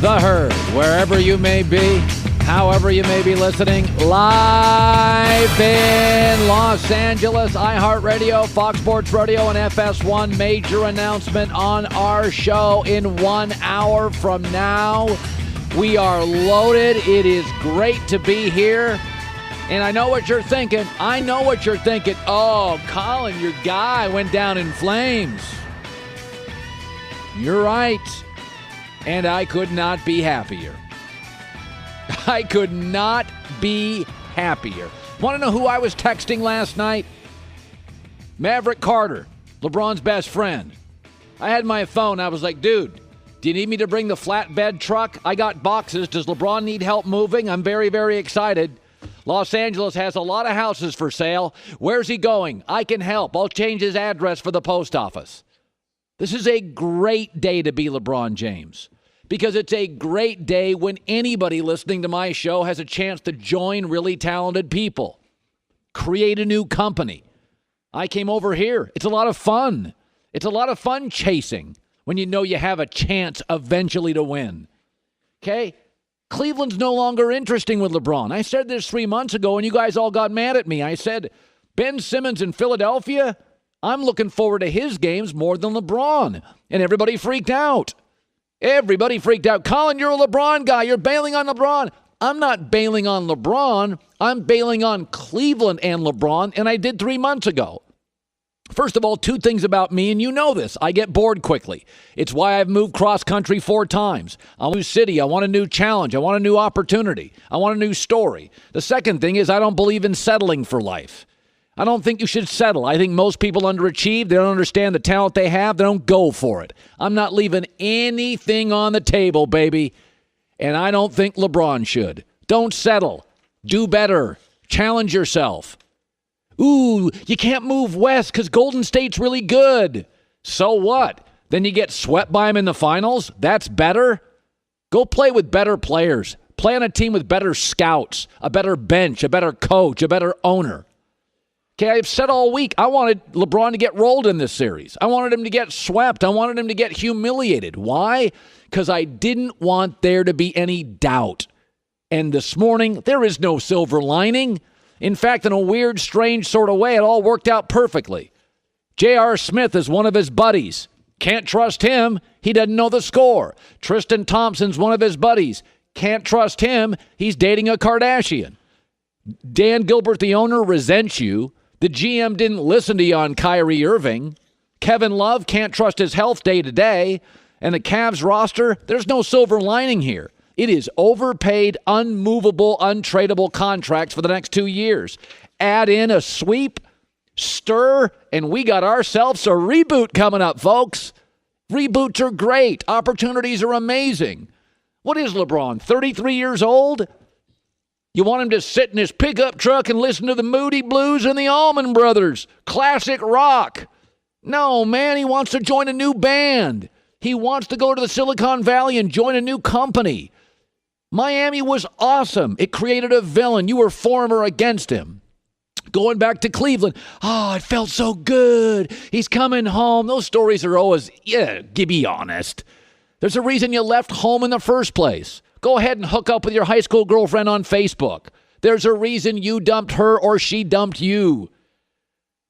The Herd, wherever you may be, however you may be listening, live in Los Angeles, iHeartRadio, Fox Sports Radio, and FS1. Major announcement on our show in 1 hour from now. We are loaded. It is great to be here. And I know what you're thinking. Oh, Colin, your guy went down in flames. You're right. And I could not be happier. Want to know who I was texting last night? Maverick Carter, LeBron's best friend. I had my phone. I was like, dude, do you need me to bring the flatbed truck? I got boxes. Does LeBron need help moving? I'm very, very excited. Los Angeles has a lot of houses for sale. Where's he going? I can help. I'll change his address for the post office. This is a great day to be LeBron James, because it's a great day when anybody listening to my show has a chance to join really talented people, create a new company. I came over here. It's a lot of fun. It's a lot of fun chasing when you know you have a chance eventually to win. Okay? Cleveland's no longer interesting with LeBron. I said this 3 months ago, and you guys all got mad at me. I said, Ben Simmons in Philadelphia, I'm looking forward to his games more than LeBron. And everybody freaked out. Colin, you're a LeBron guy. You're bailing on LeBron. I'm not bailing on LeBron. I'm bailing on Cleveland and LeBron, and I did 3 months ago. First of all, 2 things about me, and you know this. I get bored quickly. It's why I've moved cross-country 4 times. I want a new city. I want a new challenge. I want a new opportunity. I want a new story. The second thing is I don't believe in settling for life. I don't think you should settle. I think most people underachieve. They don't understand the talent they have. They don't go for it. I'm not leaving anything on the table, baby. And I don't think LeBron should. Don't settle. Do better. Challenge yourself. Ooh, you can't move west because Golden State's really good. So what? Then you get swept by them in the finals? That's better? Go play with better players. Play on a team with better scouts, a better bench, a better coach, a better owner. Okay, I've said all week, I wanted LeBron to get rolled in this series. I wanted him to get swept. I wanted him to get humiliated. Why? Because I didn't want there to be any doubt. And this morning, there is no silver lining. In fact, in a weird, strange sort of way, it all worked out perfectly. A.S.Smith is one of his buddies. Can't trust him. He doesn't know the score. Tristan Thompson's one of his buddies. Can't trust him. He's dating a Kardashian. Dan Gilbert, the owner, resents you. The GM didn't listen to you on Kyrie Irving. Kevin Love can't trust his health day to day. And the Cavs roster, there's no silver lining here. It is overpaid, unmovable, untradeable contracts for the next 2 years. Add in a sweep, stir, and we got ourselves a reboot coming up, folks. Reboots are great. Opportunities are amazing. What is LeBron, 33 years old? You want him to sit in his pickup truck and listen to the Moody Blues and the Allman Brothers. Classic rock. No, man, he wants to join a new band. He wants to go to the Silicon Valley and join a new company. Miami was awesome. It created a villain. You were for him or against him. Going back to Cleveland. Oh, it felt so good. He's coming home. Those stories are always, be honest. There's a reason you left home in the first place. Go ahead and hook up with your high school girlfriend on Facebook. There's a reason you dumped her or she dumped you.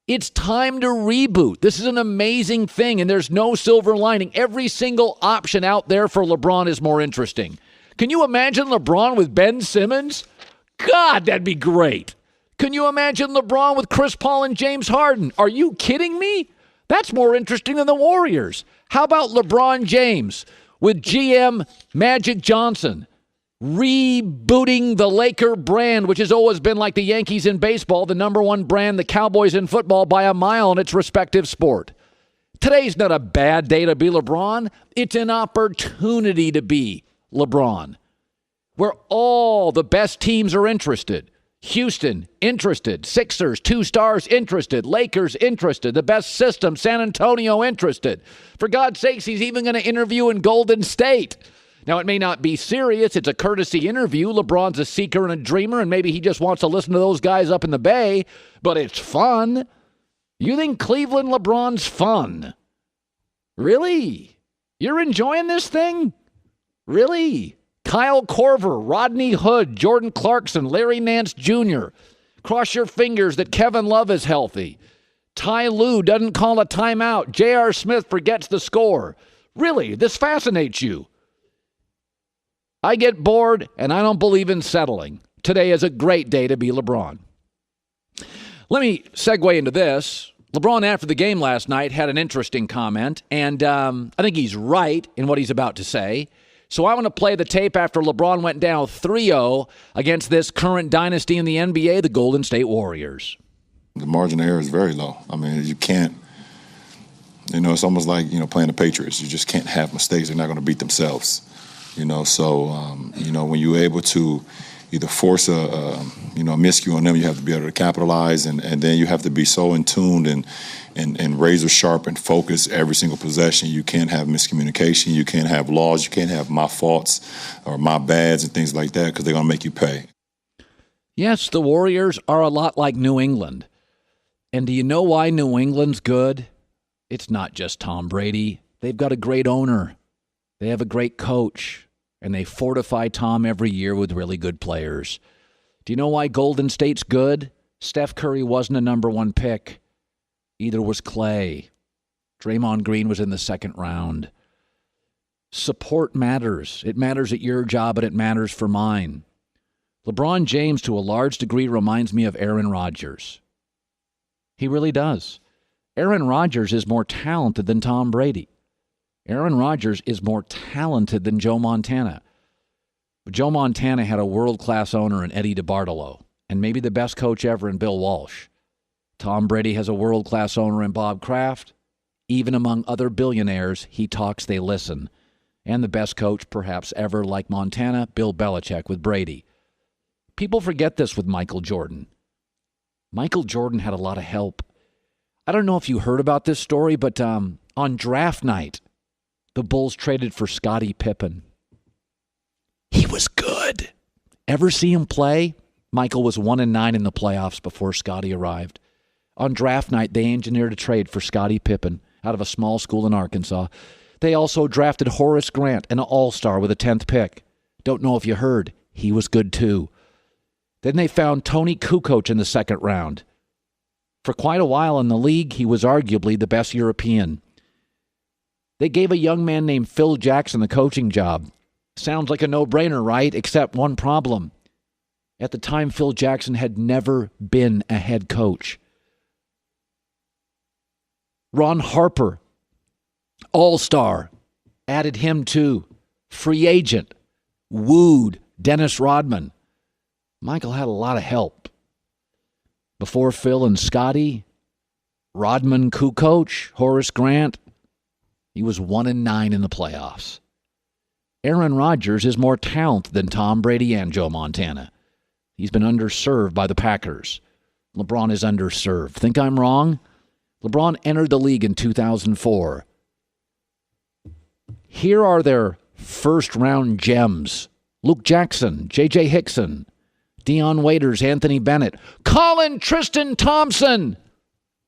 It's time to reboot. This is an amazing thing, and there's no silver lining. Every single option out there for LeBron is more interesting. Can you imagine LeBron with Ben Simmons? God, that'd be great. Can you imagine LeBron with Chris Paul and James Harden? Are you kidding me? That's more interesting than the Warriors. How about LeBron James with GM Magic Johnson rebooting the Laker brand, which has always been like the Yankees in baseball, the number one brand, the Cowboys in football by a mile in its respective sport? Today's not a bad day to be LeBron. It's an opportunity to be LeBron, where all the best teams are interested. Houston, interested. Sixers, 2 stars, interested. Lakers, interested. The best system, San Antonio, interested. For God's sakes, he's even going to interview in Golden State. Now, it may not be serious. It's a courtesy interview. LeBron's a seeker and a dreamer, and maybe he just wants to listen to those guys up in the Bay, but it's fun. You think Cleveland LeBron's fun? Really? You're enjoying this thing? Really? Kyle Korver, Rodney Hood, Jordan Clarkson, Larry Nance Jr. Cross your fingers that Kevin Love is healthy. Ty Lue doesn't call a timeout. J.R. Smith forgets the score. Really? This fascinates you? I get bored, and I don't believe in settling. Today is a great day to be LeBron. Let me segue into this. LeBron, after the game last night, had an interesting comment, and I think he's right in what he's about to say. So I want to play the tape after LeBron went down 3-0 against this current dynasty in the NBA, the Golden State Warriors. The margin of error is very low. I mean, you can't, it's almost like, playing the Patriots. You just can't have mistakes. They're not going to beat themselves, So, when you're able to either force a miscue on them, you have to be able to capitalize, and then you have to be so in tune and razor sharp and focus every single possession. You can't have miscommunication. You can't have laws. You can't have my faults or my bads and things like that because they're going to make you pay. Yes, the Warriors are a lot like New England. And do you know why New England's good? It's not just Tom Brady. They've got a great owner. They have a great coach. And they fortify Tom every year with really good players. Do you know why Golden State's good? Steph Curry wasn't a number one pick. Either was Clay. Draymond Green was in the second round. Support matters. It matters at your job, and it matters for mine. LeBron James, to a large degree, reminds me of Aaron Rodgers. He really does. Aaron Rodgers is more talented than Tom Brady. Aaron Rodgers is more talented than Joe Montana. But Joe Montana had a world-class owner in Eddie DeBartolo, and maybe the best coach ever in Bill Walsh. Tom Brady has a world-class owner in Bob Kraft. Even among other billionaires, he talks, they listen. And the best coach perhaps ever, like Montana, Bill Belichick with Brady. People forget this with Michael Jordan. Michael Jordan had a lot of help. I don't know if you heard about this story, but on draft night, the Bulls traded for Scottie Pippen. He was good. Ever see him play? Michael was 1-9 in the playoffs before Scottie arrived. On draft night, they engineered a trade for Scottie Pippen out of a small school in Arkansas. They also drafted Horace Grant, an all-star with a 10th pick. Don't know if you heard. He was good too. Then they found Tony Kukoc in the second round. For quite a while in the league, he was arguably the best European. They gave a young man named Phil Jackson the coaching job. Sounds like a no-brainer, right? Except one problem. At the time, Phil Jackson had never been a head coach. Ron Harper, all-star, added him too. Free agent, wooed Dennis Rodman. Michael had a lot of help. Before Phil and Scottie, Rodman, Kukoc, Horace Grant, he was 1-9 in the playoffs. Aaron Rodgers is more talented than Tom Brady and Joe Montana. He's been underserved by the Packers. LeBron is underserved. Think I'm wrong? LeBron entered the league in 2004. Here are their first-round gems. Luke Jackson, J.J. Hickson, Deion Waiters, Anthony Bennett, Colin Tristan Thompson.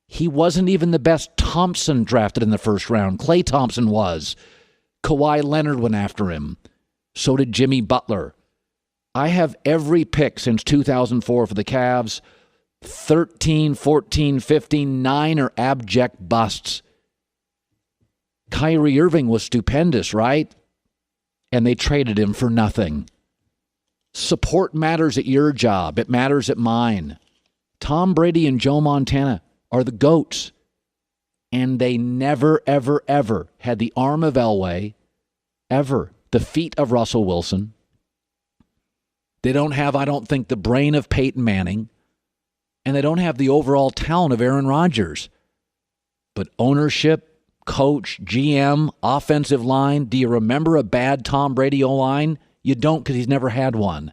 He wasn't even the best Thompson drafted in the first round. Klay Thompson was. Kawhi Leonard went after him. So did Jimmy Butler. I have every pick since 2004 for the Cavs. 13, 14, 15, 9 are abject busts. Kyrie Irving was stupendous, right? And they traded him for nothing. Support matters at your job. It matters at mine. Tom Brady and Joe Montana are the GOATs. And they never, ever, ever had the arm of Elway, ever. The feet of Russell Wilson. They don't have, I don't think, the brain of Peyton Manning. And they don't have the overall talent of Aaron Rodgers. But ownership, coach, GM, offensive line. Do you remember a bad Tom Brady O-line? You don't, because he's never had one.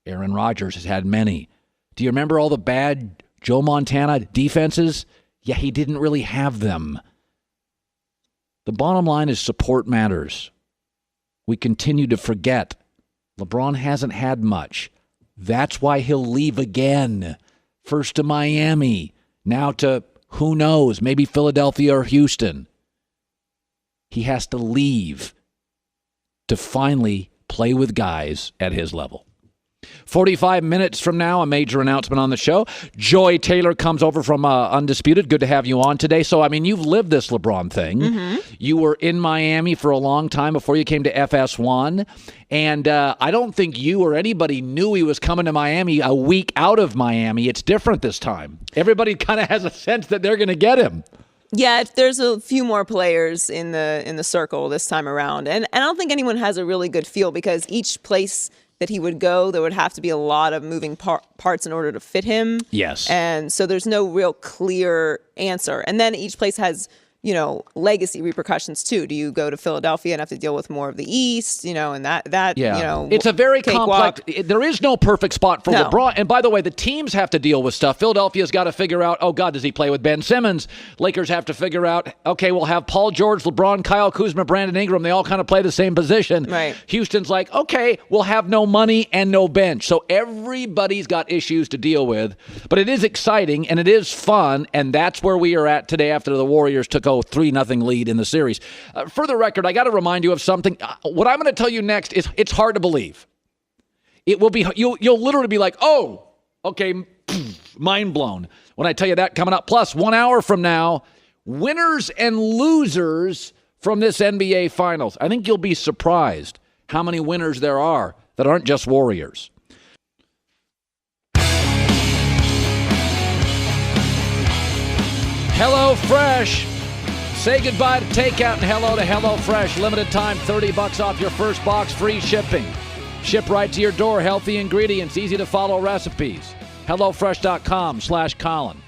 Aaron Rodgers has had many. Do you remember all the bad Joe Montana defenses? Yeah, he didn't really have them. The bottom line is support matters. We continue to forget. LeBron hasn't had much. That's why he'll leave again. First to Miami, now to, who knows, maybe Philadelphia or Houston. He has to leave. to finally play with guys at his level. 45 minutes from now, a major announcement on the show. Joy Taylor comes over from Undisputed. Good to have you on today. So, I mean, you've lived this LeBron thing. Mm-hmm. You were in Miami for a long time before you came to FS1. And I don't think you or anybody knew he was coming to Miami a week out of Miami. It's different this time. Everybody kind of has a sense that they're going to get him. Yeah, if there's a few more players in the circle this time around. And I don't think anyone has a really good feel because each place that he would go, there would have to be a lot of moving parts in order to fit him. Yes. And so there's no real clear answer. And then each place has, legacy repercussions too. Do you go to Philadelphia and have to deal with more of the East, and that yeah. It's a very complex. There is no perfect spot for LeBron. And by the way, the teams have to deal with stuff. Philadelphia's got to figure out, oh God, does he play with Ben Simmons? Lakers have to figure out, okay, we'll have Paul George, LeBron, Kyle Kuzma, Brandon Ingram. They all kind of play the same position. Right. Houston's like, okay, we'll have no money and no bench. So everybody's got issues to deal with. But it is exciting and it is fun. And that's where we are at today after the Warriors took 3-0 lead in the series. For the record, I got to remind you of something. What I'm going to tell you next is it's hard to believe. It will be. You'll literally be like, oh, okay, mind blown when I tell you that coming up. Plus, 1 hour from now, winners and losers from this NBA Finals. I think you'll be surprised how many winners there are that aren't just Warriors. Hello Fresh. Say goodbye to takeout and hello to HelloFresh. Limited time, $30 off your first box, free shipping. Ship right to your door, healthy ingredients, easy to follow recipes. HelloFresh.com/Colin.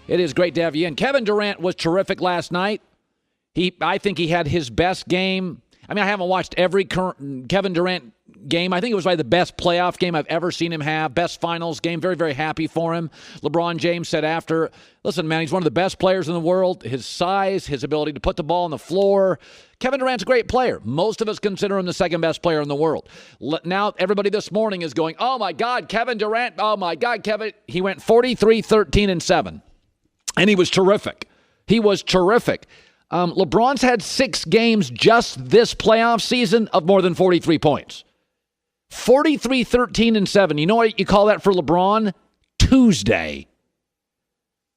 It is great to have you in. Kevin Durant was terrific last night. I think he had his best game. I mean, I haven't watched every current Kevin Durant game. I think it was probably the best playoff game I've ever seen him have. Best finals game. Very, very happy for him. LeBron James said after, listen, man, he's one of the best players in the world. His size, his ability to put the ball on the floor. Kevin Durant's a great player. Most of us consider him the second best player in the world. Now everybody this morning is going, oh, my God, Kevin Durant. Oh, my God, Kevin. He went 43, 13, and 7. And he was terrific. He was terrific. LeBron's had 6 games just this playoff season of more than 43 points. 43, 13, and 7. You know what you call that for LeBron? Tuesday.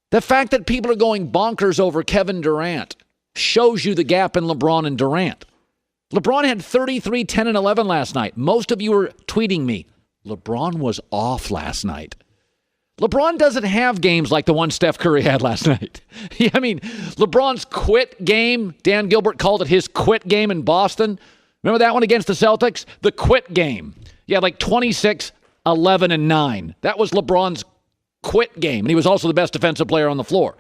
The fact that people are going bonkers over Kevin Durant shows you the gap in LeBron and Durant. LeBron had 33, 10, and 11 last night. Most of you were tweeting me, LeBron was off last night. LeBron doesn't have games like the one Steph Curry had last night. I mean, LeBron's quit game, Dan Gilbert called it his quit game in Boston. Remember that one against the Celtics? The quit game. Yeah, like 26, 11, and 9. That was LeBron's quit game, and he was also the best defensive player on the floor.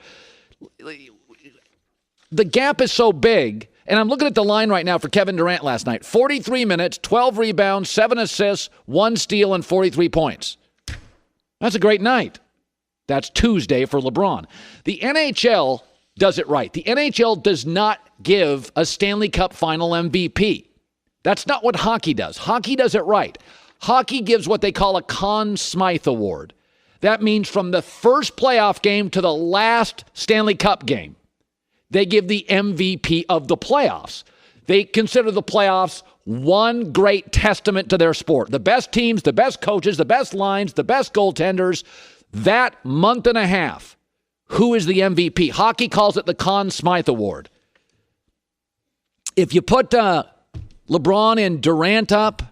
The gap is so big, and I'm looking at the line right now for Kevin Durant last night. 43 minutes, 12 rebounds, 7 assists, 1 steal, and 43 points. That's a great night. That's Tuesday for LeBron. The NHL does it right. The NHL does not give a Stanley Cup Final MVP. That's not what hockey does. Hockey does it right. Hockey gives what they call a Conn Smythe Award. That means from the first playoff game to the last Stanley Cup game, they give the MVP of the playoffs. They consider the playoffs one great testament to their sport. The best teams, the best coaches, the best lines, the best goaltenders. That month and a half, who is the MVP? Hockey calls it the Conn Smythe Award. If you put LeBron and Durant up,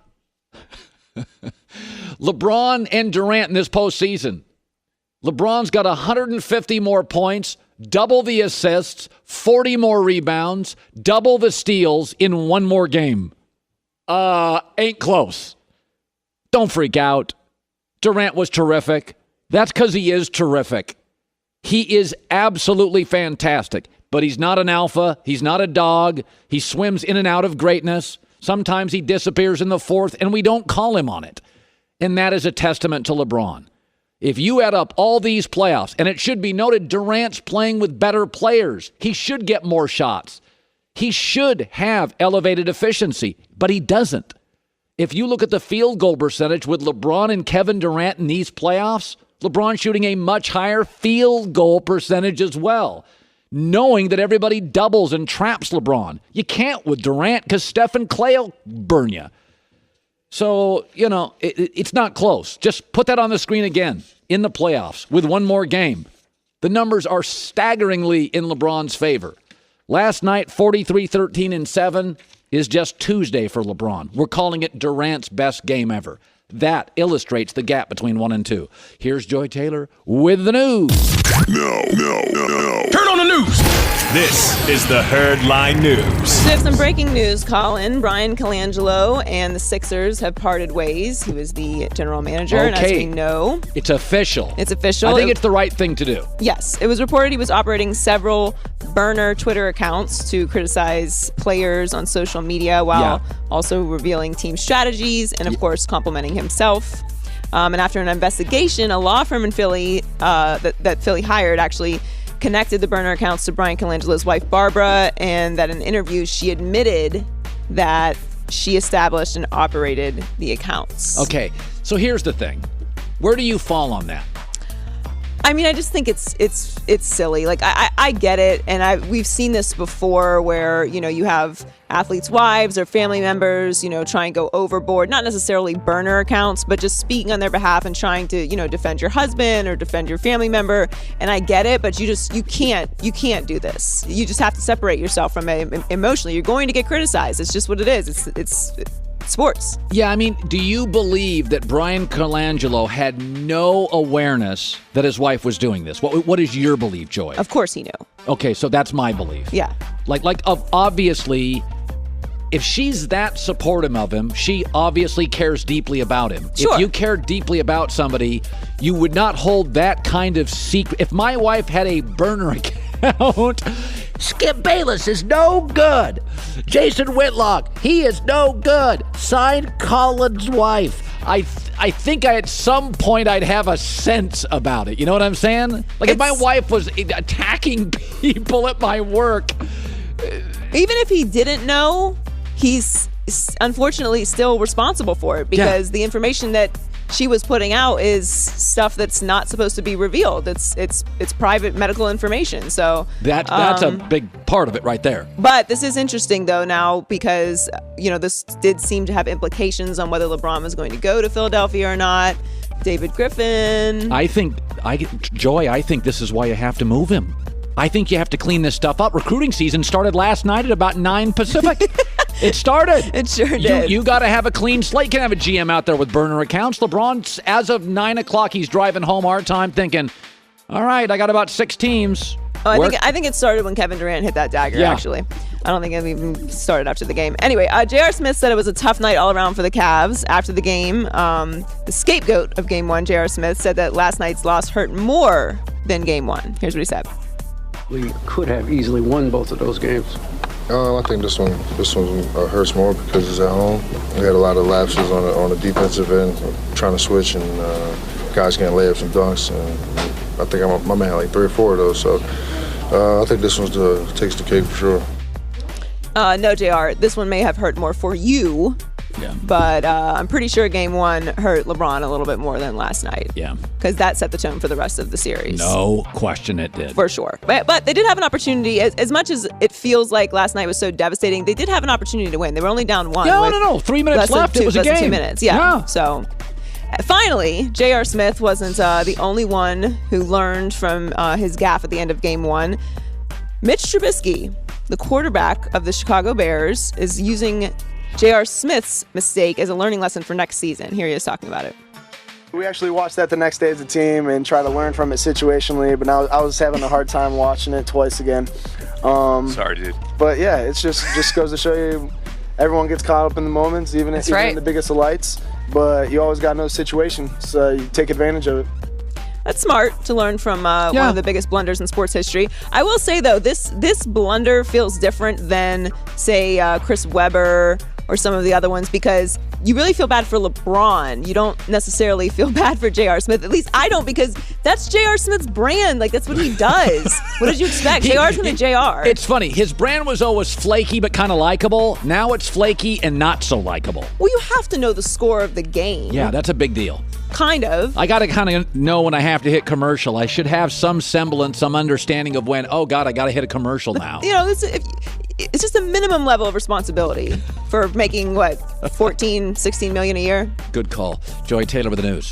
LeBron and Durant in this postseason, LeBron's got 150 more points, double the assists, 40 more rebounds, double the steals in one more game. Ain't close. Don't freak out. Durant was terrific. That's because he is terrific. He is absolutely fantastic, but he's not an alpha. He's not a dog. He swims in and out of greatness. Sometimes he disappears in the fourth, and we don't call him on it. And that is a testament to LeBron. If you add up all these playoffs, and it should be noted, Durant's playing with better players. He should get more shots. He should have elevated efficiency, but he doesn't. If you look at the field goal percentage with LeBron and Kevin Durant in these playoffs, LeBron shooting a much higher field goal percentage as well. knowing that everybody doubles and traps LeBron. You can't with Durant because Steph and Clay will burn you. So, it's not close. Just put that on the screen again in the playoffs with one more game. The numbers are staggeringly in LeBron's favor. Last night, 43-13-7 is just Tuesday for LeBron. We're calling it Durant's best game ever. That illustrates the gap between 1 and 2. Here's Joy Taylor with the news. No. Turn on the news. This is the Herd Line News. So we have some breaking news, Colin. Brian Colangelo and the Sixers have parted ways. He was the general manager, and as we know... It's official. It's official. I think it's the right thing to do. Yes. It was reported he was operating several burner Twitter accounts to criticize players on social media while also revealing team strategies and, of course, complimenting himself. And after an investigation, a law firm in Philly that Philly hired actually connected the burner accounts to Brian Colangelo's wife, Barbara, and that in an interview, she admitted that she established and operated the accounts. Okay, so here's the thing. Where do you fall on that? I mean, I just think it's silly. Like, I get it, and we've seen this before where, you have athletes' wives or family members, try and go overboard, not necessarily burner accounts, but just speaking on their behalf and trying to, defend your husband or defend your family member. And I get it, but you can't do this. You just have to separate yourself from it emotionally. You're going to get criticized. It's just what it is. It's sports. Yeah, I mean, do you believe that Brian Colangelo had no awareness that his wife was doing this? What is your belief, Joy? Of course he knew. Okay, so that's my belief. Yeah. Obviously, if she's that supportive of him, she obviously cares deeply about him. Sure. If you care deeply about somebody, you would not hold that kind of secret. If my wife had a burner account, Skip Bayless is no good. Jason Whitlock, he is no good. Signed Colin's wife. I think at some point I'd have a sense about it. You know what I'm saying? Like if my wife was attacking people at my work. Even if he didn't know, he's unfortunately still responsible for it because the information that she was putting out is stuff that's not supposed to be revealed. It's private medical information. So that's a big part of it right there. But this is interesting though now because this did seem to have implications on whether LeBron was going to go to Philadelphia or not. David Griffin. I think this is why you have to move him. I think you have to clean this stuff up. Recruiting season started last night at about 9 Pacific. It started. It sure did. You got to have a clean slate. You can have a GM out there with burner accounts. LeBron, as of 9 o'clock, he's driving home our time thinking, all right, I got about 6 teams. Oh, I think it started when Kevin Durant hit that dagger, actually. I don't think it even started after the game. Anyway, J.R. Smith said it was a tough night all around for the Cavs after the game. The scapegoat of Game 1, J.R. Smith, said that last night's loss hurt more than Game 1. Here's what he said. We could have easily won both of those games. I think this one hurts more because it's at home. We had a lot of lapses on the defensive end, trying to switch, and guys can't lay up some dunks. And I think my man had like 3 or 4 of those. So I think this one takes the cake for sure. No, JR, this one may have hurt more for you. Yeah. But I'm pretty sure Game 1 hurt LeBron a little bit more than last night. Yeah. Because that set the tone for the rest of the series. No question it did. For sure. But they did have an opportunity. As much as it feels like last night was so devastating, they did have an opportunity to win. They were only down 1. No. 3 minutes left. It was a game. 2 minutes. Yeah. So finally, J.R. Smith wasn't the only one who learned from his gaffe at the end of Game 1. Mitch Trubisky, the quarterback of the Chicago Bears, is using J.R. Smith's mistake as a learning lesson for next season. Here he is talking about it. We actually watched that the next day as a team and try to learn from it situationally, but now I was having a hard time watching it twice again. Sorry, dude. But yeah, it just goes to show you everyone gets caught up in the moments, even in the biggest of lights, but you always got no situation, so you take advantage of it. That's smart to learn from one of the biggest blunders in sports history. I will say, though, this blunder feels different than, say, Chris Webber or some of the other ones, because you really feel bad for LeBron. You don't necessarily feel bad for J.R. Smith. At least I don't, because that's J.R. Smith's brand. Like, that's what he does. What did you expect? J.R.'s going to J.R. It's funny. His brand was always flaky but kind of likable. Now it's flaky and not so likable. Well, you have to know the score of the game. Yeah, that's a big deal. Kind of. I got to kind of know when I have to hit commercial. I should have some semblance, some understanding of when, oh, God, I got to hit a commercial now. You know, it's just a minimum level of responsibility for making, 14, 16 million a year? Good call. Joy Taylor with the news.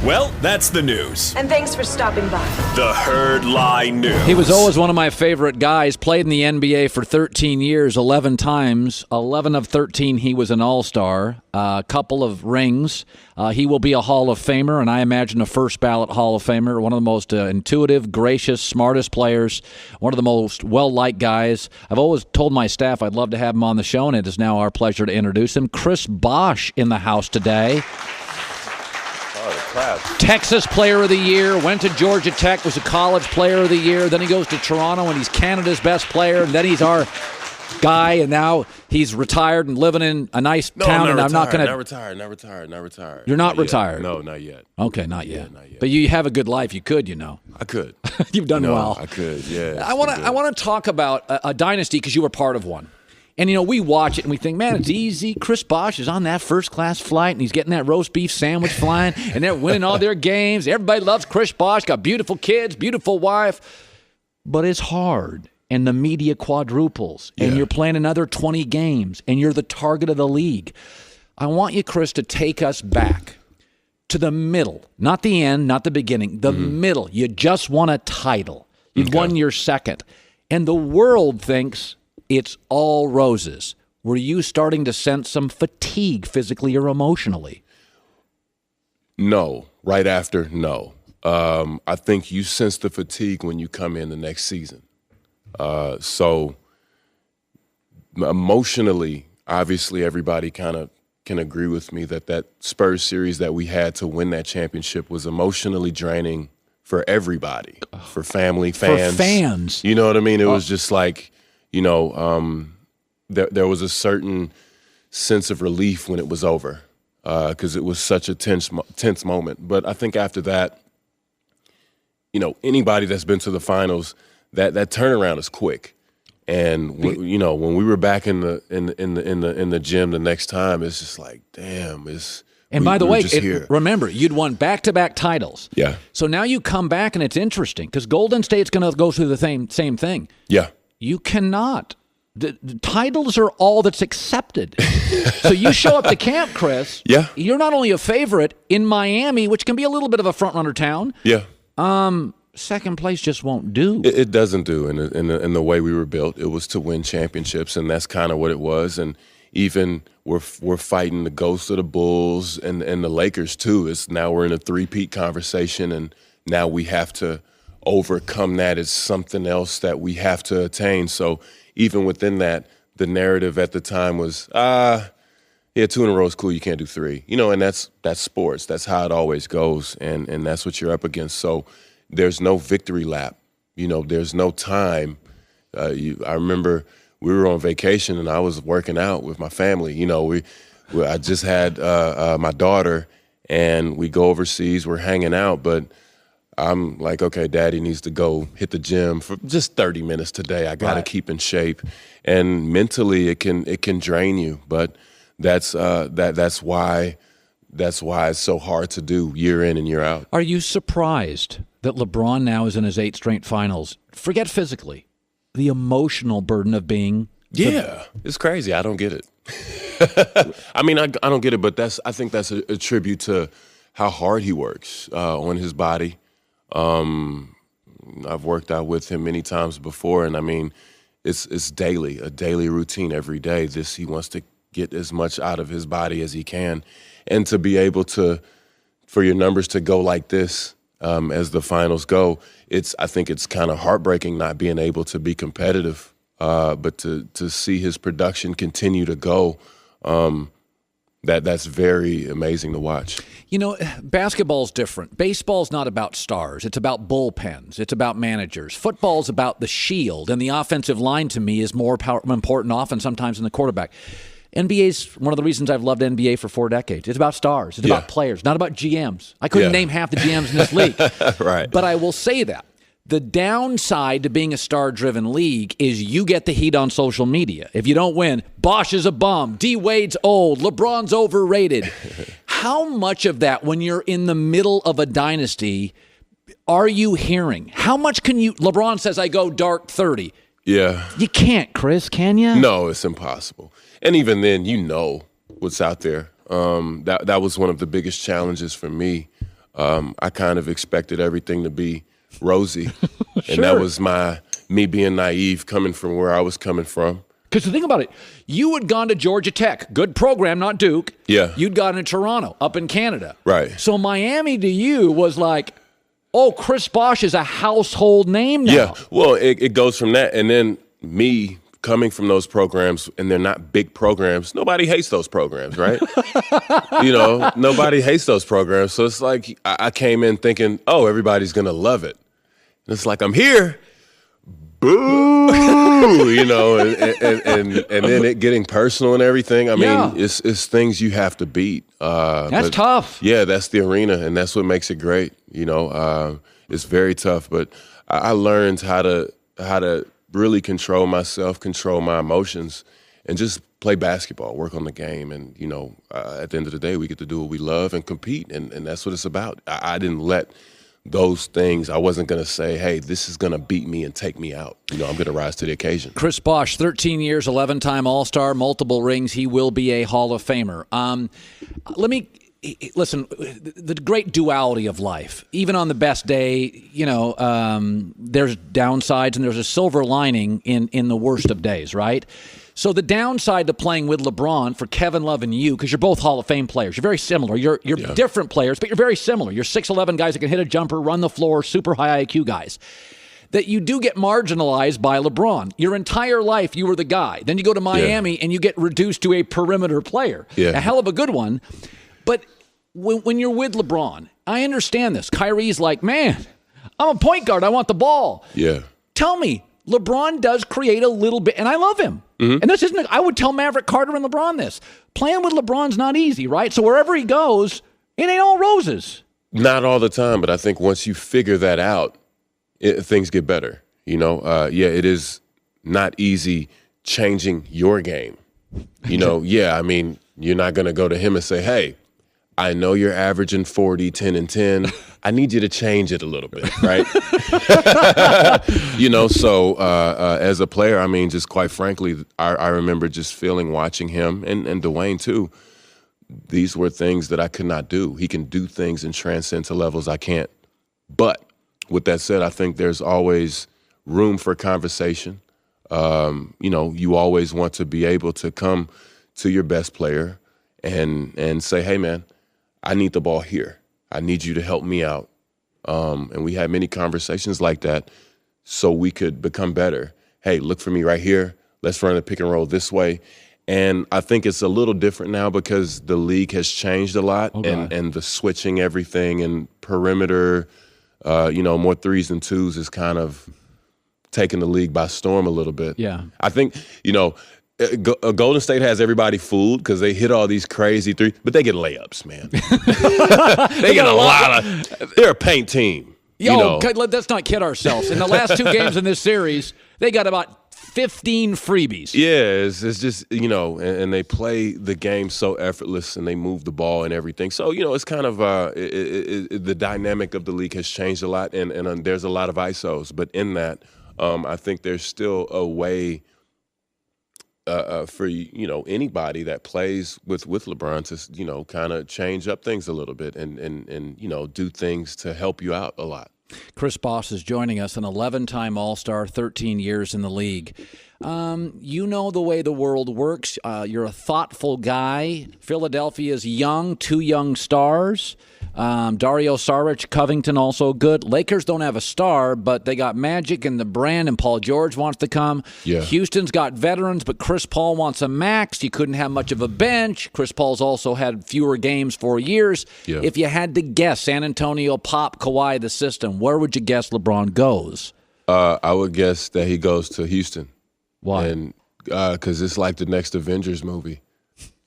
Well, that's the news. And thanks for stopping by. The Herd Lie News. He was always one of my favorite guys. Played in the NBA for 13 years, 11 times. 11 of 13, he was an all-star. A couple of rings. He will be a Hall of Famer, and I imagine a first-ballot Hall of Famer. One of the most intuitive, gracious, smartest players. One of the most well-liked guys. I've always told my staff I'd love to have him on the show, and it is now our pleasure to introduce him. Chris Bosh in the house today. Texas Player of the Year, went to Georgia Tech, was a College Player of the Year. Then he goes to Toronto, and he's Canada's best player. And then he's our guy, and now he's retired and living in a nice town. And I'm not going to. Not retired. You're not retired? No, not yet. Okay, not yet. Yeah, not yet. But you have a good life. You could, you know. I could. You've done well. I could, yeah. I want to talk about a dynasty because you were part of one. And, you know, we watch it and we think, man, it's easy. Chris Bosh is on that first-class flight, and he's getting that roast beef sandwich flying, and they're winning all their games. Everybody loves Chris Bosh, got beautiful kids, beautiful wife. But it's hard, and the media quadruples, and you're playing another 20 games, and you're the target of the league. I want you, Chris, to take us back to the middle, not the end, not the beginning, the middle. You just won a title. You've won your second. And the world thinks it's all roses. Were you starting to sense some fatigue physically or emotionally? No. Right after, no. I think you sense the fatigue when you come in the next season. So emotionally, obviously everybody kind of can agree with me that Spurs series that we had to win that championship was emotionally draining for everybody, for family, fans. For fans. You know what I mean? It was just like, you know, there was a certain sense of relief when it was over because it was such a tense moment. But I think after that, you know, anybody that's been to the finals, that turnaround is quick. And you know, when we were back in the gym the next time, it's just like, damn, And by the way, remember, you'd won back-to-back titles. Yeah. So now you come back, and it's interesting because Golden State's going to go through the same thing. Yeah. You cannot. The titles are all that's accepted. So you show up to camp, Chris. Yeah. You're not only a favorite in Miami, which can be a little bit of a front-runner town. Yeah. Second place just won't do. It doesn't do in the way we were built. It was to win championships, and that's kind of what it was. And even we're fighting the ghosts of the Bulls and the Lakers too. It's now we're in a three-peat conversation, and now we have to overcome that as something else that we have to attain. So even within that, the narrative at the time was, 2 in a row is cool, you can't do 3. You know, and that's sports. That's how it always goes, and that's what you're up against. So there's no victory lap. You know, there's no time. I remember we were on vacation, and I was working out with my family. You know, I just had my daughter, and we go overseas, we're hanging out, but I'm like, okay, Daddy needs to go hit the gym for just 30 minutes today. I got to keep in shape, and mentally it can drain you. But that's why it's so hard to do year in and year out. Are you surprised that LeBron now is in his 8th straight finals? Forget physically, the emotional burden of being. It's crazy. I don't get it. I mean, I don't get it, but I think that's a tribute to how hard he works on his body. I've worked out with him many times before, and I mean, it's a daily routine every day. He wants to get as much out of his body as he can, and to be able for your numbers to go like this as the finals go, I think it's kind of heartbreaking not being able to be competitive, but to see his production continue to go. That's very amazing to watch. You know, basketball's different. Baseball's not about stars. It's about bullpens. It's about managers. Football's about the shield, and the offensive line, to me, is more important often sometimes than the quarterback. NBA's one of the reasons I've loved NBA for 4 decades. It's about stars. It's about players, not about GMs. I couldn't name half the GMs in this league. Right. But I will say that. The downside to being a star-driven league is you get the heat on social media. If you don't win, Bosh is a bum, D-Wade's old, LeBron's overrated. How much of that, when you're in the middle of a dynasty, are you hearing? How much can you – LeBron says, I go dark 30. Yeah. You can't, Chris, can you? No, it's impossible. And even then, you know what's out there. That was one of the biggest challenges for me. I kind of expected everything to be rosy. And that was me being naive coming from where I was coming from. Because the thing about it, you had gone to Georgia Tech. Good program, not Duke. Yeah. You'd gone to Toronto, up in Canada. Right. So Miami to you was like, oh, Chris Bosh is a household name now. Yeah, well, it goes from that. And then me coming from those programs, and they're not big programs, nobody hates those programs, right? Nobody hates those programs. So it's like I came in thinking, oh, everybody's going to love it. And it's like, I'm here. Boo! And then it getting personal and everything. I mean, it's things you have to beat. That's tough. Yeah, that's the arena, and that's what makes it great. It's very tough, but I learned how to really control myself, control my emotions, and just play basketball, work on the game. And at the end of the day, we get to do what we love and compete, and that's what it's about. I didn't let those things, I wasn't going to say, hey, this is going to beat me and take me out. I'm going to rise to the occasion. Chris Bosh, 13 years, 11-time All-Star, multiple rings. He will be a Hall of Famer. Listen, the great duality of life. Even on the best day, there's downsides and there's a silver lining in the worst of days, right? So the downside to playing with LeBron for Kevin Love and you, because you're both Hall of Fame players, you're very similar. You're different players, but you're very similar. You're 6'11" guys that can hit a jumper, run the floor, super high IQ guys. That you do get marginalized by LeBron. Your entire life, you were the guy. Then you go to Miami and you get reduced to a perimeter player. Yeah. A hell of a good one. But when you're with LeBron, I understand this. Kyrie's like, man, I'm a point guard. I want the ball. Yeah. Tell me, LeBron does create a little bit, and I love him. Mm-hmm. And this isn't, I would tell Maverick Carter and LeBron this. Playing with LeBron's not easy, right? So wherever he goes, it ain't all roses. Not all the time, but I think once you figure that out, things get better. It is not easy changing your game. I mean, you're not going to go to him and say, hey, I know you're averaging 40, 10, and 10. I need you to change it a little bit, right? So as a player, I mean, just quite frankly, I remember just feeling, watching him, and Dwayne too, these were things that I could not do. He can do things and transcend to levels I can't. But with that said, I think there's always room for conversation. You always want to be able to come to your best player and say, hey, man, I need the ball here. I need you to help me out. And we had many conversations like that so we could become better. Hey, look for me right here. Let's run the pick and roll this way. And I think it's a little different now because the league has changed a lot and the switching everything and perimeter, more threes and twos is kind of taking the league by storm a little bit. Yeah. I think, Golden State has everybody fooled because they hit all these crazy threes, but they get layups, man. They get a lot of – they're a paint team. Let's not kid ourselves. In the last 2 games in this series, they got about 15 freebies. Yeah, it's just, and they play the game so effortless and they move the ball and everything. So, it's kind of the dynamic of the league has changed a lot, and there's a lot of ISOs. But in that, I think there's still a way – for anybody that plays with LeBron to kind of change up things a little bit and do things to help you out a lot. Chris Bosh is joining us, an 11-time All-Star, 13 years in the league. You know the way the world works. You're a thoughtful guy. Philadelphia's young, 2 young stars. Dario Saric, Covington also good. Lakers don't have a star, but they got Magic and the brand, and Paul George wants to come. Yeah. Houston's got veterans, but Chris Paul wants a max. You couldn't have much of a bench. Chris Paul's also had fewer games for years. Yeah. If you had to guess, San Antonio, Pop, Kawhi, the system, where would you guess LeBron goes? I would guess that he goes to Houston. Why? And because it's like the next Avengers movie.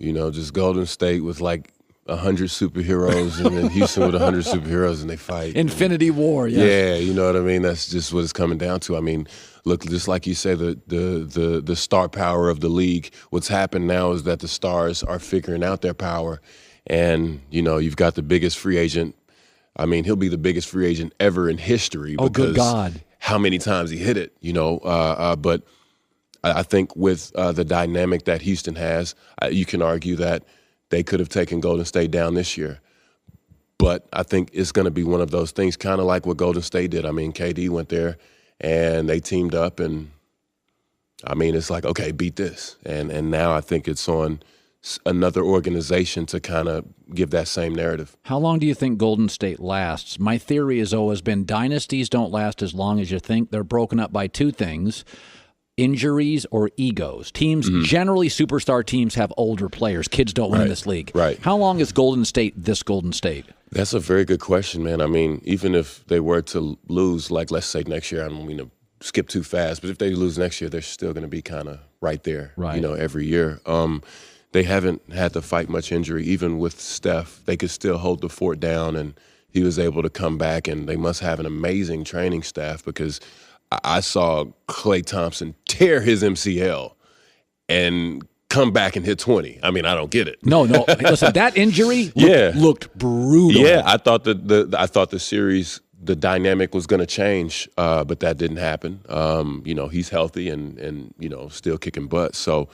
Just Golden State with like 100 superheroes, and then Houston with 100 superheroes, and they fight. Infinity War, yes. Yeah, you know what I mean? That's just what it's coming down to. I mean, look, just like you say, the star power of the league, what's happened now is that the stars are figuring out their power. And, you've got the biggest free agent. I mean, he'll be the biggest free agent ever in history. Oh, good God. How many times he hit it, but I think with the dynamic that Houston has, you can argue that they could have taken Golden State down this year. But I think it's going to be one of those things, kind of like what Golden State did. I mean, KD went there, and they teamed up, and, I mean, it's like, okay, beat this. And now I think it's on another organization to kind of give that same narrative. How long do you think Golden State lasts? My theory has always been dynasties don't last as long as you think. They're broken up by two things: injuries or egos. Teams, generally superstar teams, have older players. Kids don't win in this league. Right. How long is Golden State this Golden State? That's a very good question, man. I mean, even if they were to lose, like let's say next year, I don't mean to skip too fast, but if they lose next year, they're still going to be kind of right there, every year. They haven't had to fight much injury. Even with Steph, they could still hold the fort down, and he was able to come back, and they must have an amazing training staff, because I saw Klay Thompson tear his MCL and come back and hit 20. I mean, I don't get it. No. Listen, that injury looked brutal. Yeah, I thought the series, the dynamic was going to change, but that didn't happen. He's healthy and still kicking butt. So,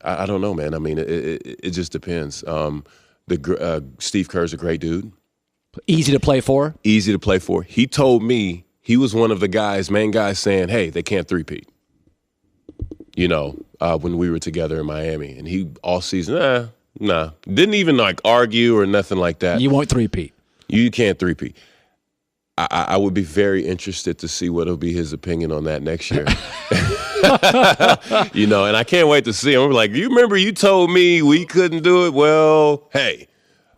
I don't know, man. I mean, it just depends. Steve Kerr's a great dude. Easy to play for. Easy to play for. He told me he was one of the main guys saying, hey, they can't three-peat, when we were together in Miami. And he all season, nah. Didn't even argue or nothing like that. You won't three-peat. You can't three-peat. I would be very interested to see what'll be his opinion on that next year. And I can't wait to see him. I'm like, you remember you told me we couldn't do it? Well, hey,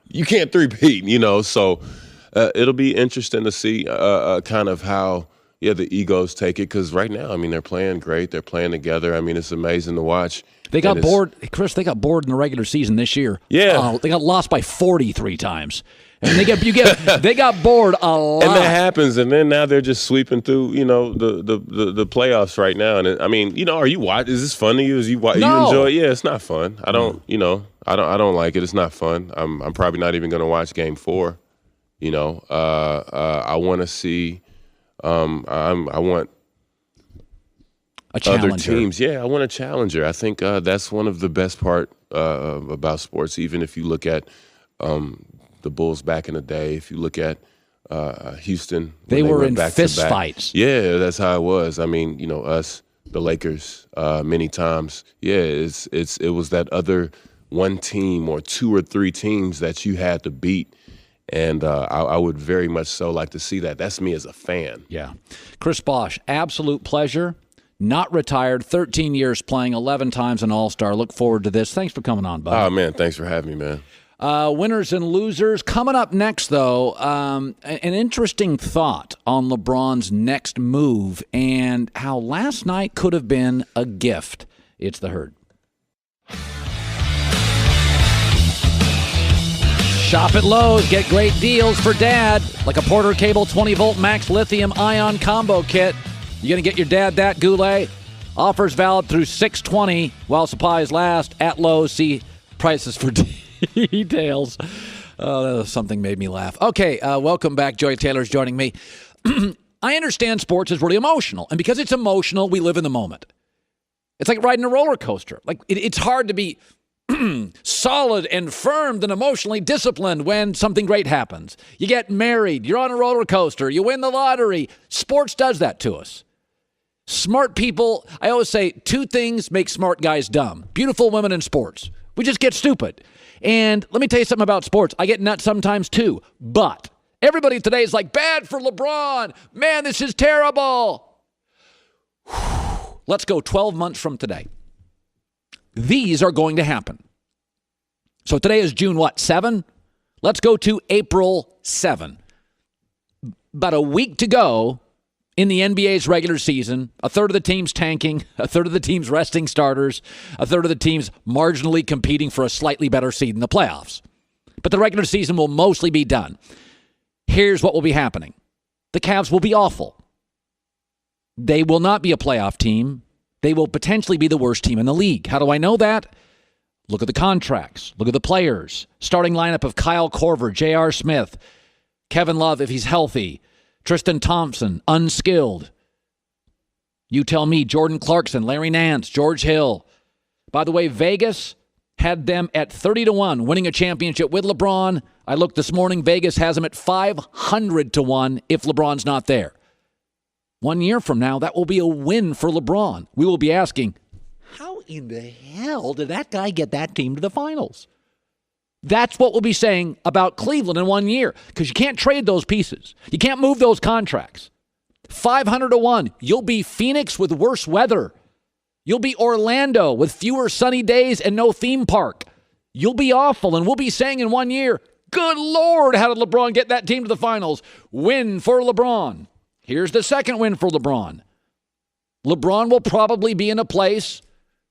you can't three-peat, So it'll be interesting to see kind of how, the egos take it. Because right now, I mean, they're playing great. They're playing together. I mean, it's amazing to watch. They got bored. Chris, they got bored in the regular season this year. Yeah. They got lost by 43 times. And they got bored a lot. And that happens, and then now they're just sweeping through, the playoffs right now. And I mean, are you watch? Is this fun to you? You enjoy it? Yeah, it's not fun. I don't, I don't like it. It's not fun. I'm probably not even going to watch Game 4. I want to see. I want a challenger. Other teams. Yeah, I want a challenger. I think that's one of the best part about sports. Even if you look at the Bulls back in the day, if you look at Houston, they were in fist fights. Yeah, that's how it was. I mean, us, the Lakers, many times. Yeah, it was that other one team or two or three teams that you had to beat. And I would very much so like to see that. That's me as a fan. Yeah. Chris Bosh, absolute pleasure. Not retired, 13 years playing, 11 times an All-Star. Look forward to this. Thanks for coming on, buddy. Oh, man, thanks for having me, man. Winners and losers. Coming up next, though, an interesting thought on LeBron's next move and how last night could have been a gift. It's The Herd. Shop at Lowe's. Get great deals for Dad, like a Porter Cable 20-volt max lithium-ion combo kit. You're going to get your dad that, Goulet? Offers valid through 6/20 while supplies last at Lowe's. See prices for details. Oh, something made me laugh. Okay, welcome back. Joy Taylor's joining me. I understand sports is really emotional, and because it's emotional, we live in the moment. It's like riding a roller coaster. Like it's hard to be solid and firm and emotionally disciplined when something great happens. You get married, you're on a roller coaster, you win the lottery. Sports does that to us. Smart people, I always say, two things make smart guys dumb. Beautiful women in sports. We just get stupid. And let me tell you something about sports. I get nuts sometimes too. But everybody today is like, bad for LeBron. Man, this is terrible. Let's go 12 months from today. These are going to happen. So today is June 7? Let's go to April 7. About a week to go in the NBA's regular season, a third of the team's tanking, a third of the team's resting starters, a third of the team's marginally competing for a slightly better seed in the playoffs. But the regular season will mostly be done. Here's what will be happening. The Cavs will be awful. They will not be a playoff team. They will potentially be the worst team in the league. How do I know that? Look at the contracts. Look at the players. Starting lineup of Kyle Korver, J.R. Smith, Kevin Love if he's healthy, Tristan Thompson, unskilled. You tell me, Jordan Clarkson, Larry Nance, George Hill. By the way, Vegas had them at 30-1, winning a championship with LeBron. I looked this morning, Vegas has them at 500-1 if LeBron's not there. 1 year from now, that will be a win for LeBron. We will be asking, how in the hell did that guy get that team to the finals? That's what we'll be saying about Cleveland in 1 year, because you can't trade those pieces. You can't move those contracts. 500-1. You'll be Phoenix with worse weather. You'll be Orlando with fewer sunny days and no theme park. You'll be awful, and we'll be saying in 1 year, good Lord, how did LeBron get that team to the finals? Win for LeBron. Here's the second win for LeBron. LeBron will probably be in a place,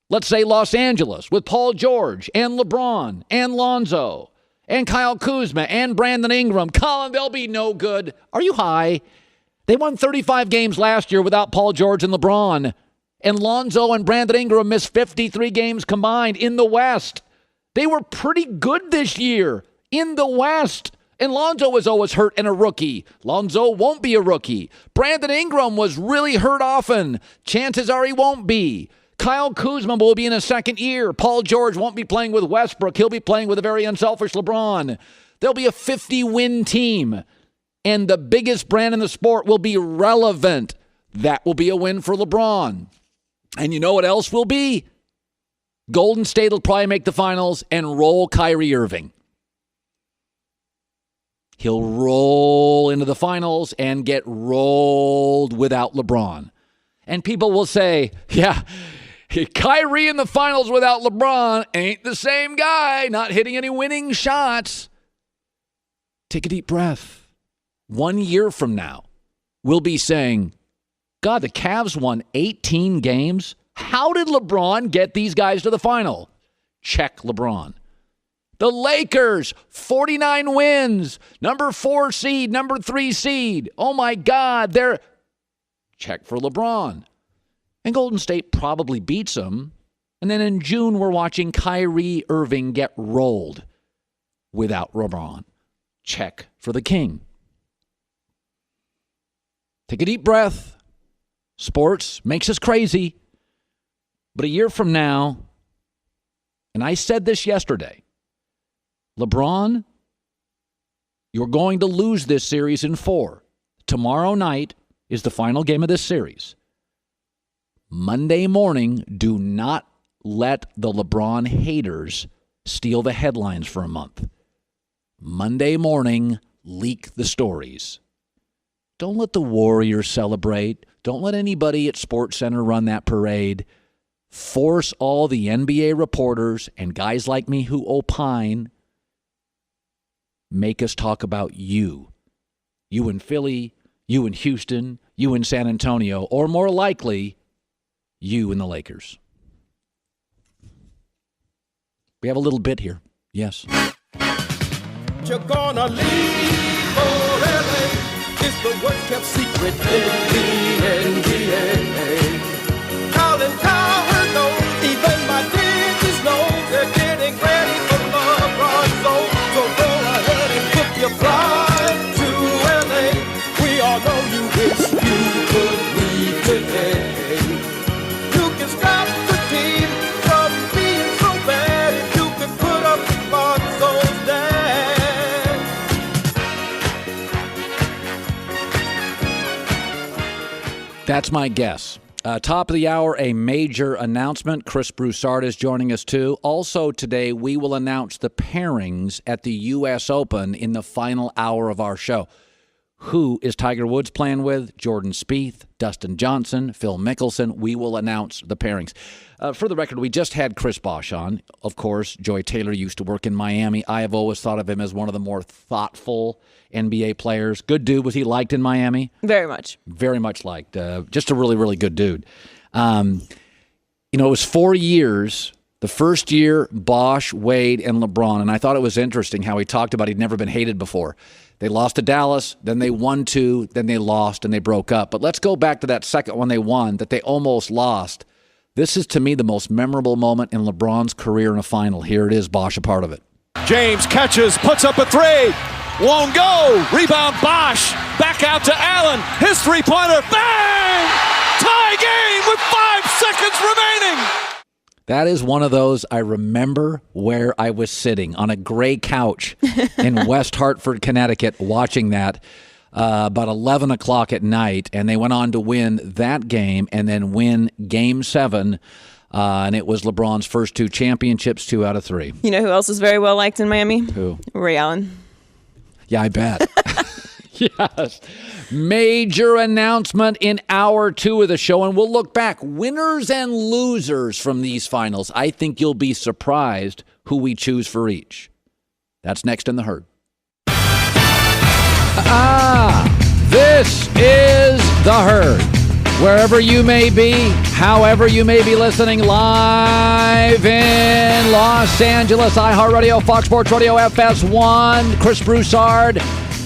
let's say Los Angeles, with Paul George and LeBron and Lonzo and Kyle Kuzma and Brandon Ingram. Colin, they'll be no good. Are you high? They won 35 games last year without Paul George and LeBron. And Lonzo and Brandon Ingram missed 53 games combined in the West. They were pretty good this year in the West. And Lonzo was always hurt and a rookie. Lonzo won't be a rookie. Brandon Ingram was really hurt often. Chances are he won't be. Kyle Kuzma will be in his second year. Paul George won't be playing with Westbrook. He'll be playing with a very unselfish LeBron. There'll be a 50-win team. And the biggest brand in the sport will be relevant. That will be a win for LeBron. And you know what else will be? Golden State will probably make the finals and roll Kyrie Irving. He'll roll into the finals and get rolled without LeBron. And people will say, yeah, Kyrie in the finals without LeBron ain't the same guy, not hitting any winning shots. Take a deep breath. 1 year from now, we'll be saying, God, the Cavs won 18 games. How did LeBron get these guys to the final? Check LeBron. The Lakers, 49 wins, number 4 seed, number 3 seed. Oh, my God, they're check for LeBron. And Golden State probably beats them. And then in June, we're watching Kyrie Irving get rolled without LeBron. Check for the King. Take a deep breath. Sports makes us crazy. But a year from now, and I said this yesterday, LeBron, you're going to lose this series in 4. Tomorrow night is the final game of this series. Monday morning, do not let the LeBron haters steal the headlines for a month. Monday morning, leak the stories. Don't let the Warriors celebrate. Don't let anybody at SportsCenter run that parade. Force all the NBA reporters and guys like me who opine, make us talk about you. You in Philly, you in Houston, you in San Antonio, or more likely, you in the Lakers. We have a little bit here. Yes. You're gonna leave for LA. It's the worst kept secret in the NBA. Colin Cowherd knows, even my dentist knows, they're getting ready for LeBron's zone. So go ahead and book your flight to LA. We all know you wish you could leave today. You can stop the team from being so bad if you can put up Lonzo's dad. That's my guess. Top of the hour, a major announcement. Chris Broussard is joining us, too. Also today, we will announce the pairings at the U.S. Open in the final hour of our show. Who is Tiger Woods playing with? Jordan Spieth, Dustin Johnson, Phil Mickelson. We will announce the pairings. For the record, we just had Chris Bosh on. Of course, Joy Taylor used to work in Miami. I have always thought of him as one of the more thoughtful NBA players. Good dude. Was he liked in Miami? Very much. Very much liked. Just a really, really good dude. It was 4 years. The first year, Bosh, Wade, and LeBron. And I thought it was interesting how he talked about he'd never been hated before. They lost to Dallas, then they won 2, then they lost, and they broke up. But let's go back to that second one they won that they almost lost. This is, to me, the most memorable moment in LeBron's career in a final. Here it is, Bosh, a part of it. James catches, puts up a 3. Won't go. Rebound, Bosh. Back out to Allen. His three-pointer. Bang! Tie game with 5 seconds remaining. That is one of those I remember where I was sitting on a gray couch in West Hartford, Connecticut, watching that about 11 o'clock at night. And they went on to win that game and then win Game 7. And it was LeBron's first 2 championships, 2 out of 3. You know who else is very well liked in Miami? Who? Ray Allen. Yeah, I bet. Yes. Major announcement in hour 2 of the show, and we'll look back. Winners and losers from these finals. I think you'll be surprised who we choose for each. That's next in the herd. This is the herd. Wherever you may be, however you may be listening, live in Los Angeles, iHeartRadio, Fox Sports Radio, FS1, Chris Broussard.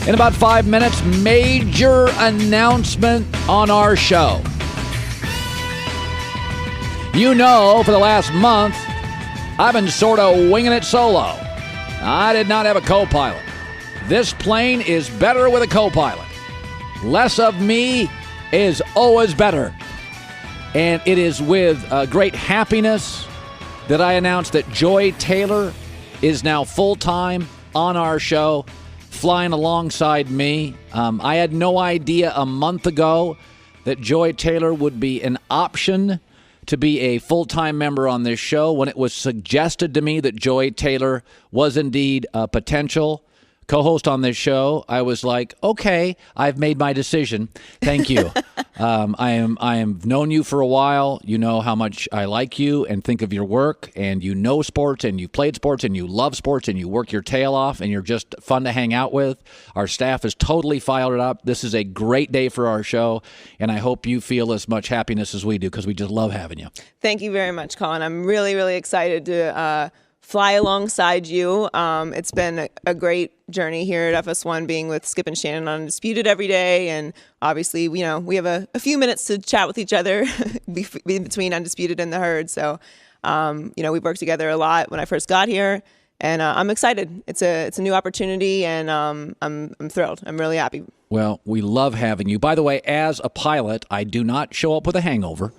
In about 5 minutes, major announcement on our show. You know, for the last month, I've been sort of winging it solo. I did not have a co-pilot. This plane is better with a co-pilot. Less of me is always better. And it is with great happiness that I announce that Joy Taylor is now full-time on our show, flying alongside me. I had no idea a month ago that Joy Taylor would be an option to be a full-time member on this show. When it was suggested to me that Joy Taylor was indeed a potential co-host on this show, I was like, okay, I've made my decision. Thank you. I am known you for a while. You know how much I like you and think of your work, and you know sports, and you've played sports, and you love sports, and you work your tail off, and you're just fun to hang out with. Our staff is totally fired up. This is a great day for our show, and I hope you feel as much happiness as we do, because we just love having you. Thank you very much, Colin. I'm really, really excited to fly alongside you. It's been a great journey here at FS1, being with Skip and Shannon on Undisputed every day. And obviously, we have a few minutes to chat with each other between Undisputed and the herd. So, we've worked together a lot when I first got here, and I'm excited. It's a new opportunity, and I'm thrilled. I'm really happy. Well, we love having you. By the way, as a pilot, I do not show up with a hangover.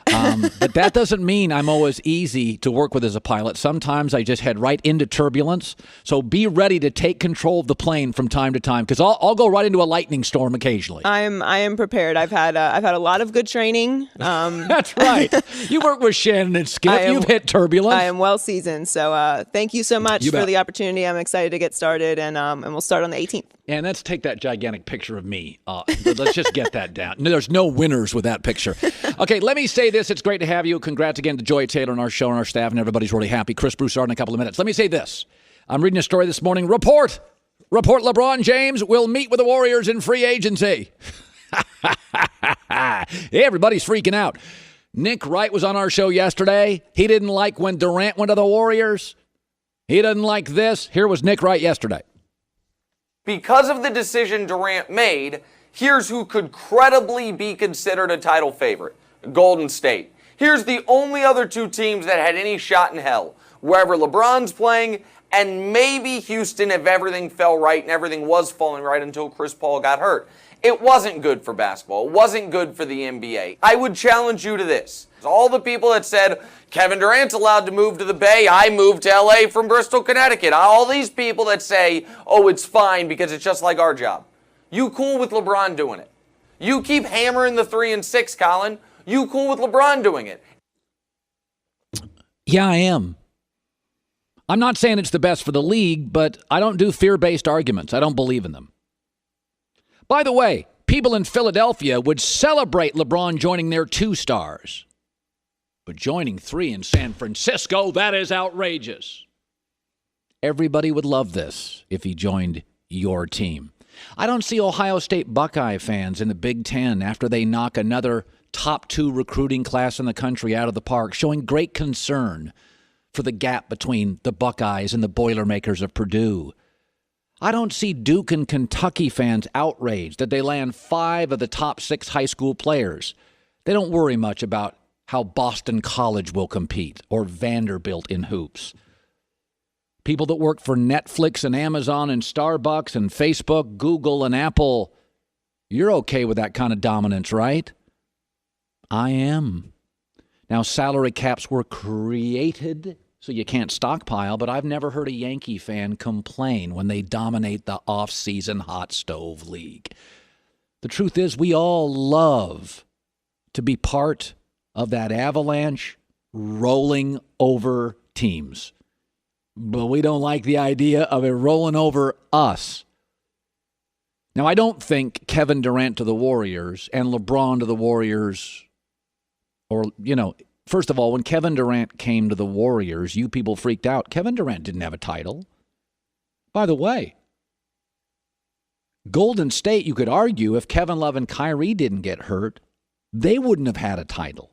But that doesn't mean I'm always easy to work with as a pilot. Sometimes I just head right into turbulence. So be ready to take control of the plane from time to time, because I'll go right into a lightning storm occasionally. I am prepared. I've had a lot of good training. That's right. You work with Shannon and Skip. You've hit turbulence. I am well seasoned. So thank you so much for the opportunity. I'm excited to get started, and we'll start on the 18th. And let's take that gigantic picture of me. Let's just get that down. There's no winners with that picture. Okay, let me say this. It's great to have you. Congrats again to Joy Taylor and our show and our staff, and everybody's really happy. Chris Broussard in a couple of minutes. Let me say this. I'm reading a story this morning. Report LeBron James will meet with the Warriors in free agency. Everybody's freaking out. Nick Wright was on our show yesterday. He didn't like when Durant went to the Warriors. He doesn't like this. Here was Nick Wright yesterday. Because of the decision Durant made, here's who could credibly be considered a title favorite: Golden State. Here's the only other 2 teams that had any shot in hell: wherever LeBron's playing, and maybe Houston if everything fell right, and everything was falling right until Chris Paul got hurt. It wasn't good for basketball. It wasn't good for the NBA. I would challenge you to this. All the people that said, Kevin Durant's allowed to move to the Bay, I moved to LA from Bristol, Connecticut. All these people that say, oh, it's fine because it's just like our job. You cool with LeBron doing it? You keep hammering the 3 and 6, Colin. You cool with LeBron doing it? Yeah, I am. I'm not saying it's the best for the league, but I don't do fear-based arguments. I don't believe in them. By the way, people in Philadelphia would celebrate LeBron joining their 2 stars. But joining 3 in San Francisco, that is outrageous. Everybody would love this if he joined your team. I don't see Ohio State Buckeye fans in the Big Ten after they knock another top 2 recruiting class in the country out of the park, showing great concern for the gap between the Buckeyes and the Boilermakers of Purdue. I don't see Duke and Kentucky fans outraged that they land 5 of the top 6 high school players. They don't worry much about how Boston College will compete or Vanderbilt in hoops. People that work for Netflix and Amazon and Starbucks and Facebook, Google and Apple, you're okay with that kind of dominance, right? I am. Now, salary caps were created so you can't stockpile, but I've never heard a Yankee fan complain when they dominate the off-season hot stove league. The truth is, we all love to be part of that avalanche rolling over teams. But we don't like the idea of it rolling over us. Now, I don't think Kevin Durant to the Warriors and LeBron to the Warriors, or, first of all, when Kevin Durant came to the Warriors, you people freaked out. Kevin Durant didn't have a title. By the way, Golden State, you could argue, if Kevin Love and Kyrie didn't get hurt, they wouldn't have had a title.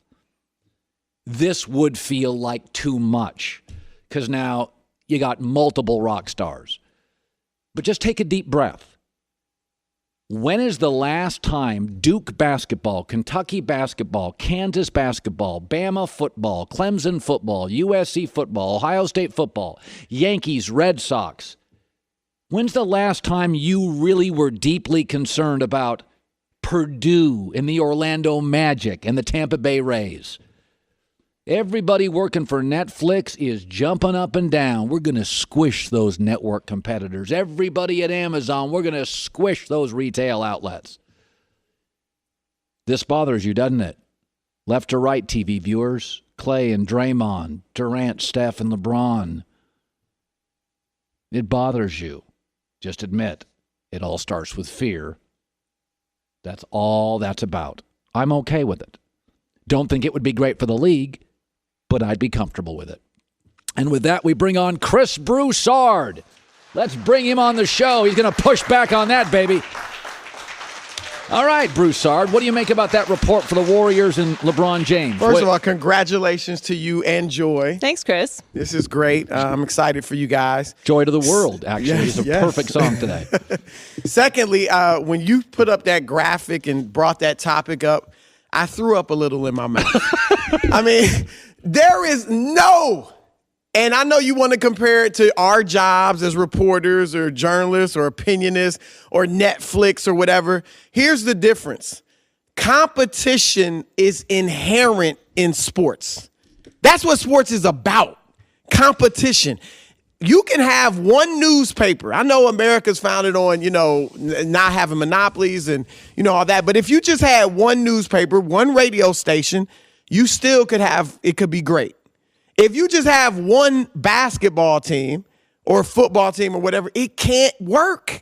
This would feel like too much because now you got multiple rock stars. But just take a deep breath. When is the last time Duke basketball, Kentucky basketball, Kansas basketball, Bama football, Clemson football, USC football, Ohio State football, Yankees, Red Sox, when's the last time you really were deeply concerned about Purdue and the Orlando Magic and the Tampa Bay Rays? Everybody working for Netflix is jumping up and down. We're going to squish those network competitors. Everybody at Amazon, we're going to squish those retail outlets. This bothers you, doesn't it? Left to right TV viewers, Clay and Draymond, Durant, Steph, and LeBron. It bothers you. Just admit, it all starts with fear. That's all that's about. I'm okay with it. Don't think it would be great for the league, but I'd be comfortable with it. And with that, we bring on Chris Broussard. Let's bring him on the show. He's going to push back on that, baby. All right, Broussard, what do you make about that report for the Warriors and LeBron James? First of all, congratulations to you and Joy. Thanks, Chris. This is great. I'm excited for you guys. Joy to the world, actually. It's a perfect song today. Secondly, when you put up that graphic and brought that topic up, I threw up a little in my mouth. I mean, there is no, and I know you want to compare it to our jobs as reporters or journalists or opinionists or Netflix or whatever. Here's the difference. Competition is inherent in sports. That's what sports is about. Competition. You can have one newspaper. I know America's founded on, not having monopolies and, all that. But if you just had one newspaper, one radio station, you still it could be great. If you just have one basketball team or football team or whatever, it can't work.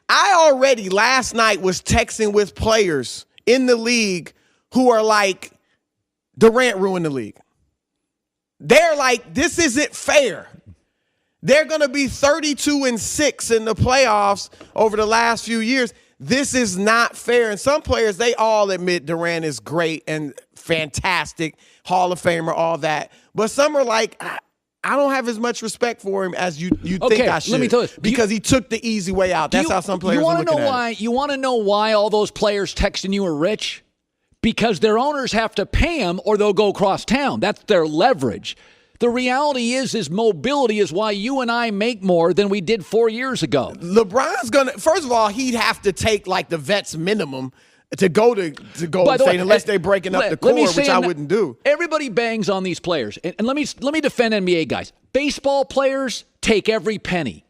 I already last night was texting with players in the league who are like, Durant ruined the league. They're like, this isn't fair. They're going to be 32-6 in the playoffs over the last few years. This is not fair. And some players, they all admit Durant is great and fantastic, Hall of Famer, all that. But some are like, I don't have as much respect for him as you think I should. Let me tell you. Because he took the easy way out. That's how some players are looking at it. You want to know why all those players texting you are rich? Because their owners have to pay them or they'll go across town. That's their leverage. The reality is mobility is why you and I make more than we did 4 years ago. LeBron's first of all, he'd have to take like the vets minimum to go to Golden State unless they're breaking up the core, which I wouldn't do. Everybody bangs on these players. And let me defend NBA guys. Baseball players take every penny.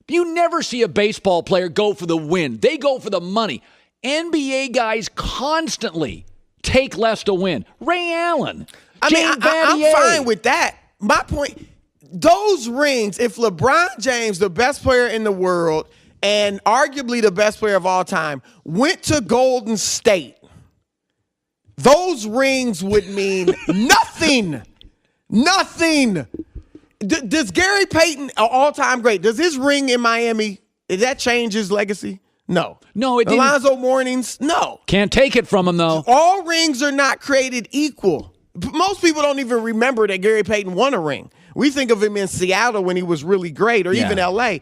You never see a baseball player go for the win. They go for the money. NBA guys constantly take less to win. Ray Allen, James Vadier. I'm fine with that. My point, those rings, if LeBron James, the best player in the world, and arguably the best player of all time, went to Golden State, those rings would mean nothing. Nothing. Does Gary Payton, an all-time great, does his ring in Miami, did that change his legacy? No. No, it didn't. Alonzo Mourning's? No. Can't take it from him, though. All rings are not created equal. Most people don't even remember that Gary Payton won a ring. We think of him in Seattle when he was really great, or even L.A.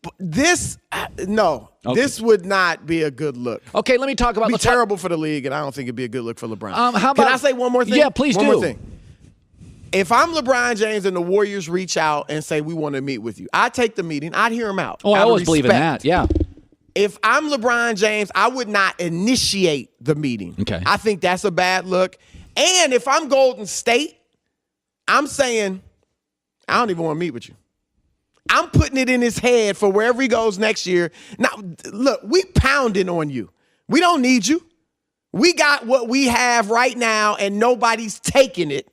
But this, no. Okay. This would not be a good look. Okay, let me talk about. It'd be terrible for the league, and I don't think it'd be a good look for LeBron. How about, Can I say one more thing? Yeah, please one do. More thing. If I'm LeBron James and the Warriors reach out and say, we want to meet with you, I'd take the meeting. I'd hear him out. Oh, I always believe in that, yeah. If I'm LeBron James, I would not initiate the meeting. Okay. I think that's a bad look. And if I'm Golden State, I'm saying, I don't even want to meet with you. I'm putting it in his head for wherever he goes next year. Now, look, we pounding on you. We don't need you. We got what we have right now, and nobody's taking it.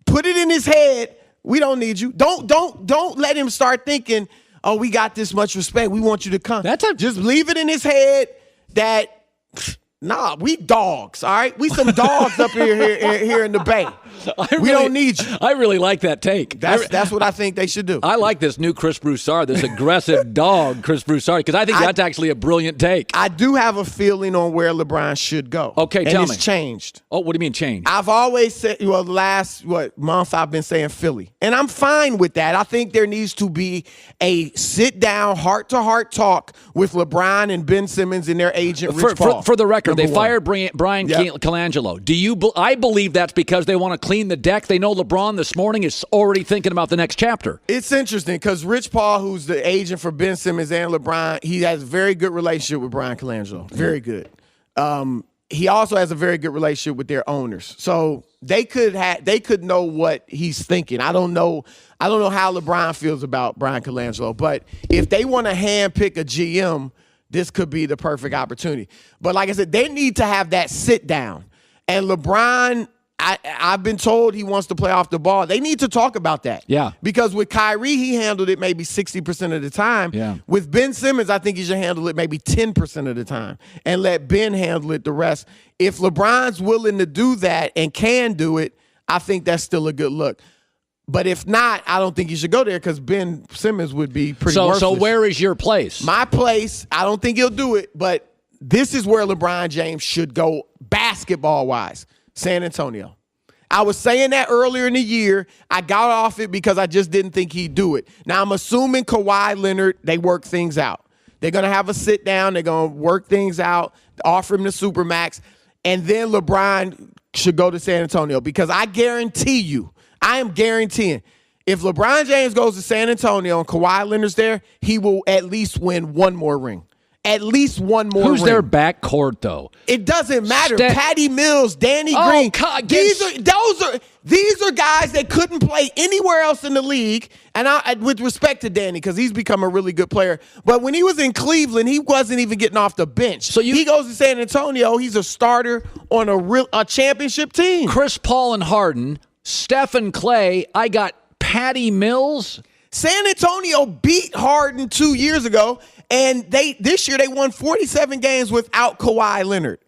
Put it in his head. We don't need you. Don't let him start thinking, oh, we got this much respect. We want you to come. Just leave it in his head that, nah, we dogs, all right? We some dogs up here in the Bay. We don't need you. I really like that take. That's what I think they should do. I like this new Chris Broussard, this aggressive dog, Chris Broussard, because I think that's actually a brilliant take. I do have a feeling on where LeBron should go. Okay, tell me. And it's changed. Oh, what do you mean changed? I've always said, well, the last month I've been saying Philly. And I'm fine with that. I think there needs to be a sit-down, heart-to-heart talk with LeBron and Ben Simmons and their agent, Rich Paul. For the record, they fired Brian Colangelo. I believe that's because they want to clean the deck. They know LeBron this morning is already thinking about the next chapter. It's interesting because Rich Paul, who's the agent for Ben Simmons and LeBron, he has a very good relationship with Brian Colangelo. Very good. He also has a very good relationship with their owners. So they could know what he's thinking. I don't know how LeBron feels about Brian Colangelo, but if they want to handpick a GM, this could be the perfect opportunity. But like I said, they need to have that sit down. And LeBron, I've been told he wants to play off the ball. They need to talk about that. Yeah. Because with Kyrie, he handled it maybe 60% of the time. Yeah. With Ben Simmons, I think he should handle it maybe 10% of the time and let Ben handle it the rest. If LeBron's willing to do that and can do it, I think that's still a good look. But if not, I don't think he should go there because Ben Simmons would be pretty worthless. So where is your place? My place, I don't think he'll do it, but this is where LeBron James should go basketball-wise. San Antonio. I was saying that earlier in the year. I got off it because I just didn't think he'd do it. Now, I'm assuming Kawhi Leonard, they work things out. They're going to have a sit down. They're going to work things out, offer him the Supermax, and then LeBron should go to San Antonio because I am guaranteeing, if LeBron James goes to San Antonio and Kawhi Leonard's there, he will at least win one more ring. At least one more Who's ring. their backcourt, though? It doesn't matter. Patty Mills, Danny Green. These are guys that couldn't play anywhere else in the league. And with respect to Danny, because he's become a really good player. But when he was in Cleveland, he wasn't even getting off the bench. So he goes to San Antonio. He's a starter on a championship team. Chris Paul and Harden, Steph and Clay. I got Patty Mills. San Antonio beat Harden 2 years ago, and this year they won 47 games without Kawhi Leonard.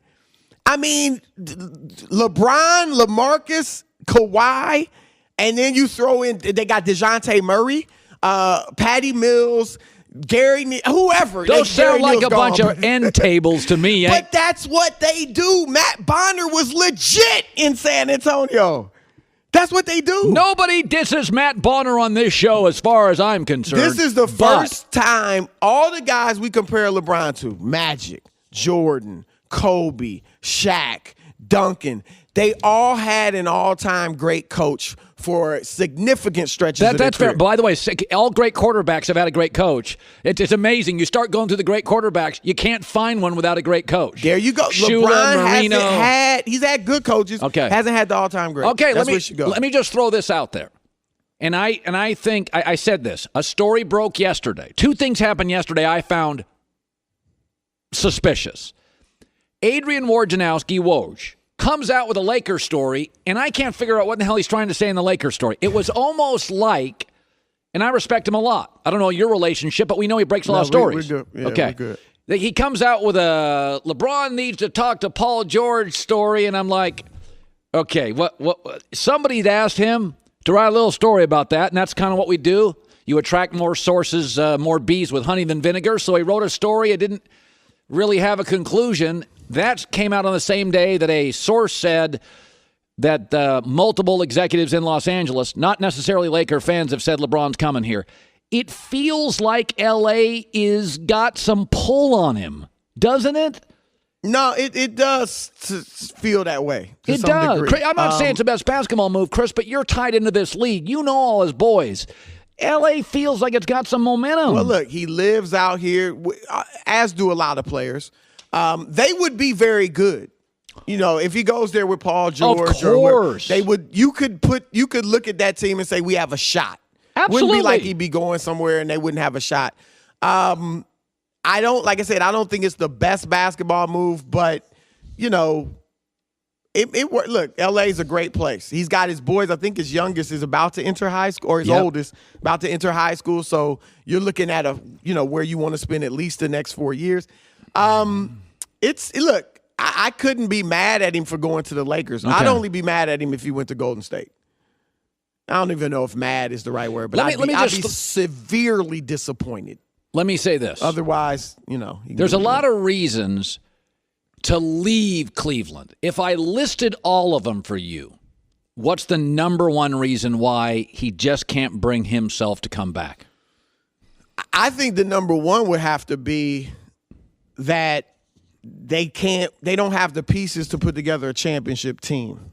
I mean, LeBron, LaMarcus, Kawhi, and then you throw in, they got DeJounte Murray, Patty Mills, Gary, whoever. Those sound like a bunch of end tables to me. But that's what they do. Matt Bonner was legit in San Antonio. That's what they do. Nobody disses Matt Bonner on this show as far as I'm concerned. This is the first time all the guys we compare LeBron to, Magic, Jordan, Kobe, Shaq, Duncan, they all had an all-time great coach for significant stretches of their That's fair. career. By the way, all great quarterbacks have had a great coach. It's amazing. You start going through the great quarterbacks, you can't find one without a great coach. There you go. Shula, LeBron Marino. he's had good coaches. Okay. Hasn't had the all-time great. Okay, That's where it should go. let me just throw this out there. And I think I said this. A story broke yesterday. Two things happened yesterday I found suspicious. Adrian Wojnarowski, Woj, comes out with a Lakers story, and I can't figure out what the hell he's trying to say in the Lakers story. It was almost like and I respect him a lot. I don't know your relationship, but we know he breaks a lot of stories. We're good. Yeah, okay. We're good. He comes out with a LeBron needs to talk to Paul George story, and I'm like, okay, what? Somebody'd asked him to write a little story about that, and that's kind of what we do. You attract more sources, more bees with honey than vinegar. So he wrote a story. It didn't really have a conclusion. That came out on the same day that a source said that multiple executives in Los Angeles, not necessarily Laker fans, have said LeBron's coming here. It feels like L.A. is got some pull on him, doesn't it? No, it does feel that way. It does. Degree. I'm not saying it's the best basketball move, Chris, but you're tied into this league. You know all his boys. L.A. feels like it's got some momentum. Well, look, he lives out here, as do a lot of players. They would be very good. You know, if he goes there with Paul George, of course, they would. You could look at that team and say we have a shot. Absolutely, wouldn't be like he'd be going somewhere and they wouldn't have a shot. I don't think it's the best basketball move, but you know, it worked. Look, LA is a great place. He's got his boys. I think his youngest is about to enter high school, or his oldest about to enter high school. So you're looking at where you want to spend at least the next 4 years. Look, I couldn't be mad at him for going to the Lakers. Okay. I'd only be mad at him if he went to Golden State. I don't even know if mad is the right word, but I'd be severely disappointed. Let me say this. Otherwise, there's a lot of reasons to leave Cleveland. If I listed all of them for you, what's the number one reason why he just can't bring himself to come back? I think the number one would have to be that they don't have the pieces to put together a championship team.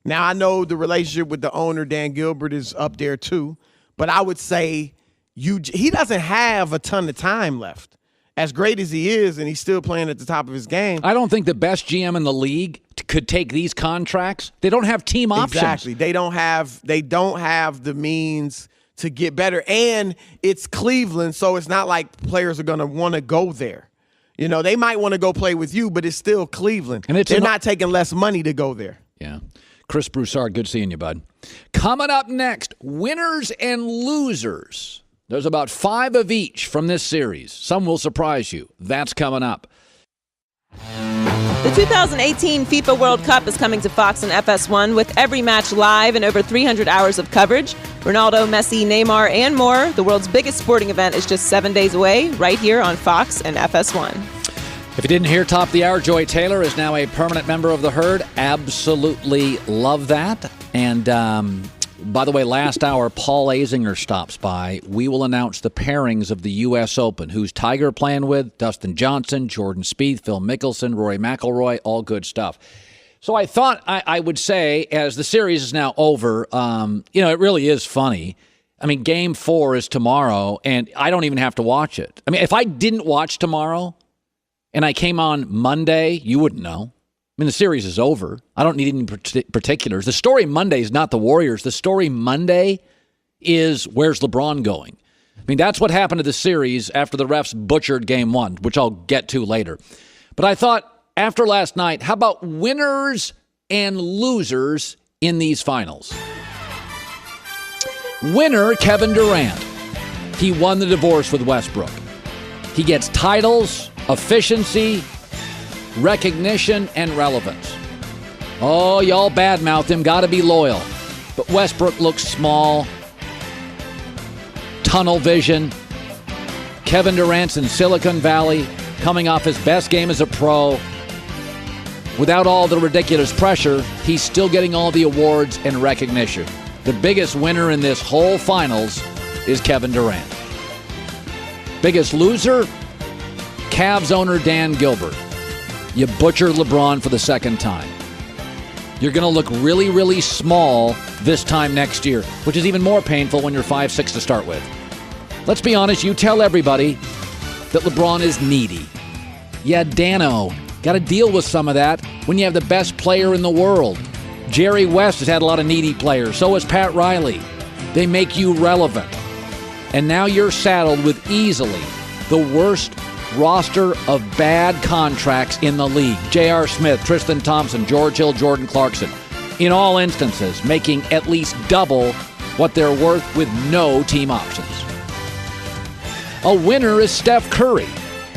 Now, I know the relationship with the owner, Dan Gilbert, is up there too, but I would say he doesn't have a ton of time left. As great as he is, and he's still playing at the top of his game. I don't think the best GM in the league could take these contracts. They don't have team options. Exactly. They don't have the means to get better. And it's Cleveland, so it's not like players are going to want to go there. You know, they might want to go play with you, but it's still Cleveland. And they're not taking less money to go there. Yeah. Chris Broussard, good seeing you, bud. Coming up next, winners and losers. There's about 5 of each from this series. Some will surprise you. That's coming up. The 2018 FIFA World Cup is coming to Fox and FS1 with every match live and over 300 hours of coverage. Ronaldo, Messi, Neymar, and more. The world's biggest sporting event is just 7 days away, right here on Fox and FS1. If you didn't hear, top of the hour, Joy Taylor is now a permanent member of the Herd. Absolutely love that. And by the way, last hour, Paul Azinger stops by. We will announce the pairings of the U.S. Open. Who's Tiger playing with? Dustin Johnson, Jordan Spieth, Phil Mickelson, Rory McIlroy, all good stuff. So I thought I would say, as the series is now over, it really is funny. I mean, Game 4 is tomorrow, and I don't even have to watch it. I mean, if I didn't watch tomorrow and I came on Monday, you wouldn't know. I mean, the series is over. I don't need any particulars. The story Monday is not the Warriors. The story Monday is where's LeBron going? I mean, that's what happened to the series after the refs butchered Game 1, which I'll get to later. But I thought after last night, how about winners and losers in these finals? Winner, Kevin Durant. He won the divorce with Westbrook. He gets titles, efficiency, recognition, and relevance. Oh, y'all badmouth him. Got to be loyal. But Westbrook looks small. Tunnel vision. Kevin Durant's in Silicon Valley, coming off his best game as a pro. Without all the ridiculous pressure, he's still getting all the awards and recognition. The biggest winner in this whole finals is Kevin Durant. Biggest loser? Cavs owner Dan Gilbert. You butchered LeBron for the second time. You're going to look really, really small this time next year, which is even more painful when you're 5'6" to start with. Let's be honest, you tell everybody that LeBron is needy. Yeah, Dano, got to deal with some of that when you have the best player in the world. Jerry West has had a lot of needy players. So has Pat Riley. They make you relevant. And now you're saddled with easily the worst roster of bad contracts in the league. J.R. Smith, Tristan Thompson, George Hill, Jordan Clarkson. In all instances, making at least double what they're worth with no team options. A winner is Steph Curry.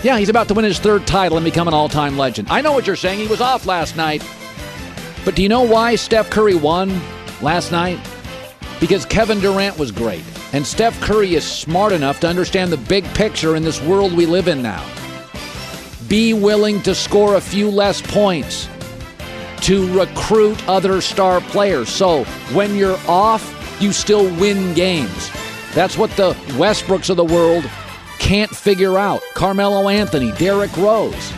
Yeah, he's about to win his 3rd title and become an all-time legend. I know what you're saying. He was off last night. But do you know why Steph Curry won last night? Because Kevin Durant was great. And Steph Curry is smart enough to understand the big picture in this world we live in now. Be willing to score a few less points to recruit other star players. So when you're off, you still win games. That's what the Westbrooks of the world can't figure out. Carmelo Anthony, Derrick Rose.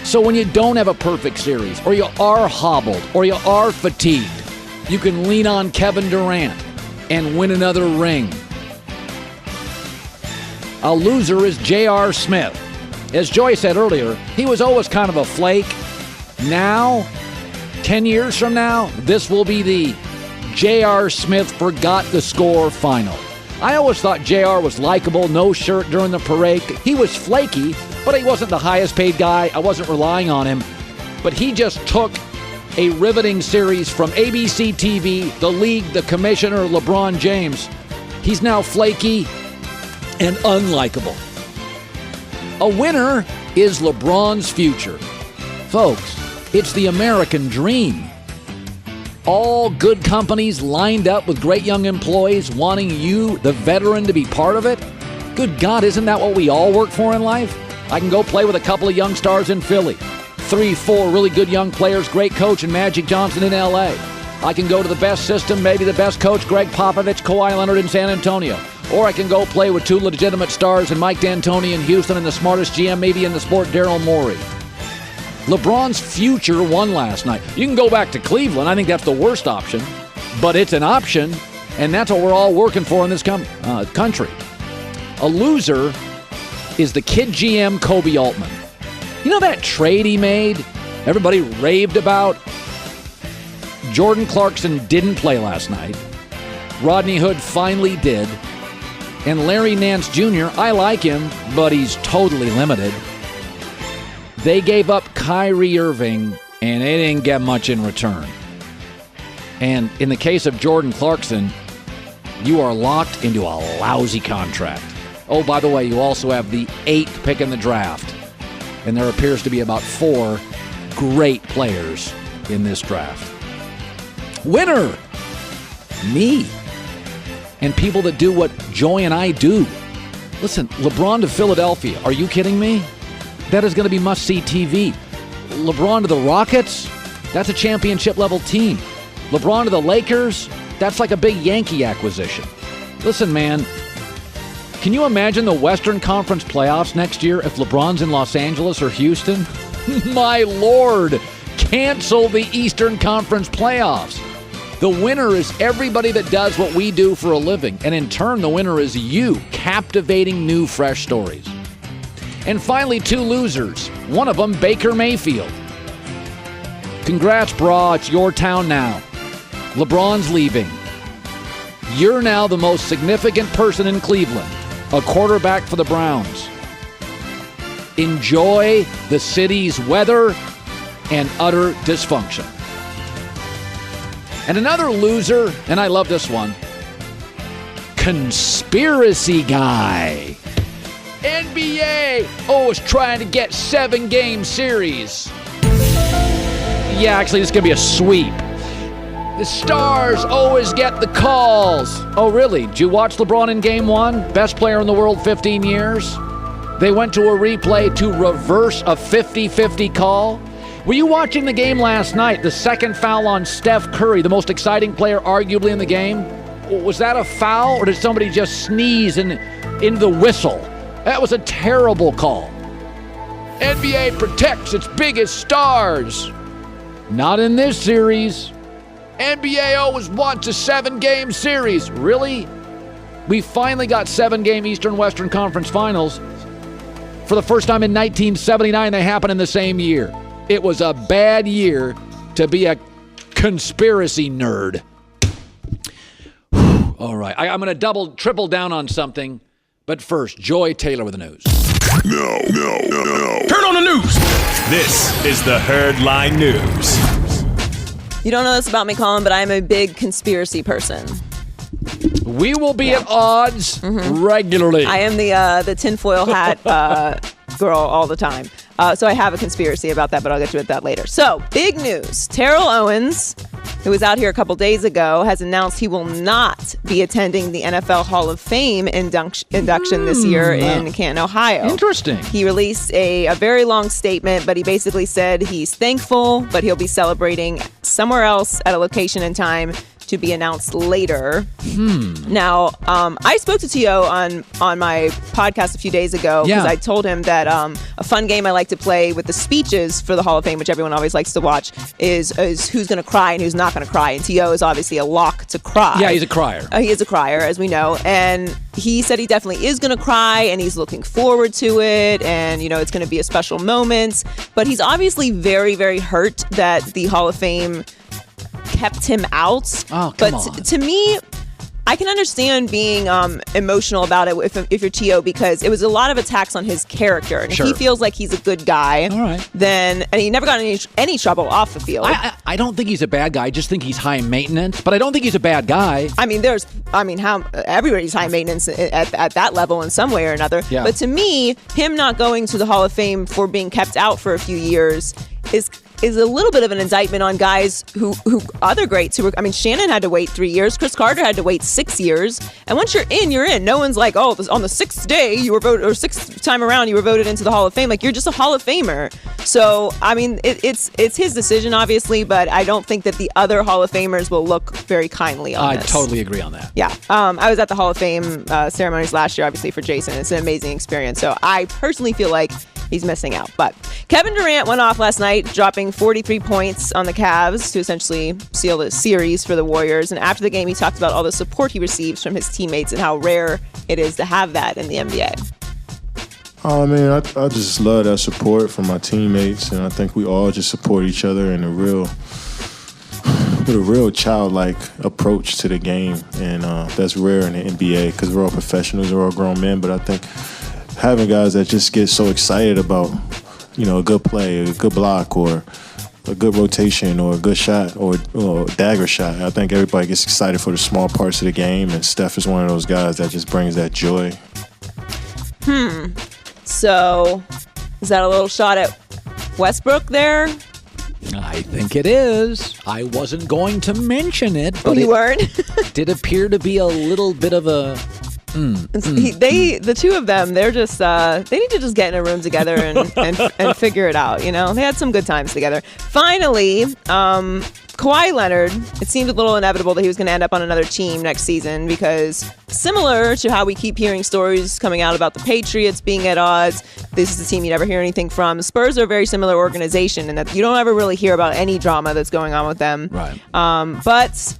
So when you don't have a perfect series, or you are hobbled, or you are fatigued, you can lean on Kevin Durant and win another ring. A loser is J.R. Smith. As Joy said earlier, he was always kind of a flake. Now, 10 years from now, this will be the J.R. Smith forgot the score final. I always thought J.R. was likable, no shirt during the parade. He was flaky, but he wasn't the highest paid guy. I wasn't relying on him. But he just took a riveting series from ABC TV, the league, the commissioner, LeBron James. He's now flaky and unlikable. A winner is LeBron's future. Folks, it's the American dream. All good companies lined up with great young employees wanting you, the veteran, to be part of it. Good God, isn't that what we all work for in life? I can go play with a couple of young stars in Philly. 3-4 really good young players, great coach and Magic Johnson in L.A. I can go to the best system, maybe the best coach, Greg Popovich, Kawhi Leonard in San Antonio. Or I can go play with 2 legitimate stars and Mike D'Antoni in Houston and the smartest GM maybe in the sport, Daryl Morey. LeBron's future won last night. You can go back to Cleveland. I think that's the worst option. But it's an option, and that's what we're all working for in this country. A loser is the kid GM Kobe Altman. You know that trade he made? Everybody raved about? Jordan Clarkson didn't play last night. Rodney Hood finally did. And Larry Nance Jr., I like him, but he's totally limited. They gave up Kyrie Irving, and they didn't get much in return. And in the case of Jordan Clarkson, you are locked into a lousy contract. Oh, by the way, you also have the 8th pick in the draft. And there appears to be about 4 great players in this draft. Winner! Me. And people that do what Joy and I do. Listen, LeBron to Philadelphia. Are you kidding me? That is going to be must-see TV. LeBron to the Rockets? That's a championship-level team. LeBron to the Lakers? That's like a big Yankee acquisition. Listen, man, can you imagine the Western Conference playoffs next year if LeBron's in Los Angeles or Houston? My Lord, cancel the Eastern Conference playoffs. The winner is everybody that does what we do for a living. And in turn, the winner is you, captivating new, fresh stories. And finally, 2 losers. One of them, Baker Mayfield. Congrats, brah. It's your town now. LeBron's leaving. You're now the most significant person in Cleveland, a quarterback for the Browns. Enjoy the city's weather and utter dysfunction. And another loser, and I love this one, conspiracy guy. NBA is trying to get 7-game series. Yeah, actually, this is going to be a sweep. The stars always get the calls. Oh, really? Did you watch LeBron in Game 1? Best player in the world 15 years? They went to a replay to reverse a 50-50 call. Were you watching the game last night? The second foul on Steph Curry, the most exciting player arguably in the game. Was that a foul, or did somebody just sneeze in the whistle? That was a terrible call. NBA protects its biggest stars. Not in this series. NBA always wants a 7-game series. Really? We finally got 7-game Eastern Western Conference Finals. For the first time in 1979, they happened in the same year. It was a bad year to be a conspiracy nerd. All right, I'm going to triple down on something. But first, Joy Taylor with the news. No. Turn on the news. This is the Herdline News. You don't know this about me, Colin, but I'm a big conspiracy person. We will be at odds regularly. I am the tinfoil hat girl all the time. So I have a conspiracy about that, but I'll get to that later. So, big news. Terrell Owens, who was out here a couple days ago, has announced he will not be attending the NFL Hall of Fame induction this year in Canton, Ohio. Interesting. He released a very long statement, but he basically said he's thankful, but he'll be celebrating somewhere else at a location and time to be announced later. Now, I spoke to T.O. on my podcast a few days ago because I told him that a fun game I like to play with the speeches for the Hall of Fame, which everyone always likes to watch, is who's going to cry and who's not going to cry. And T.O. is obviously a lock to cry. Yeah, he's a crier. He is a crier, as we know. And he said he definitely is going to cry, and he's looking forward to it. And, it's going to be a special moment. But he's obviously very, very hurt that the Hall of Fame kept him out. Oh, come on. To me, I can understand being emotional about it if you're T.O. because it was a lot of attacks on his character. And if he feels like he's a good guy, then and he never got any trouble off the field. I don't think he's a bad guy. I just think he's high maintenance, but I don't think he's a bad guy. How everybody's high maintenance at that level in some way or another. Yeah. But to me, him not going to the Hall of Fame for being kept out for a few years is a little bit of an indictment on guys who other greats who were. Shannon had to wait 3 years. Chris Carter had to wait 6 years. And once you're in, you're in. No one's like, on the sixth day you were voted, or sixth time around you were voted into the Hall of Fame. Like, you're just a Hall of Famer. So it's his decision, obviously, but I don't think that the other Hall of Famers will look very kindly on this. I totally agree on that. Yeah. I was at the Hall of Fame ceremonies last year, obviously, for Jason. It's an amazing experience. So I personally feel like he's missing out. But Kevin Durant went off last night, dropping 43 points on the Cavs to essentially seal the series for the Warriors. And after the game, he talked about all the support he receives from his teammates and how rare it is to have that in the NBA. I just love that support from my teammates, and I think we all just support each other in with a real childlike approach to the game. And that's rare in the NBA because we're all professionals, we're all grown men. But I think having guys that just get so excited about, a good play, a good block, or a good rotation, or a good shot, or a dagger shot. I think everybody gets excited for the small parts of the game, and Steph is one of those guys that just brings that joy. So, is that a little shot at Westbrook there? I think it is. I wasn't going to mention it, but you weren't? did appear to be a little bit of a... The two of them, they're just they need to just get in a room together and figure it out. They had some good times together. Finally, Kawhi Leonard, it seemed a little inevitable that he was going to end up on another team next season because similar to how we keep hearing stories coming out about the Patriots being at odds, this is a team you never hear anything from. The Spurs are a very similar organization in that you don't ever really hear about any drama that's going on with them. Right. But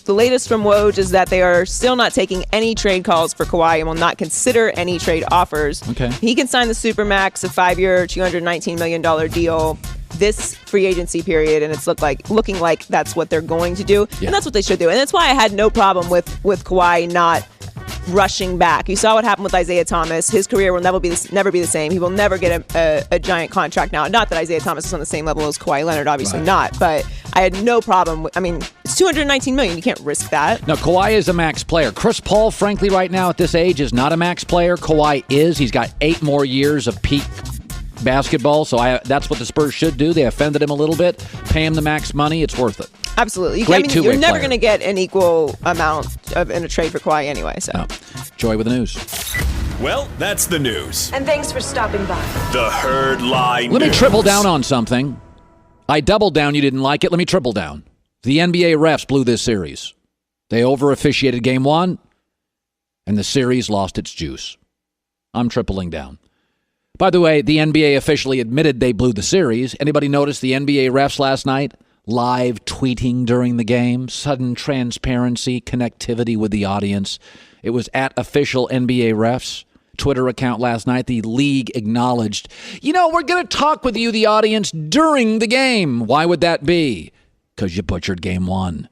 the latest from Woj is that they are still not taking any trade calls for Kawhi and will not consider any trade offers. Okay. He can sign the Supermax, a 5-year, $219 million deal this free agency period, and it's looking like that's what they're going to do, and that's what they should do. And that's why I had no problem with Kawhi not rushing back. You saw what happened with Isaiah Thomas. His career will never be the same. He will never get a giant contract now. Not that Isaiah Thomas is on the same level as Kawhi Leonard, obviously not, but I had no problem. It's $219 million. You can't risk that. No, Kawhi is a max player. Chris Paul, frankly, right now at this age is not a max player. Kawhi is. He's got 8 more years of peak basketball, so that's what the Spurs should do. They offended him a little bit. Pay him the max money. It's worth it. Absolutely. You're never going to get an equal amount in a trade for Kawhi anyway. So, no. Joy with the news. Well, that's the news. And thanks for stopping by. The Herd Line Let News. me triple down on something. I doubled down. You didn't like it. Let me triple down. The NBA refs blew this series. They over-officiated Game 1, and the series lost its juice. I'm tripling down. By the way, the NBA officially admitted they blew the series. Anybody notice the NBA refs last night? Live tweeting during the game, sudden transparency, connectivity with the audience. It was at official NBA refs Twitter account last night. The league acknowledged, we're going to talk with you, the audience, during the game. Why would that be? Because you butchered Game 1.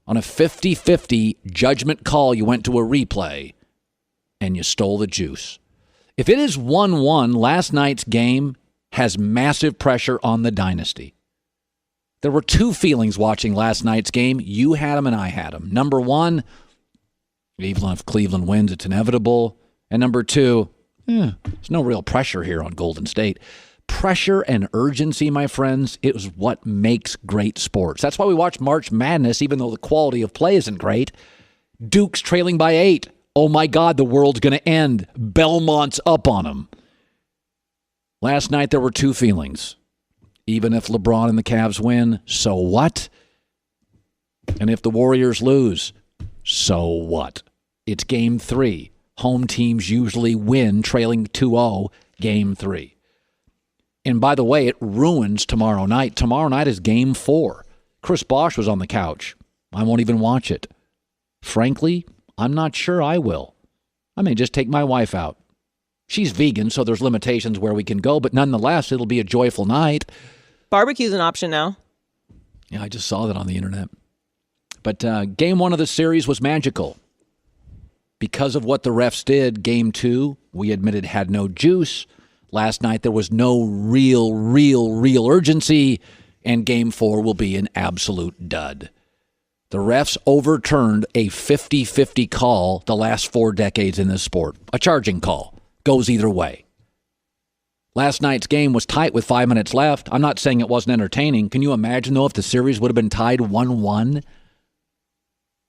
On a 50-50 judgment call, you went to a replay, and you stole the juice. If it is 1-1, last night's game has massive pressure on the dynasty. There were 2 feelings watching last night's game. You had them and I had them. Number 1, Even if Cleveland wins, it's inevitable. And number 2, there's no real pressure here on Golden State. Pressure and urgency, my friends, is what makes great sports. That's why we watch March Madness, even though the quality of play isn't great. Duke's trailing by 8. Oh, my God, the world's going to end. Belmont's up on them. Last night, there were 2 feelings. Even if LeBron and the Cavs win, so what? And if the Warriors lose, so what? It's Game 3. Home teams usually win, trailing 2-0, Game 3. And by the way, it ruins tomorrow night. Tomorrow night is Game 4. Chris Bosh was on the couch. I won't even watch it. Frankly, I'm not sure I will. I may just take my wife out. She's vegan, so there's limitations where we can go, but nonetheless, it'll be a joyful night. Barbecue's an option now. Yeah, I just saw that on the internet. But Game 1 of the series was magical. Because of what the refs did, Game 2, we admitted had no juice. Last night, there was no real urgency, and Game 4 will be an absolute dud. The refs overturned a 50-50 call the last 4 decades in this sport. A charging call. Goes either way. Last night's game was tight with 5 minutes left. I'm not saying it wasn't entertaining. Can you imagine, though, if the series would have been tied 1-1?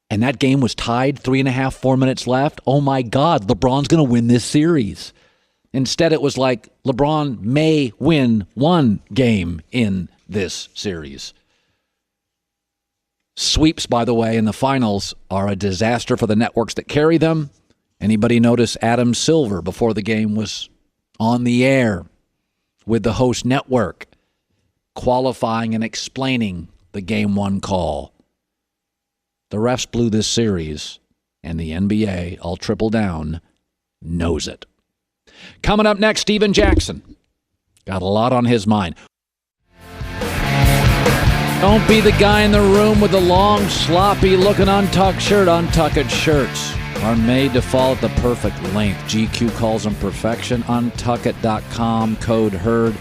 And that game was tied 3.5, 4 minutes left? Oh, my God, LeBron's going to win this series. Instead, it was like LeBron may win 1 game in this series. Sweeps, by the way, in the finals are a disaster for the networks that carry them. Anybody notice Adam Silver before the game was on the air with the host network, qualifying and explaining the Game 1 call? The refs blew this series, and the NBA, I'll triple down, knows it. Coming up next, Steven Jackson. Got a lot on his mind. Don't be the guy in the room with the long, sloppy-looking untucked shirt. Untucked shirts are made to fall at the perfect length. GQ calls them perfection. Untuckit.com, code HERD.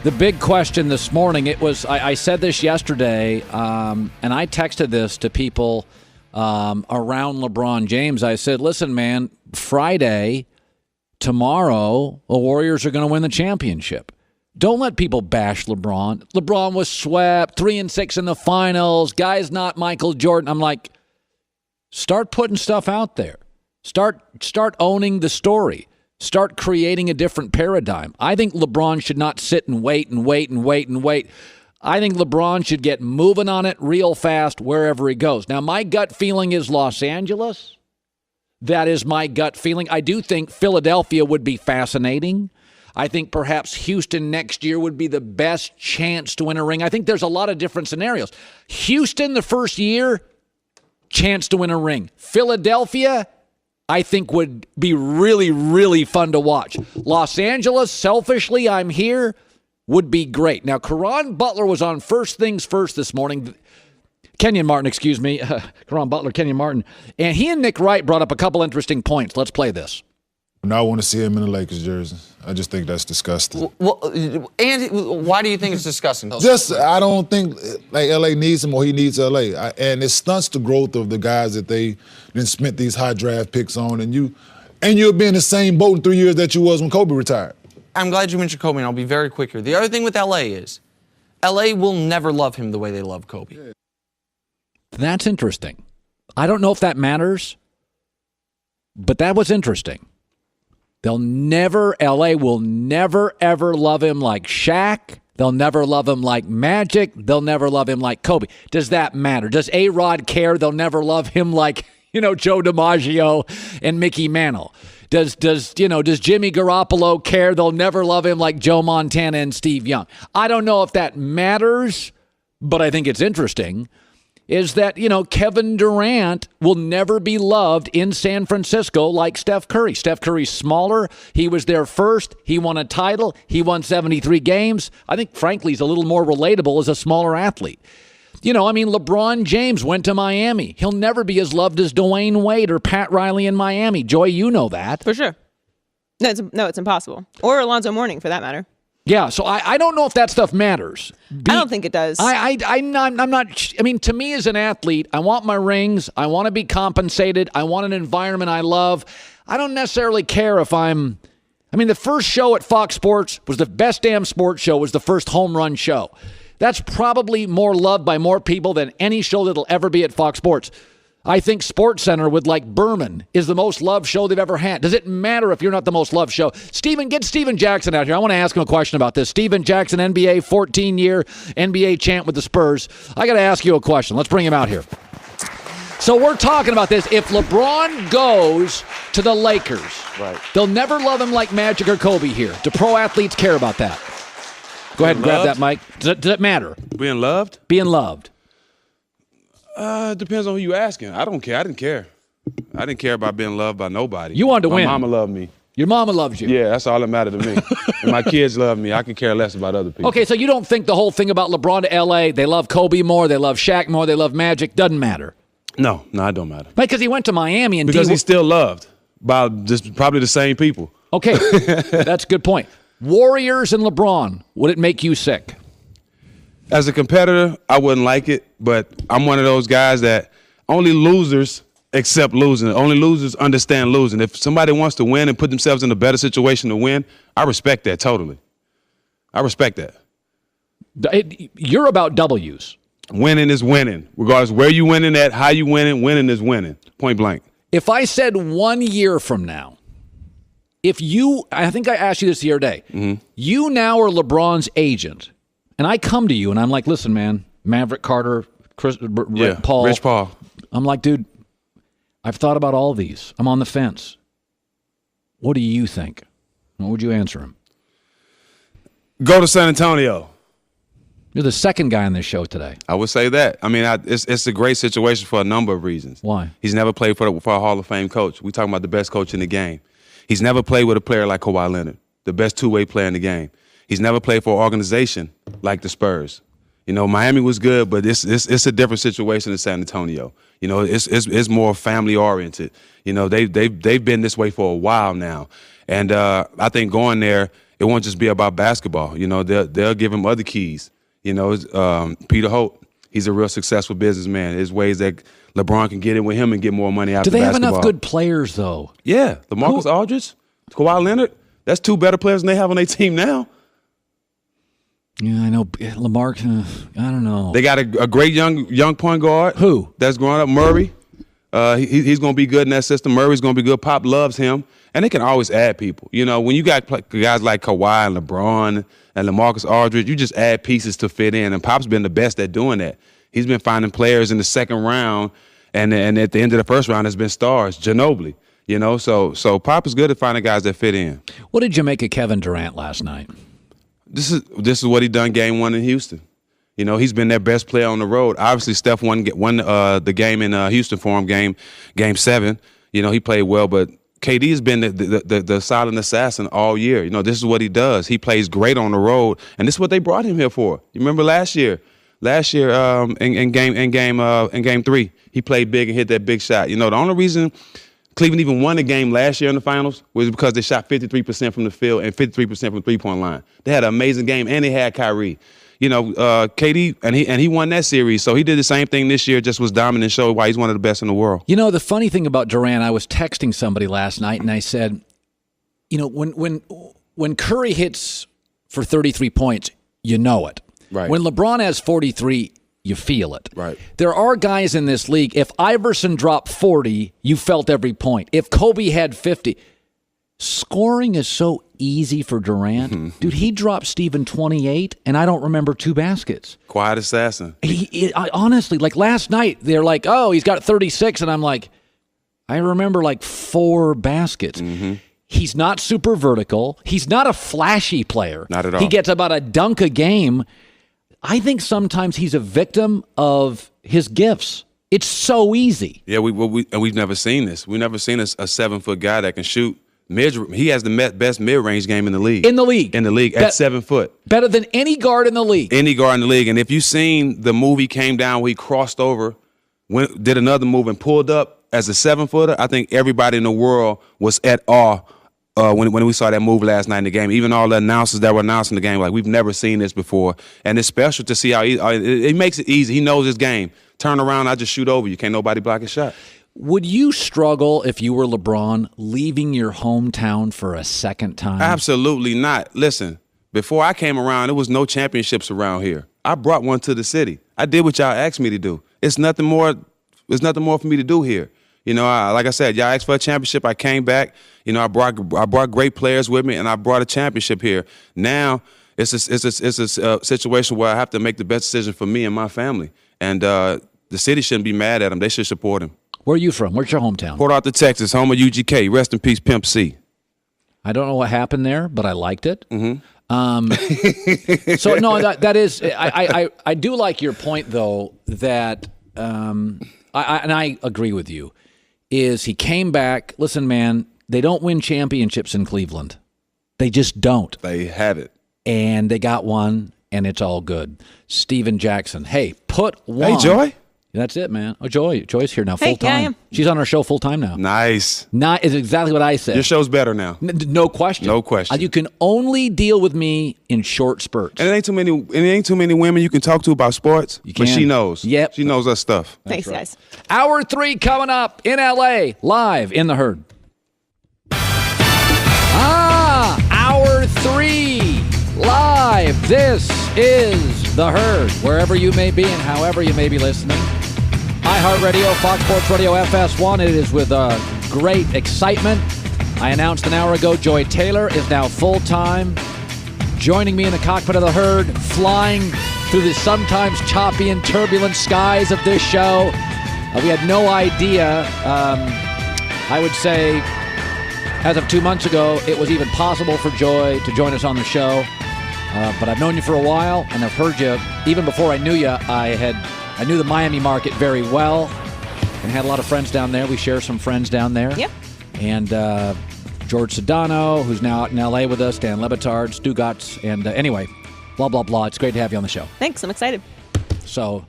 The big question this morning, it was, I said this yesterday, and I texted this to people around LeBron James. I said, listen, man, Friday, tomorrow, the Warriors are going to win the championship. Don't let people bash LeBron. LeBron was swept, 3-6 in the finals. Guy's not Michael Jordan. I'm like, start putting stuff out there. Start owning the story. Start creating a different paradigm. I think LeBron should not sit and wait. I think LeBron should get moving on it real fast wherever he goes. Now, my gut feeling is Los Angeles. That is my gut feeling. I do think Philadelphia would be fascinating. I think perhaps Houston next year would be the best chance to win a ring. I think there's a lot of different scenarios. Houston the first year, chance to win a ring. Philadelphia, I think would be really fun to watch. Los Angeles, selfishly, I'm here, would be great. Now, Caron Butler was on First Things First this morning. Kenyon Martin, Caron Butler, Kenyon Martin. And he and Nick Wright brought up a couple interesting points. Let's play this. No, I want to see him in the Lakers jersey. I just think that's disgusting. Well, and why do you think it's disgusting? I don't think like LA needs him or he needs LA. And it stunts the growth of the guys that they then spent these high draft picks on. And you'll be in the same boat in 3 years that you was when Kobe retired. I'm glad you mentioned Kobe, and I'll be very quick here. The other thing with LA is LA will never love him the way they love Kobe. That's interesting. I don't know if that matters, but that was interesting. LA will never, ever love him like Shaq. They'll never love him like Magic. They'll never love him like Kobe. Does that matter? Does A-Rod care? They'll never love him like, Joe DiMaggio and Mickey Mantle. Does Jimmy Garoppolo care? They'll never love him like Joe Montana and Steve Young. I don't know if that matters, but I think it's interesting. Is that, Kevin Durant will never be loved in San Francisco like Steph Curry. Steph Curry's smaller. He was there first. He won a title. He won 73 games. I think, frankly, he's a little more relatable as a smaller athlete. LeBron James went to Miami. He'll never be as loved as Dwayne Wade or Pat Riley in Miami. Joy, you know that. For sure. No, it's impossible. Or Alonzo Mourning, for that matter. Yeah, so I don't know if that stuff matters. I don't think it does. I'm not. I mean, to me as an athlete, I want my rings. I want to be compensated. I want an environment I love. I don't necessarily care if I'm. I mean, the first show at Fox Sports was the best damn sports show. Was the first home run show. That's probably more loved by more people than any show that'll ever be at Fox Sports. I think SportsCenter with like Berman is the most loved show they've ever had. Does it matter if you're not the most loved show? Get Steven Jackson out here. I want to ask him a question about this. Steven Jackson, NBA 14-year NBA champ with the Spurs. I got to ask you a question. Let's bring him out here. So we're talking about this. If LeBron goes to the Lakers, right, they'll never love him like Magic or Kobe here. Do pro athletes care about that? Go ahead and grab that mic. Does it matter? Being loved? Being loved. It depends on who you asking. I don't care. I didn't care. I didn't care about being loved by nobody. You wanted to win. My mama loved me. Your mama loves you. Yeah, that's all that mattered to me. And my kids love me. I can care less about other people. Okay, so you don't think the whole thing about LeBron to L.A., they love Kobe more, they love Shaq more, they love Magic, doesn't matter? No, it don't matter. Right, because he went to Miami and because he's still loved by just probably the same people. Okay, that's a good point. Warriors and LeBron, would it make you sick? As a competitor, I wouldn't like it, but I'm one of those guys that only losers accept losing. Only losers understand losing. If somebody wants to win and put themselves in a better situation to win, I respect that totally. I respect that. You're about W's. Winning is winning. Regardless where you winning at, how you winning is winning. Point blank. If I said 1 year from now, I think I asked you this the other day, you now are LeBron's agent, and I come to you and I'm like, listen, man, Maverick Carter, Rich Paul. I'm like, dude, I've thought about all these. I'm on the fence. What do you think? What would you answer him? Go to San Antonio. You're the second guy on this show today. I would say that. I mean, it's a great situation for a number of reasons. Why? He's never played for a Hall of Fame coach. We're talking about the best coach in the game. He's never played with a player like Kawhi Leonard, the best two-way player in the game. He's never played for an organization like the Spurs. You know, Miami was good, but it's a different situation in San Antonio. You know, it's more family-oriented. You know, they've been this way for a while now. And I think going there, it won't just be about basketball. You know, they'll give him other keys. You know, Peter Holt, he's a real successful businessman. There's ways that LeBron can get in with him and get more money out of basketball. Do they have enough good players, though? Yeah. LaMarcus Aldridge, Kawhi Leonard, that's two better players than they have on their team now. Yeah, I know. LaMarcus, I don't know. They got a great young point guard. Who? That's growing up, Murray. He's going to be good in that system. Murray's going to be good. Pop loves him. And they can always add people. You know, when you got guys like Kawhi and LeBron and LaMarcus Aldridge, you just add pieces to fit in. And Pop's been the best at doing that. He's been finding players in the second round, and at the end of the first round, has been stars. Ginobili, you know. So Pop is good at finding guys that fit in. What did you make of Kevin Durant last night? This is what he done game one in Houston. You know, he's been their best player on the road. Obviously, Steph won the game in Houston for him, game 7. You know, he played well, but KD has been the silent assassin all year. You know, this is what he does. He plays great on the road, and this is what they brought him here for. You remember last year in game 3, he played big and hit that big shot. You know, the only reason Cleveland even won the game last year in the finals was because they shot 53% from the field and 53% from the three-point line. They had an amazing game, and they had Kyrie. You know, KD, and he won that series. So he did the same thing this year, just was dominant and showed why he's one of the best in the world. You know, the funny thing about Durant, I was texting somebody last night, and I said, you know, when Curry hits for 33 points, you know it. Right. When LeBron has 43, you feel it. Right. There are guys in this league, if Iverson dropped 40, you felt every point. If Kobe had 50, scoring is so easy for Durant. Dude, he dropped Steven 28, and I don't remember 2 baskets. Quiet assassin. Honestly, like last night, they're like, oh, he's got 36, and I'm like, I remember like 4 baskets. He's not super vertical. He's not a flashy player. Not at all. He gets about a dunk a game. I think sometimes he's a victim of his gifts. It's so easy. Yeah, we've never seen this. We've never seen a 7-foot guy that can shoot. He has the best mid-range game in the league. In the league. At 7 foot. Better than any guard in the league. Any guard in the league. And if you've seen the move he came down where he crossed over, did another move and pulled up as a 7-footer, I think everybody in the world was at awe when we saw that move last night in the game. Even all the announcers that were announcing the game, like, we've never seen this before. And it's special to see how it makes it easy. He knows his game. Turn around, I just shoot over you. Can't nobody block his shot. Would you struggle if you were LeBron leaving your hometown for a second time? Absolutely not. Listen, before I came around, there was no championships around here. I brought one to the city. I did what y'all asked me to do. It's nothing more for me to do here. You know, like I said, y'all asked for a championship. I came back. You know, I brought great players with me, and I brought a championship here. Now it's a situation where I have to make the best decision for me and my family. And the city shouldn't be mad at him. They should support him. Where are you from? Where's your hometown? Port Arthur, Texas, home of UGK. Rest in peace, Pimp C. I don't know what happened there, but I liked it. Mm-hmm. So no, that is. I do like your point though that I agree with you. Is he came back? Listen, man, they don't win championships in Cleveland. They just don't. They had it, and they got one, and it's all good. Steven Jackson, hey, put one. Hey, Joy. That's it, man. Oh, Joy's here now, full time. Yeah, I am. She's on our show full time now. Nice. Is exactly what I said. Your show's better now. No question. No question. You can only deal with me in short spurts. And it ain't too many women you can talk to about sports. You can. But she knows. Yep. She knows her stuff. Thanks, guys. Hour 3 coming up in LA, live in the Herd. Hour 3 live. This is the Herd. Wherever you may be and however you may be listening. iHeartRadio, Fox Sports Radio, FS1. It is with great excitement. I announced an hour ago, Joy Taylor is now full-time, joining me in the cockpit of the Herd, flying through the sometimes choppy and turbulent skies of this show. We had no idea, I would say, as of 2 months ago, it was even possible for Joy to join us on the show. But I've known you for a while, and I've heard you. Even before I knew you, I knew the Miami market very well and had a lot of friends down there. We share some friends down there. Yep. And George Sedano, who's now out in L.A. with us, Dan Lebitard, Stugotz, and anyway, blah, blah, blah. It's great to have you on the show. Thanks. I'm excited. So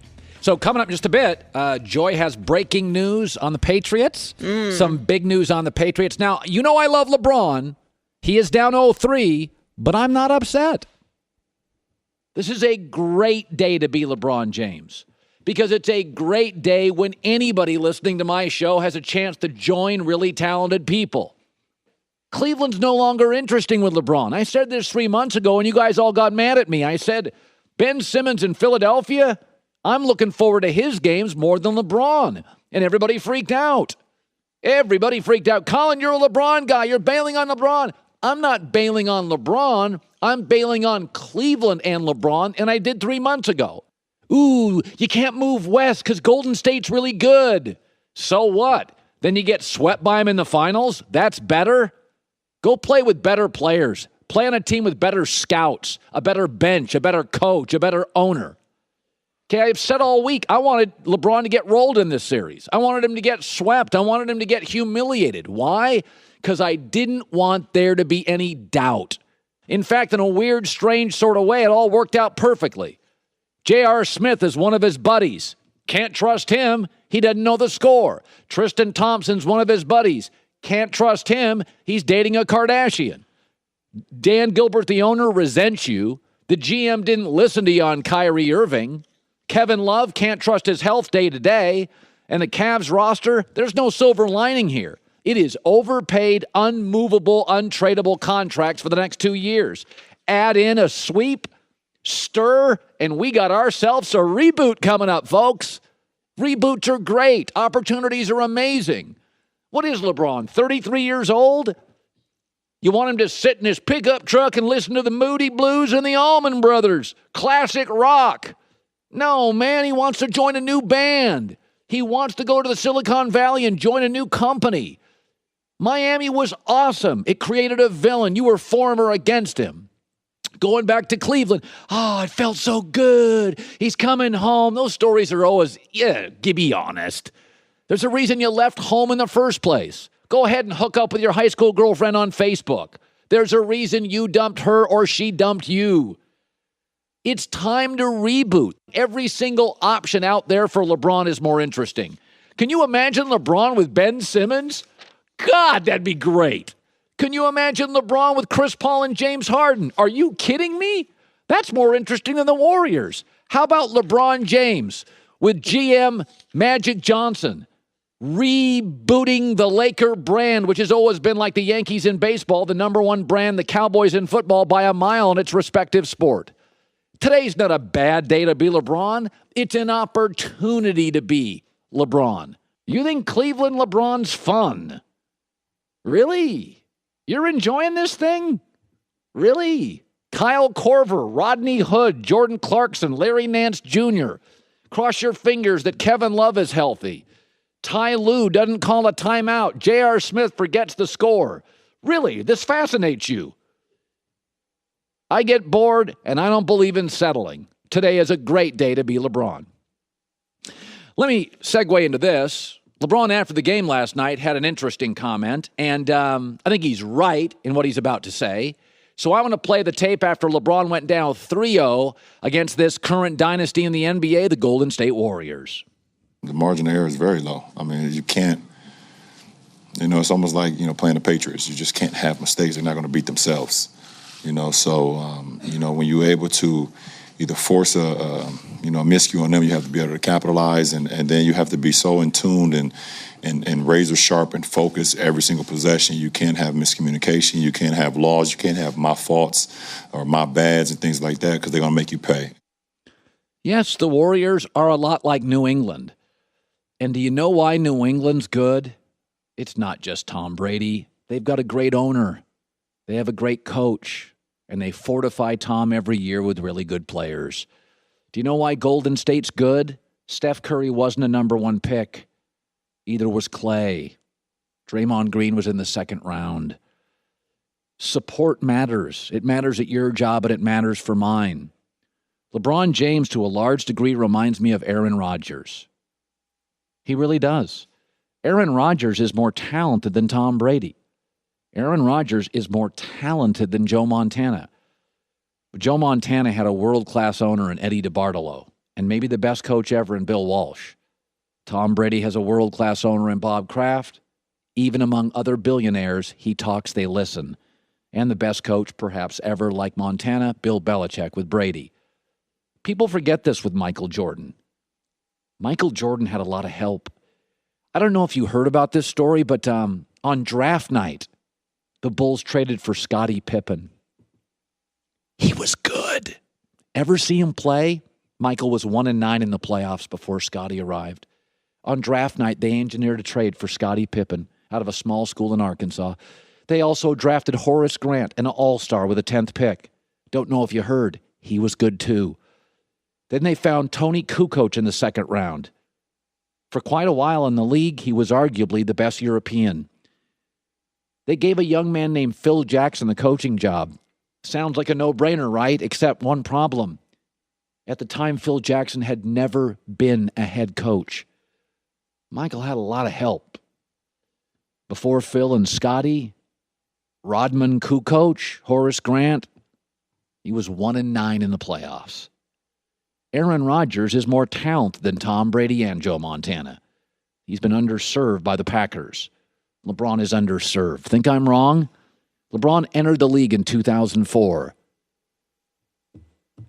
coming up in just a bit, Joy has breaking news on the Patriots. Some big news on the Patriots. Now, you know I love LeBron. He is down 0-3, but I'm not upset. This is a great day to be LeBron James. Because it's a great day when anybody listening to my show has a chance to join really talented people. Cleveland's no longer interesting with LeBron. I said this 3 months ago, and you guys all got mad at me. I said, Ben Simmons in Philadelphia, I'm looking forward to his games more than LeBron. And everybody freaked out. Everybody freaked out. Colin, you're a LeBron guy. You're bailing on LeBron. I'm not bailing on LeBron. I'm bailing on Cleveland and LeBron, and I did 3 months ago. Ooh, you can't move west because Golden State's really good. So what? Then you get swept by them in the finals? That's better? Go play with better players. Play on a team with better scouts, a better bench, a better coach, a better owner. Okay, I've said all week, I wanted LeBron to get rolled in this series. I wanted him to get swept. I wanted him to get humiliated. Why? Because I didn't want there to be any doubt. In fact, in a weird, strange sort of way, it all worked out perfectly. J.R. Smith is one of his buddies. Can't trust him. He doesn't know the score. Tristan Thompson's one of his buddies. Can't trust him. He's dating a Kardashian. Dan Gilbert, the owner, resents you. The GM didn't listen to you on Kyrie Irving. Kevin Love can't trust his health day to day. And the Cavs roster, there's no silver lining here. It is overpaid, unmovable, untradeable contracts for the next 2 years. Add in a sweep, stir, and we got ourselves a reboot coming up, folks. Reboots are great. Opportunities are amazing. What is LeBron, 33 years old? You want him to sit in his pickup truck and listen to the Moody Blues and the Allman Brothers. Classic rock. No, man, he wants to join a new band. He wants to go to the Silicon Valley and join a new company. Miami was awesome. It created a villain. You were for him or against him. Going back to Cleveland, it felt so good. He's coming home. Those stories are always, be honest. There's a reason you left home in the first place. Go ahead and hook up with your high school girlfriend on Facebook. There's a reason you dumped her or she dumped you. It's time to reboot. Every single option out there for LeBron is more interesting. Can you imagine LeBron with Ben Simmons? God, that'd be great. Can you imagine LeBron with Chris Paul and James Harden? Are you kidding me? That's more interesting than the Warriors. How about LeBron James with GM Magic Johnson rebooting the Laker brand, which has always been like the Yankees in baseball, the number one brand, the Cowboys in football by a mile in its respective sport? Today's not a bad day to be LeBron. It's an opportunity to be LeBron. You think Cleveland LeBron's fun? Really? You're enjoying this thing? Really? Kyle Korver, Rodney Hood, Jordan Clarkson, Larry Nance Jr. Cross your fingers that Kevin Love is healthy. Ty Lue doesn't call a timeout. J.R. Smith forgets the score. Really? This fascinates you? I get bored, and I don't believe in settling. Today is a great day to be LeBron. Let me segue into this. LeBron, after the game last night, had an interesting comment, and I think he's right in what he's about to say. So I want to play the tape after LeBron went down 3-0 against this current dynasty in the NBA, the Golden State Warriors. The margin of error is very low. I mean, you can't, it's almost like, playing the Patriots. You just can't have mistakes. They're not going to beat themselves. So when you're able to either force a miscue on them, you have to be able to capitalize, and then you have to be so in tune and razor sharp and focused every single possession. You can't have miscommunication. You can't have laws. You can't have my faults or my bads and things like that, because they're going to make you pay. Yes, the Warriors are a lot like New England. And do you know why New England's good? It's not just Tom Brady. They've got a great owner. They have a great coach. And they fortify Tom every year with really good players. Do you know why Golden State's good? Steph Curry wasn't a number one pick. Either was Clay. Draymond Green was in the second round. Support matters. It matters at your job, and it matters for mine. LeBron James, to a large degree, reminds me of Aaron Rodgers. He really does. Aaron Rodgers is more talented than Tom Brady. Aaron Rodgers is more talented than Joe Montana. But Joe Montana had a world-class owner in Eddie DeBartolo, and maybe the best coach ever in Bill Walsh. Tom Brady has a world-class owner in Bob Kraft. Even among other billionaires, he talks, they listen. And the best coach perhaps ever, like Montana, Bill Belichick with Brady. People forget this with Michael Jordan. Michael Jordan had a lot of help. I don't know if you heard about this story, but on draft night, the Bulls traded for Scottie Pippen. He was good. Ever see him play? Michael was 1-9 in the playoffs before Scottie arrived. On draft night, they engineered a trade for Scottie Pippen out of a small school in Arkansas. They also drafted Horace Grant, an all-star with a 10th pick. Don't know if you heard. He was good too. Then they found Tony Kukoc in the second round. For quite a while in the league, he was arguably the best European. They gave a young man named Phil Jackson the coaching job. Sounds like a no-brainer, right? Except one problem. At the time, Phil Jackson had never been a head coach. Michael had a lot of help. Before Phil and Scottie, Rodman Kukoc, Horace Grant, he was 1-9 in the playoffs. Aaron Rodgers is more talented than Tom Brady and Joe Montana. He's been underserved by the Packers. LeBron is underserved. Think I'm wrong? LeBron entered the league in 2004.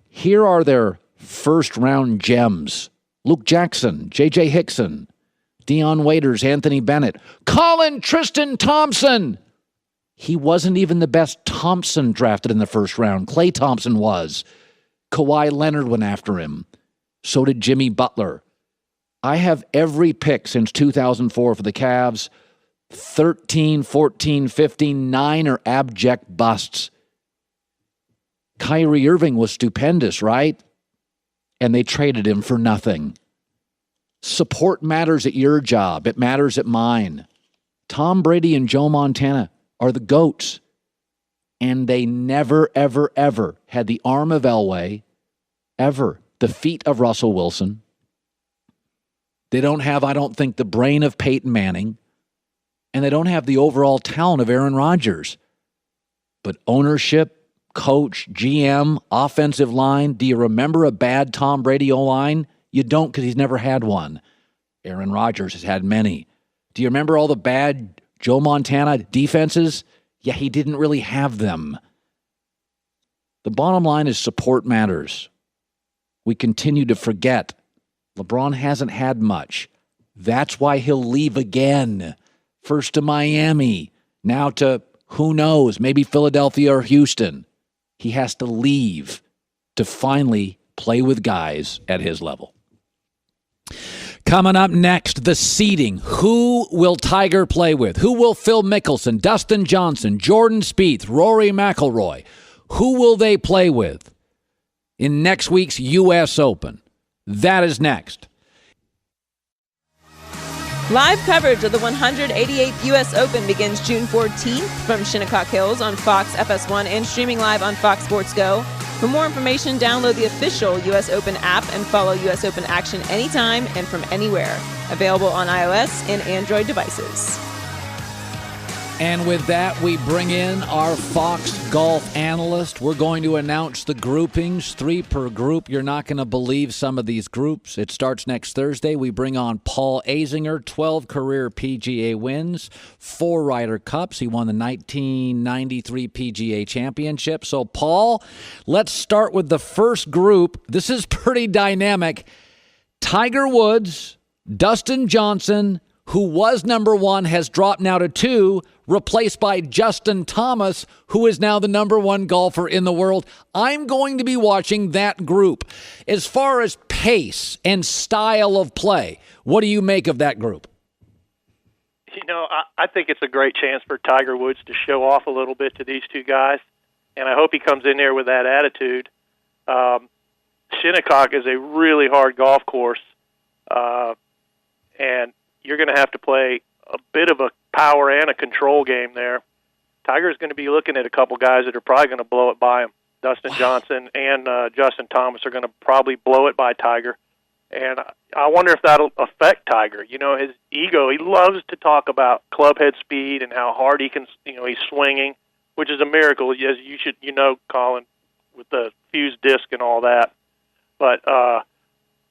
Here are their first-round gems. Luke Jackson, J.J. Hickson, Deion Waiters, Anthony Bennett, Colin Tristan Thompson. He wasn't even the best Thompson drafted in the first round. Klay Thompson was. Kawhi Leonard went after him. So did Jimmy Butler. I have every pick since 2004 for the Cavs. 13, 14, 15, 9 are abject busts. Kyrie Irving was stupendous, right? And they traded him for nothing. Support matters at your job. It matters at mine. Tom Brady and Joe Montana are the GOATs. And they never, ever, ever had the arm of Elway, ever. The feet of Russell Wilson. They don't have, I don't think, the brain of Peyton Manning. And they don't have the overall talent of Aaron Rodgers. But ownership, coach, GM, offensive line, do you remember a bad Tom Brady O-line? You don't, because he's never had one. Aaron Rodgers has had many. Do you remember all the bad Joe Montana defenses? Yeah, he didn't really have them. The bottom line is support matters. We continue to forget. LeBron hasn't had much. That's why he'll leave again. First to Miami, now to, who knows, maybe Philadelphia or Houston. He has to leave to finally play with guys at his level. Coming up next, the seeding. Who will Tiger play with? Who will Phil Mickelson, Dustin Johnson, Jordan Spieth, Rory McIlroy? Who will they play with in next week's U.S. Open? That is next. Live coverage of the 188th U.S. Open begins June 14th from Shinnecock Hills on Fox FS1 and streaming live on Fox Sports Go. For more information, download the official U.S. Open app and follow U.S. Open action anytime and from anywhere. Available on iOS and Android devices. And with that, we bring in our Fox golf analyst. We're going to announce the groupings, 3 per group. You're not going to believe some of these groups. It starts next Thursday. We bring on Paul Azinger, 12 career PGA wins, 4 Ryder Cups. He won the 1993 PGA Championship. So, Paul, let's start with the first group. This is pretty dynamic. Tiger Woods, Dustin Johnson, who was number 1, has dropped now to 2, replaced by Justin Thomas, who is now the number 1 golfer in the world. I'm going to be watching that group. As far as pace and style of play, what do you make of that group? You know, I think it's a great chance for Tiger Woods to show off a little bit to these 2 guys, and I hope he comes in there with that attitude. Shinnecock is a really hard golf course, and you're going to have to play a bit of a power and a control game there. Tiger's going to be looking at a couple guys that are probably going to blow it by him. Dustin Johnson and Justin Thomas are going to probably blow it by Tiger. And I wonder if that'll affect Tiger. You know, his ego, he loves to talk about club head speed and how hard he can, you know, he's swinging, which is a miracle, as you should, you know, Colin, with the fused disc and all that. But,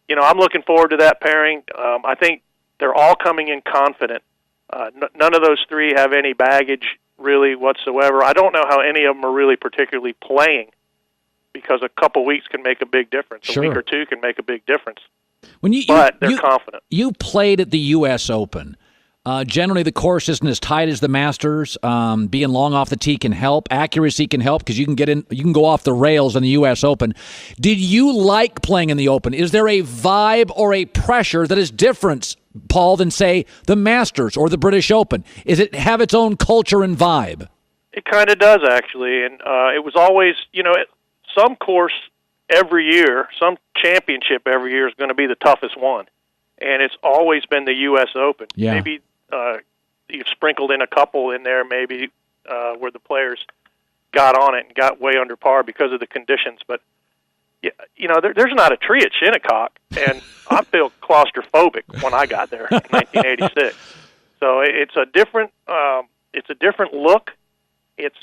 you know, I'm looking forward to that pairing. I think they're all coming in confident. None of those 3 have any baggage really whatsoever. I don't know how any of them are really particularly playing, because a couple weeks can make a big difference. Sure. A week or 2 can make a big difference. But they're confident. You played at the U.S. Open. Generally, the course isn't as tight as the Masters. Being long off the tee can help. Accuracy can help because you can go off the rails in the U.S. Open. Did you like playing in the Open? Is there a vibe or a pressure that is different, Paul, than, say, the Masters or the British Open? Is it have its own culture and vibe? It kind of does, actually. And it was always, you know, some course every year, some championship every year is going to be the toughest one. And it's always been the U.S. Open. Yeah. Maybe you've sprinkled in a couple in there, maybe where the players got on it and got way under par because of the conditions. But, you know, there's not a tree at Shinnecock, and I feel claustrophobic when I got there in 1986. So it's a different look. It's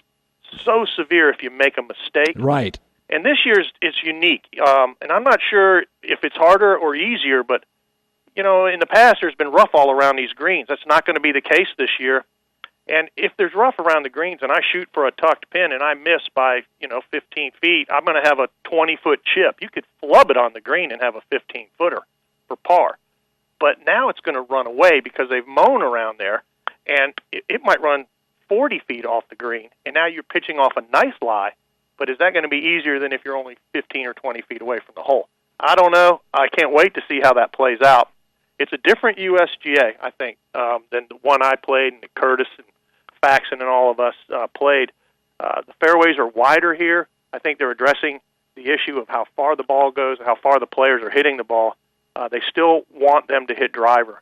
so severe if you make a mistake. Right. And this year's it's unique. And I'm not sure if it's harder or easier, but you know, in the past, there's been rough all around these greens. That's not going to be the case this year. And if there's rough around the greens and I shoot for a tucked pin and I miss by, 15 feet, I'm going to have a 20-foot chip. You could flub it on the green and have a 15-footer for par. But now it's going to run away because they've mown around there, and it might run 40 feet off the green. And now you're pitching off a nice lie, but is that going to be easier than if you're only 15 or 20 feet away from the hole? I don't know. I can't wait to see how that plays out. It's a different USGA, I think, than the one I played and Curtis and Faxon and all of us played. The fairways are wider here. I think they're addressing the issue of how far the ball goes and how far the players are hitting the ball. They still want them to hit driver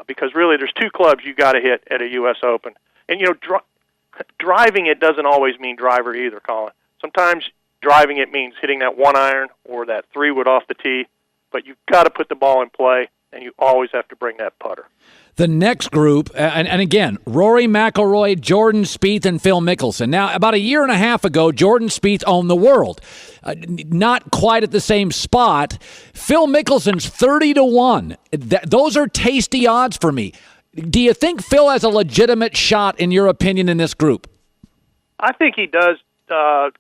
because really there's 2 clubs you got to hit at a U.S. Open. And, driving it doesn't always mean driver either, Colin. Sometimes driving it means hitting that 1-iron or that 3-wood off the tee, but you've got to put the ball in play, and you always have to bring that putter. The next group, and again, Rory McIlroy, Jordan Spieth, and Phil Mickelson. Now, about a year and a half ago, Jordan Spieth owned the world. Not quite at the same spot. Phil Mickelson's 30-1. Those are tasty odds for me. Do you think Phil has a legitimate shot, in your opinion, in this group? I think he does.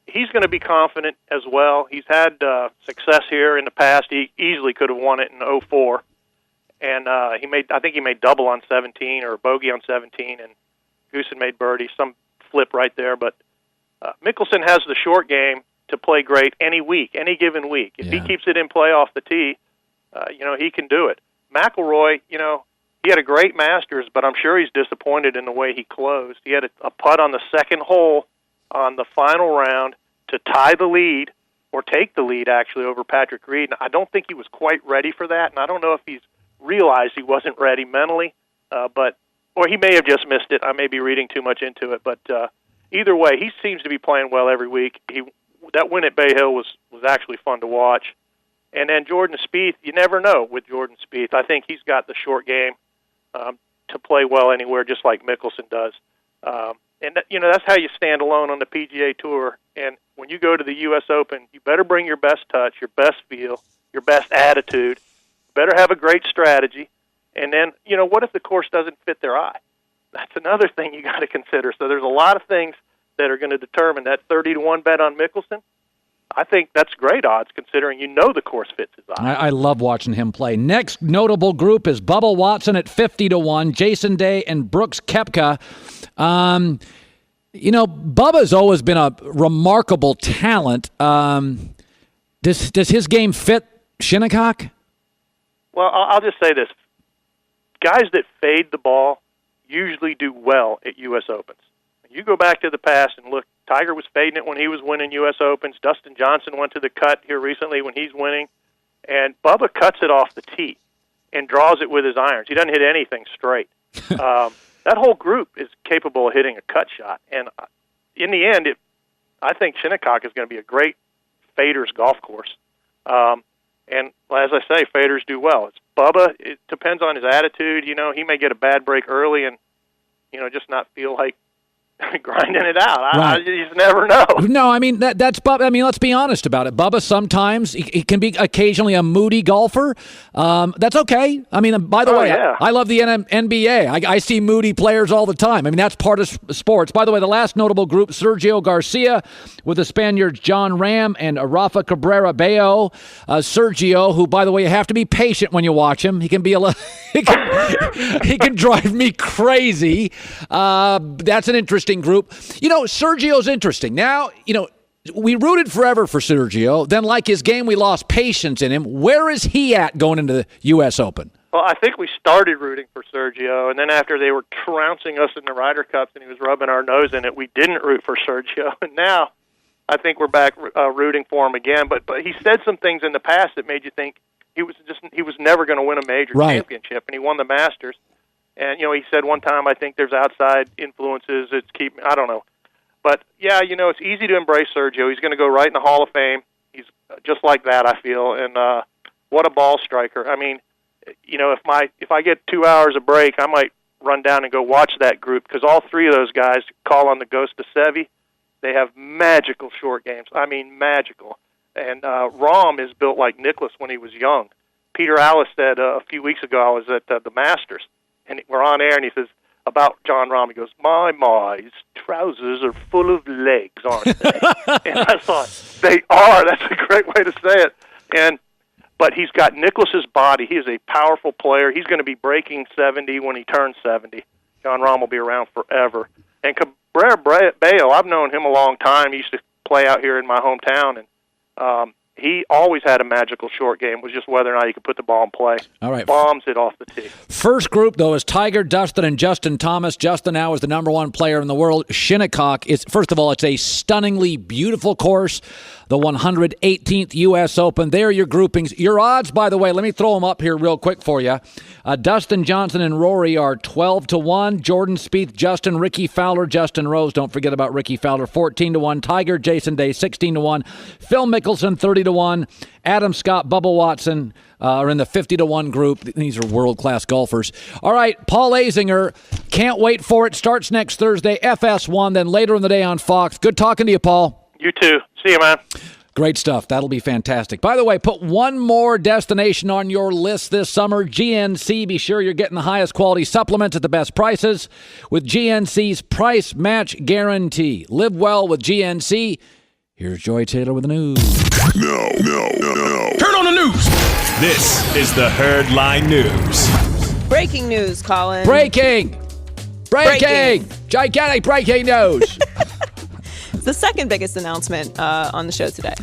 He's going to be confident as well. He's had success here in the past. He easily could have won it in 2004. And I think he made double on 17 or bogey on 17, and Goosen made birdie, some flip right there. But Mickelson has the short game to play great any week, any given week. If he keeps it in play off the tee, he can do it. McIlroy, he had a great Masters, but I'm sure he's disappointed in the way he closed. He had a putt on the second hole on the final round to tie the lead, or take the lead, actually, over Patrick Reed. And I don't think he was quite ready for that, and I don't know if he's realized he wasn't ready mentally, or he may have just missed it. I may be reading too much into it, but either way, he seems to be playing well every week. That win at Bay Hill was actually fun to watch. And then Jordan Spieth, you never know with Jordan Spieth. I think he's got the short game to play well anywhere, just like Mickelson does. And that's how you stand alone on the PGA Tour. And when you go to the U.S. Open, you better bring your best touch, your best feel, your best attitude. Better have a great strategy. And then, what if the course doesn't fit their eye? That's another thing you got to consider. So there's a lot of things that are going to determine that 30-1 bet on Mickelson. I think that's great odds considering the course fits his eye. I love watching him play. Next notable group is Bubba Watson at 50-1, Jason Day and Brooks Koepka. Bubba's always been a remarkable talent. Does his game fit Shinnecock? Well, I'll just say this. Guys that fade the ball usually do well at U.S. Opens. You go back to the past and look, Tiger was fading it when he was winning U.S. Opens. Dustin Johnson went to the cut here recently when he's winning. And Bubba cuts it off the tee and draws it with his irons. He doesn't hit anything straight. That whole group is capable of hitting a cut shot. And in the end, I think Shinnecock is going to be a great faders golf course. And as I say, faders do well. It's Bubba. It depends on his attitude. He may get a bad break early and, just not feel like grinding it out. Right. You just never know. No, I mean, that's Bubba. I mean, let's be honest about it. Bubba sometimes, he can be occasionally a moody golfer. That's okay. I mean, by the way, yeah. I love the NBA. I see moody players all the time. I mean, that's part of sports. By the way, the last notable group, Sergio Garcia with the Spaniards John Ram and Rafa Cabrera Bello. Sergio, who, by the way, you have to be patient when you watch him. He can be he can drive me crazy. That's an interesting group. Sergio's interesting. Now, we rooted forever for Sergio. Then, like his game, we lost patience in him. Where is he at going into the U.S. Open? Well, I think we started rooting for Sergio, and then after they were trouncing us in the Ryder Cups and he was rubbing our nose in it, we didn't root for Sergio. And now I think we're back rooting for him again. But he said some things in the past that made you think he was never going to win a major championship, and he won the Masters. And, he said one time, I think there's outside influences. I don't know. But, yeah, it's easy to embrace Sergio. He's going to go right in the Hall of Fame. He's just like that, I feel. And what a ball striker. I mean, if I get 2 hours of break, I might run down and go watch that group because all three of those guys call on the ghost of Seve. They have magical short games. I mean, magical. And Rahm is built like Nicklaus when he was young. Peter Allis said a few weeks ago, I was at the Masters, and we're on air, and he says about John Rahm, he goes, my, his trousers are full of legs, aren't they? And I thought, they are. That's a great way to say it. But he's got Nicklaus's body. He is a powerful player. He's going to be breaking 70 when he turns 70. John Rahm will be around forever. And Cabrera Bello, I've known him a long time. He used to play out here in my hometown, and he always had a magical short game. It was just whether or not he could put the ball in play. All right. Bombs it off the tee. First group, though, is Tiger, Dustin, and Justin Thomas. Justin now is the number one player in the world. Shinnecock is, first of all, it's a stunningly beautiful course. The 118th U.S. Open. There are your groupings. Your odds, by the way, let me throw them up here real quick for you. Dustin Johnson and Rory are 12-1. Jordan Spieth, Justin, Ricky Fowler, Justin Rose. Don't forget about Ricky Fowler, 14-1. Tiger, Jason Day, 16-1. Phil Mickelson, 30-1. Adam Scott, Bubba Watson are in the 50-1 group. These are world-class golfers. All right, Paul Azinger, can't wait for it. Starts next Thursday, FS1, then later in the day on Fox. Good talking to you, Paul. You too. See you, man. Great stuff. That'll be fantastic. By the way, put one more destination on your list this summer, GNC. Be sure you're getting the highest quality supplements at the best prices with GNC's Price Match Guarantee. Live well with GNC. Here's Joy Taylor with the news. No. Turn on the news. This is the Herd Line News. Breaking news, Colin. Breaking. Gigantic breaking news. It's the second biggest announcement on the show today.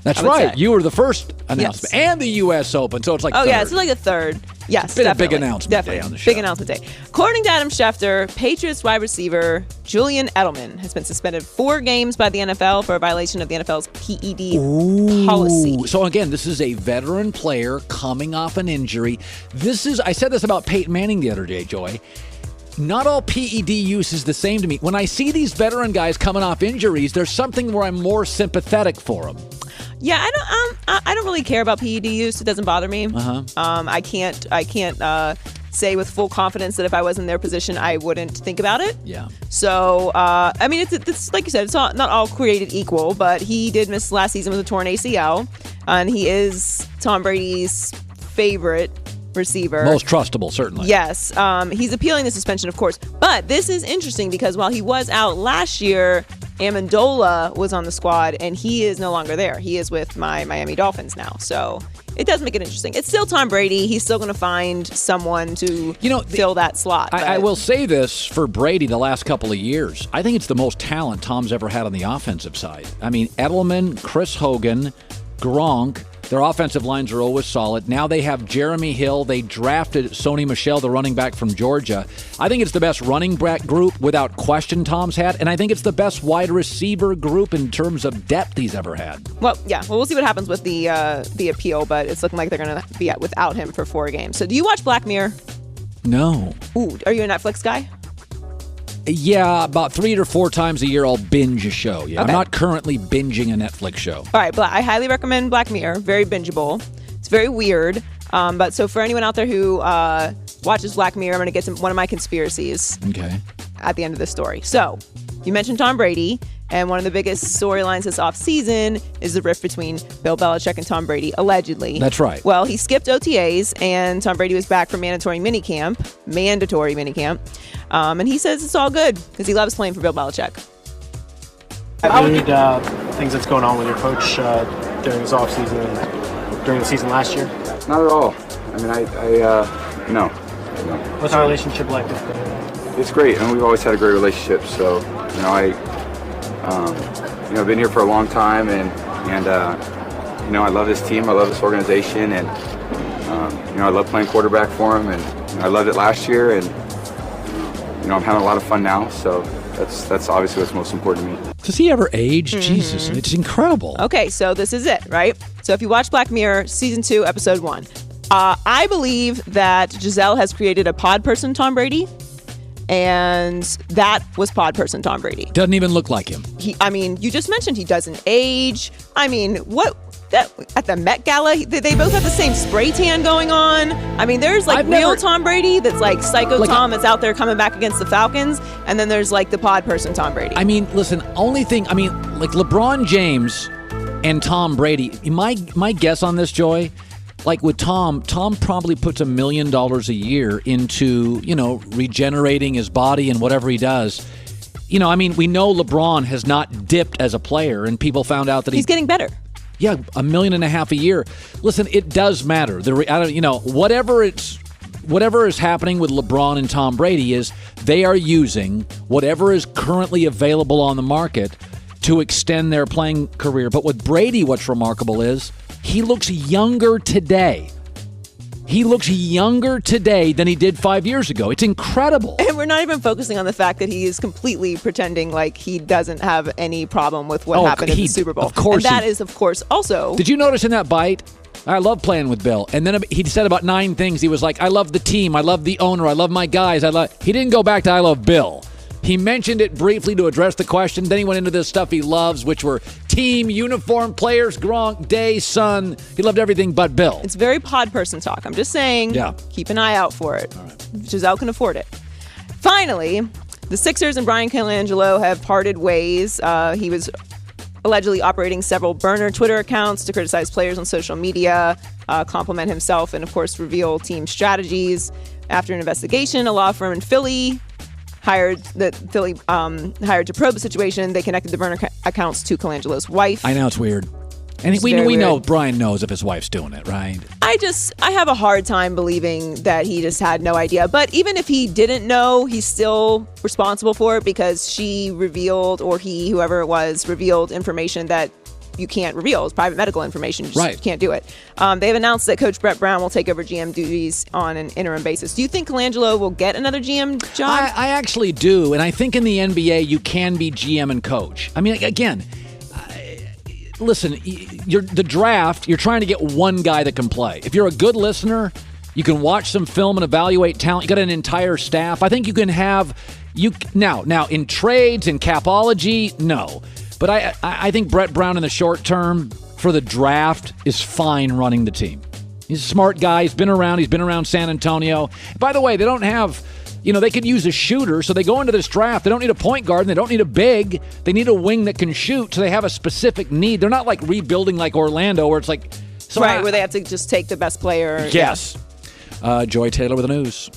That's right. You were the first announcement. Yes. And the U.S. Open, so it's like third. third. Yeah, it's like a third. Yes, it's been definitely. a big announcement day on the show. Big announcement day. According to Adam Schefter, Patriots wide receiver Julian Edelman has been suspended 4 games by the NFL for a violation of the NFL's PED policy. So again, this is a veteran player coming off an injury. I said this about Peyton Manning the other day, Joy. Not all PED use is the same to me. When I see these veteran guys coming off injuries, there's something where I'm more sympathetic for them. Yeah, I don't really care about PED use. It doesn't bother me. I can't say with full confidence that if I was in their position, I wouldn't think about it. Yeah. So, I mean, it's like you said, it's not all created equal, but he did miss last season with a torn ACL, and he is Tom Brady's favorite receiver. Most trustable, certainly. Yes. He's appealing the suspension, of course. But this is interesting because while he was out last year, Amendola was on the squad, and he is no longer there. He is with my Miami Dolphins now. So it does make it interesting. It's still Tom Brady. He's still going to find someone to fill that slot. I will say this for Brady the last couple of years. I think it's the most talent Tom's ever had on the offensive side. I mean, Edelman, Chris Hogan, Gronk, their offensive lines are always solid. Now they have Jeremy Hill. They drafted Sony Michel, the running back from Georgia. I think it's the best running back group without question Tom's had, and I think it's the best wide receiver group in terms of depth he's ever had. Well, yeah. Well, we'll see what happens with the appeal, but it's looking like they're going to be without him for 4 games. So do you watch Black Mirror? No. Ooh, are you a Netflix guy? Yeah, about 3 or 4 times a year I'll binge a show. Yeah, Okay. I'm not currently binging a Netflix show. All right, I highly recommend Black Mirror. Very bingeable. It's very weird. But so for anyone out there who watches Black Mirror, I'm going to get to one of my conspiracies at the end of this story. So you mentioned Tom Brady, and one of the biggest storylines this offseason is the rift between Bill Belichick and Tom Brady, allegedly. That's right. Well, he skipped OTAs, and Tom Brady was back from mandatory minicamp. And he says it's all good because he loves playing for Bill Belichick. Read things that's going on with your coach during this offseason and during the season last year? Not at all. I mean, no. What's our relationship like with Bill? It's great, and we've always had a great relationship. So, I've been here for a long time, and I love this team. I love this organization, and I love playing quarterback for him, and I loved it last year, and I'm having a lot of fun now. So that's obviously what's most important to me. Does he ever age? Jesus, it's incredible. Okay, so this is it, right? So if you watch Black Mirror, Season 2, Episode 1, I believe that Giselle has created a pod person Tom Brady, and that was pod person Tom Brady. Doesn't even look like him. You just mentioned he doesn't age. I mean, at the Met Gala, they both have the same spray tan going on. I mean, there's real Tom Brady that's like Psycho Tom that's out there coming back against the Falcons, and then there's like the pod person Tom Brady. I mean, listen, like LeBron James and Tom Brady, my guess on this, Joy, like with Tom probably puts $1 million a year into, regenerating his body and whatever he does. We know LeBron has not dipped as a player, and people found out that he's getting better. Yeah, $1.5 million a year. Listen, it does matter. Whatever is happening with LeBron and Tom Brady is they are using whatever is currently available on the market to extend their playing career. But with Brady, what's remarkable is he looks younger today. He looks younger today than he did 5 years ago. It's incredible. And we're not even focusing on the fact that he is completely pretending like he doesn't have any problem with what happened in the Super Bowl. Of course. And that is, of course, also... Did you notice in that bite? I love playing with Bill. And then he said about 9 things. He was like, I love the team. I love the owner. I love my guys. He didn't go back to I love Bill. He mentioned it briefly to address the question. Then he went into this stuff he loves, which were team, uniform, players, Gronk, day, sun. He loved everything but Bill. It's very pod person talk. I'm just saying, keep an eye out for it. All right. Giselle can afford it. Finally, the Sixers and Brian Colangelo have parted ways. He was allegedly operating several burner Twitter accounts to criticize players on social media, compliment himself, and of course reveal team strategies. After an investigation, a law firm in Philly hired to probe the situation. They connected the burner accounts to Colangelo's wife. I know, it's weird. And we know Brian knows if his wife's doing it, right? I have a hard time believing that he just had no idea. But even if he didn't know, he's still responsible for it because she revealed, or he, whoever it was, revealed information that you can't reveal. It's private medical information. You just can't do it. They've announced that Coach Brett Brown will take over GM duties on an interim basis. Do you think Colangelo will get another GM job? I actually do. And I think in the NBA, you can be GM and coach. I mean, again, listen, the draft, you're trying to get one guy that can play. If you're a good listener, you can watch some film and evaluate talent. You got an entire staff. I think you can have now in trades and capology, no. But I think Brett Brown in the short term for the draft is fine running the team. He's a smart guy. He's been around San Antonio. By the way, they don't have, they could use a shooter, so they go into this draft. They don't need a point guard, and they don't need a big. They need a wing that can shoot, so they have a specific need. They're not like rebuilding like Orlando, where it's like... where they have to just take the best player. Yes. Yeah. Joy Taylor with the news.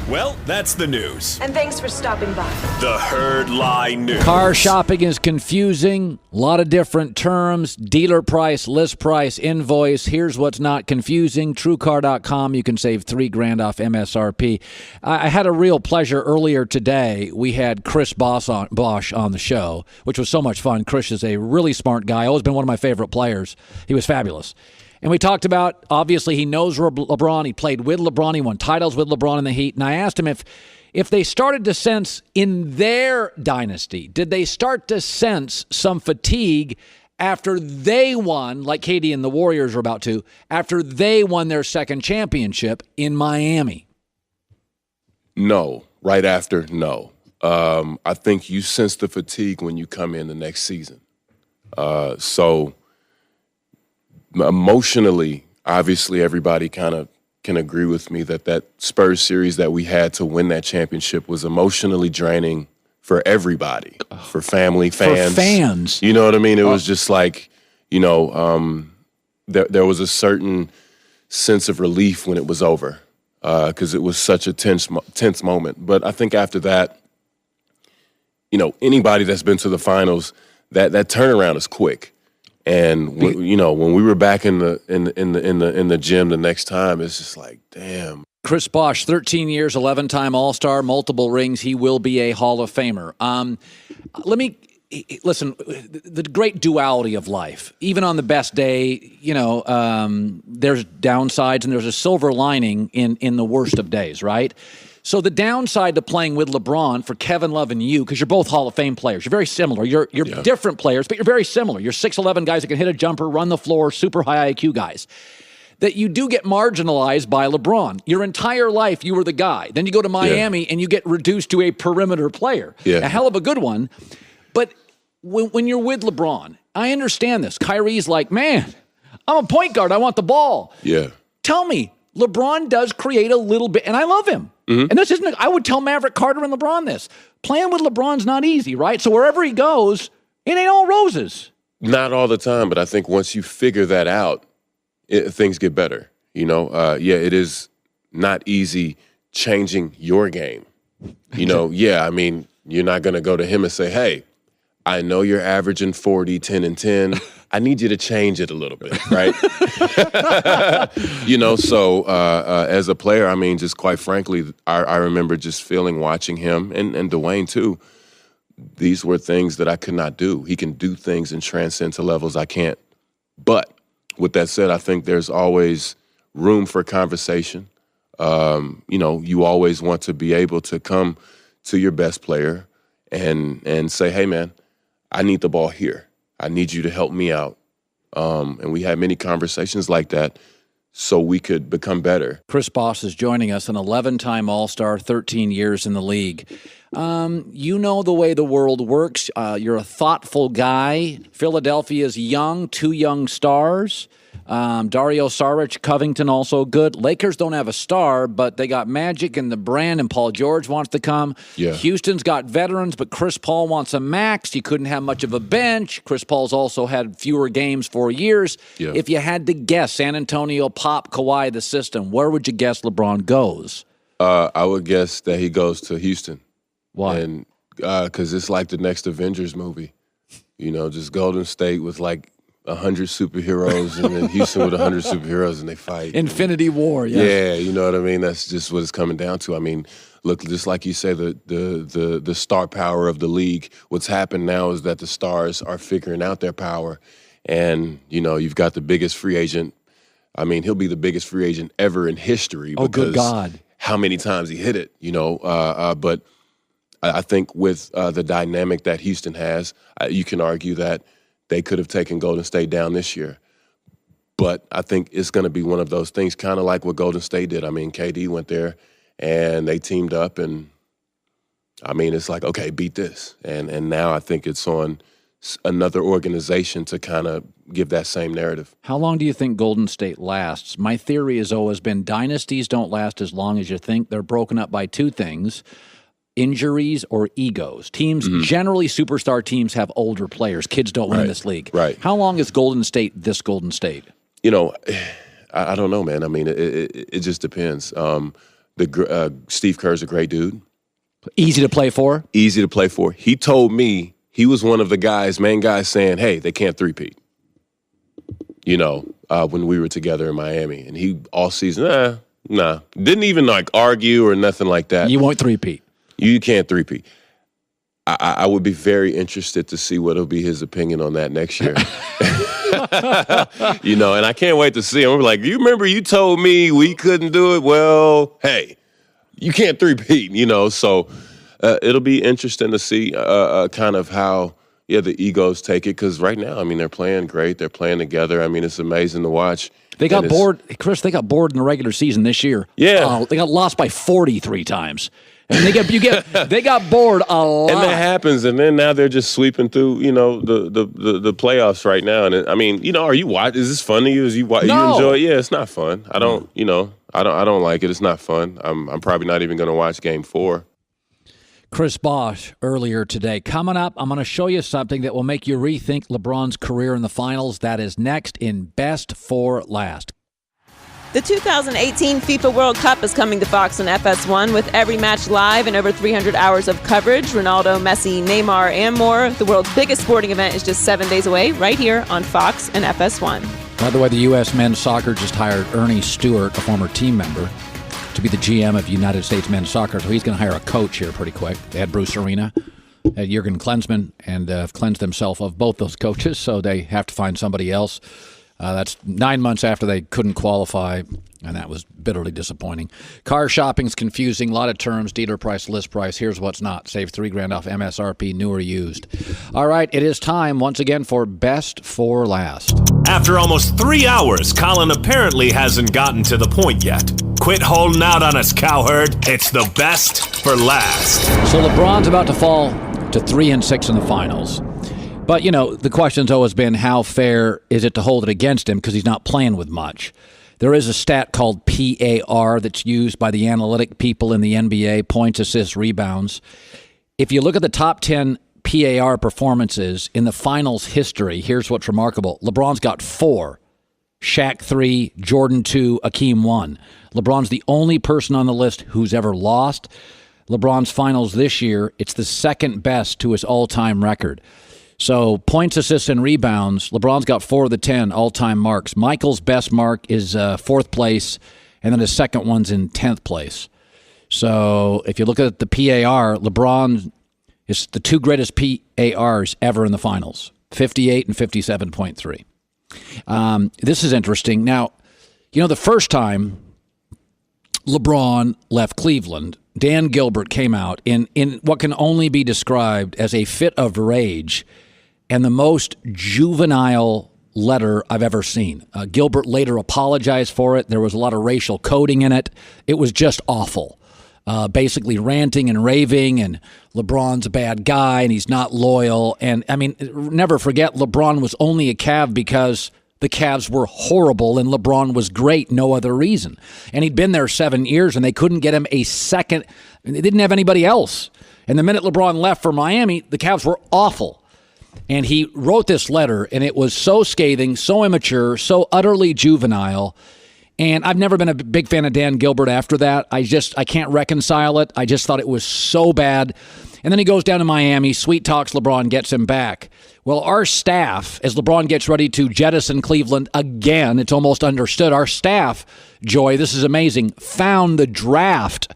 Well, that's the news. And thanks for stopping by. The Herd Lie News. Car shopping is confusing. A lot of different terms. Dealer price, list price, invoice. Here's what's not confusing. TrueCar.com. You can save $3,000 off MSRP. I had a real pleasure earlier today. We had Chris Bosh on the show, which was so much fun. Chris is a really smart guy. Always been one of my favorite players. He was fabulous. And we talked about, obviously, he knows LeBron. He played with LeBron. He won titles with LeBron in the Heat. And I asked him if they started to sense in their dynasty, did they start to sense some fatigue after they won, like KD and the Warriors are about to, after they won their second championship in Miami? No. Right after, no. I think you sense the fatigue when you come in the next season. So emotionally, obviously everybody kind of can agree with me that Spurs series that we had to win that championship was emotionally draining for everybody, for family, fans. For fans. You know what I mean? It was just like, there was a certain sense of relief when it was over because it was such a tense moment. But I think after that, anybody that's been to the finals, that turnaround is quick. And when we were back in the gym the next time, it's just like, damn. Chris Bosh, 13 years, 11-time All-Star, multiple rings. He will be a Hall of Famer. Listen, the great duality of life. Even on the best day, there's downsides and there's a silver lining in the worst of days, right? So the downside to playing with LeBron for Kevin Love and you, because you're both Hall of Fame players, you're very similar. You're different players, but you're very similar. You're 6'11" guys that can hit a jumper, run the floor, super high IQ guys. That you do get marginalized by LeBron. Your entire life, you were the guy. Then you go to Miami and you get reduced to a perimeter player. Yeah. A hell of a good one. But when you're with LeBron, I understand this. Kyrie's like, man, I'm a point guard. I want the ball. Yeah. Tell me, LeBron does create a little bit, and I love him. Mm-hmm. And this isn't, I would tell Maverick Carter and LeBron this. Playing with LeBron's not easy, right? So wherever he goes, it ain't all roses. Not all the time, but I think once you figure that out, things get better. It is not easy changing your game. I mean, you're not going to go to him and say, hey, I know you're averaging 40, 10, and 10. I need you to change it a little bit, right? So as a player, I mean, just quite frankly, I remember just watching him and Dwayne too. These were things that I could not do. He can do things and transcend to levels I can't. But with that said, I think there's always room for conversation. You always want to be able to come to your best player and say, hey, man, I need the ball here. I need you to help me out. And we had many conversations like that so we could become better. Chris Bosh is joining us, an 11-time All-Star, 13 years in the league. You know the way the world works. You're a thoughtful guy. Philadelphia's young, two young stars. Dario Saric, Covington also good. Lakers don't have a star, but they got Magic and the brand, and Paul George wants to come. Yeah. Houston's got veterans, but Chris Paul wants a max. You couldn't have much of a bench. Chris Paul's also had fewer games for years. Yeah. If you had to guess, San Antonio, Pop, Kawhi, the system, where would you guess LeBron goes? I would guess that he goes to Houston. Why? And because it's like the next Avengers movie. Just Golden State with like 100 superheroes, and then Houston with 100 superheroes, and they fight. Infinity War, Yeah, you know what I mean? That's just what it's coming down to. I mean, look, just like you say, the star power of the league, what's happened now is that the stars are figuring out their power, and, you've got the biggest free agent. I mean, he'll be the biggest free agent ever in history. Oh, good God. How many times he hit it, but I think with the dynamic that Houston has, you can argue that they could have taken Golden State down this year. But I think it's going to be one of those things, kind of like what Golden State did. I mean, KD went there, and they teamed up, and, I mean, it's like, okay, beat this. And now I think it's on another organization to kind of give that same narrative. How long do you think Golden State lasts? My theory has always been dynasties don't last as long as you think. They're broken up by two things: injuries or egos. Teams, generally superstar teams, have older players. Kids don't win in this league. Right. How long is Golden State this Golden State? I don't know, man. I mean, it just depends. Steve Kerr's a great dude. Easy to play for? Easy to play for. He told me he was one of the main guys saying, hey, they can't three-peat. When we were together in Miami. And he, all season, nah. Didn't even, argue or nothing like that. You won't three-peat. You can't three-peat. I would be very interested to see what'll be his opinion on that next year. And I can't wait to see him. I'm like, you remember you told me we couldn't do it? Well, hey, you can't three-peat, So it'll be interesting to see kind of how, the egos take it. Because right now, I mean, they're playing great. They're playing together. I mean, it's amazing to watch. They got bored. Chris, they got bored in the regular season this year. Yeah. They got lost by 43 times. And they got bored a lot. And that happens, and then now they're just sweeping through, the playoffs right now. And I mean, are you watch? Is this fun to you? You enjoy it? Yeah, it's not fun. I don't, I don't like it. It's not fun. I'm probably not even going to watch Game 4. Chris Bosh earlier today. Coming up, I'm going to show you something that will make you rethink LeBron's career in the finals. That is next in Best for Last. The 2018 FIFA World Cup is coming to Fox and FS1 with every match live and over 300 hours of coverage. Ronaldo, Messi, Neymar, and more. The world's biggest sporting event is just 7 days away, right here on Fox and FS1. By the way, the U.S. men's soccer just hired Ernie Stewart, a former team member, to be the GM of United States men's soccer. So he's going to hire a coach here pretty quick. They had Bruce Arena, had Jurgen Klinsmann, and cleansed himself of both those coaches, so they have to find somebody else. That's 9 months after they couldn't qualify, and that was bitterly disappointing. Car shopping's confusing. A lot of terms, dealer price, list price. Here's what's not. Save $3,000 off MSRP, new or used. All right, it is time once again for Best for Last. After almost 3 hours, Colin apparently hasn't gotten to the point yet. Quit holding out on us, cowherd. It's the best for last. So LeBron's about to fall to 3-6 in the finals. But, the question's always been how fair is it to hold it against him because he's not playing with much. There is a stat called PAR that's used by the analytic people in the NBA, points, assists, rebounds. If you look at the top 10 PAR performances in the finals history, here's what's remarkable. LeBron's got 4, Shaq 3, Jordan 2, Akeem 1. LeBron's the only person on the list who's ever lost. LeBron's finals this year, it's the second best to his all-time record. So points, assists, and rebounds, LeBron's got 4 of the 10 all-time marks. Michael's best mark is 4th place, and then his second one's in 10th place. So if you look at the PAR, LeBron is the 2 greatest PARs ever in the finals, 58 and 57.3. This is interesting. Now, the first time LeBron left Cleveland, Dan Gilbert came out in what can only be described as a fit of rage and the most juvenile letter I've ever seen. Gilbert later apologized for it. There was a lot of racial coding in it. It was just awful. Basically ranting and raving, and LeBron's a bad guy and he's not loyal. And, I mean, never forget, LeBron was only a Cav because the Cavs were horrible and LeBron was great, no other reason. And he'd been there 7 years and they couldn't get him a second. They didn't have anybody else. And the minute LeBron left for Miami, the Cavs were awful. And he wrote this letter, and it was so scathing, so immature, so utterly juvenile. And I've never been a big fan of Dan Gilbert after that. I can't reconcile it. I just thought it was so bad. And then he goes down to Miami, sweet talks LeBron, gets him back. Well, our staff, as LeBron gets ready to jettison Cleveland again, it's almost understood, our staff, Joy, this is amazing, found the draft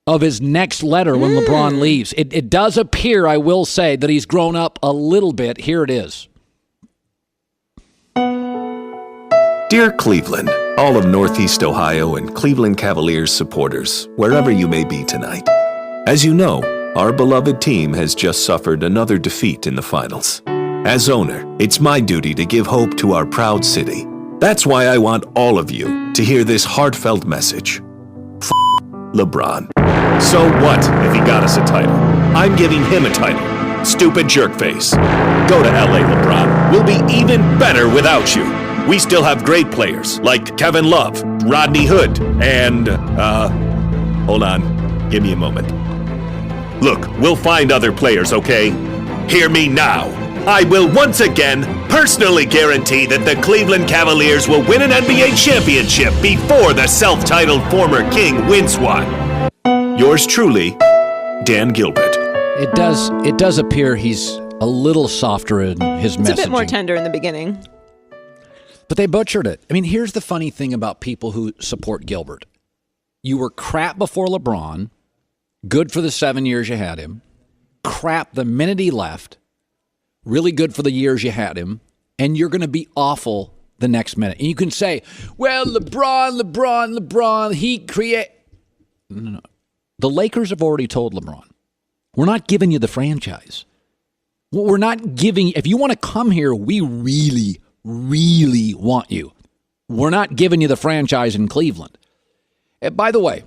of his next letter when LeBron leaves. It does appear, I will say, that he's grown up a little bit. Here it is. Dear Cleveland, all of Northeast Ohio and Cleveland Cavaliers supporters, wherever you may be tonight. As you know, our beloved team has just suffered another defeat in the finals. As owner, it's my duty to give hope to our proud city. That's why I want all of you to hear this heartfelt message. LeBron. So what if he got us a title? I'm giving him a title. Stupid jerkface. Go to LA, LeBron. We'll be even better without you. We still have great players like Kevin Love, Rodney Hood, and, hold on. Give me a moment. Look, we'll find other players, okay? Hear me now. I will once again personally guarantee that the Cleveland Cavaliers will win an NBA championship before the self-titled former king wins one. Yours truly, Dan Gilbert. It does appear he's a little softer in his messaging. It's a bit more tender in the beginning. But they butchered it. I mean, here's the funny thing about people who support Gilbert. You were crap before LeBron, good for the 7 years you had him, crap the minute he left, really good for the years you had him, and you're going to be awful the next minute. And you can say, well, LeBron, he create... No. The Lakers have already told LeBron, we're not giving you the franchise. We're not giving... If you want to come here, we really, really want you. We're not giving you the franchise in Cleveland. And by the way,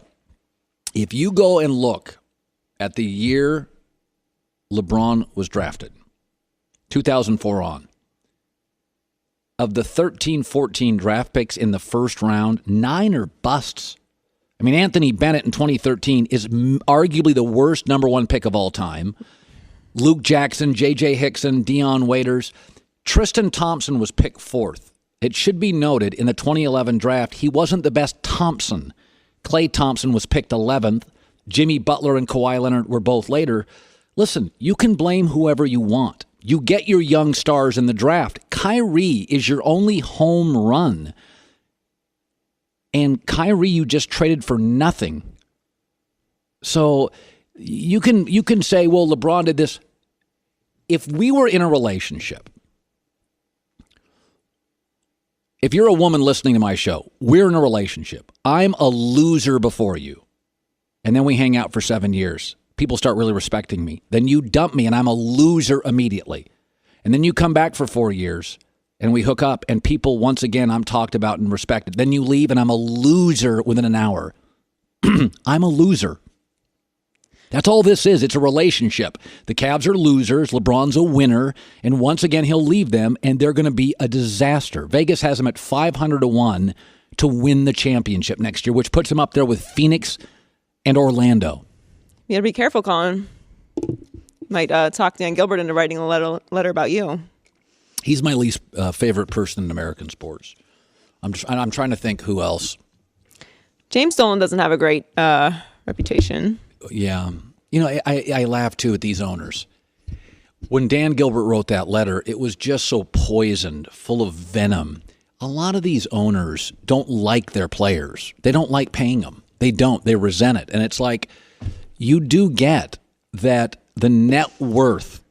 if you go and look at the year LeBron was drafted, 2004 on, of the 13-14 draft picks in the first round, 9 are busts. I mean, Anthony Bennett in 2013 is arguably the worst number 1 pick of all time. Luke Jackson, J.J. Hickson, Deion Waiters. Tristan Thompson was picked 4th. It should be noted, in the 2011 draft, he wasn't the best Thompson. Klay Thompson was picked 11th. Jimmy Butler and Kawhi Leonard were both later. Listen, you can blame whoever you want. You get your young stars in the draft. Kyrie is your only home run. And Kyrie, you just traded for nothing. So you can say, well, LeBron did this. If we were in a relationship, if you're a woman listening to my show, we're in a relationship. I'm a loser before you. And then we hang out for 7 years. People start really respecting me. Then you dump me and I'm a loser immediately. And then you come back for 4 years and we hook up and people, once again, I'm talked about and respected. Then you leave and I'm a loser within an hour. I'm a loser. That's all this is. It's a relationship. The Cavs are losers. LeBron's a winner. And once again, he'll leave them and they're going to be a disaster. Vegas has him at 500-1 to win the championship next year, which puts him up there with Phoenix and Orlando. You got to be careful, Colin. Might talk Dan Gilbert into writing a letter about you. He's my least favorite person in American sports. I'm trying to think who else. James Dolan doesn't have a great reputation. Yeah. You know, I laugh, too, at these owners. When Dan Gilbert wrote that letter, it was just so poisoned, full of venom. A lot of these owners don't like their players. They don't like paying them. They don't. They resent it. And it's like, you do get that the net worth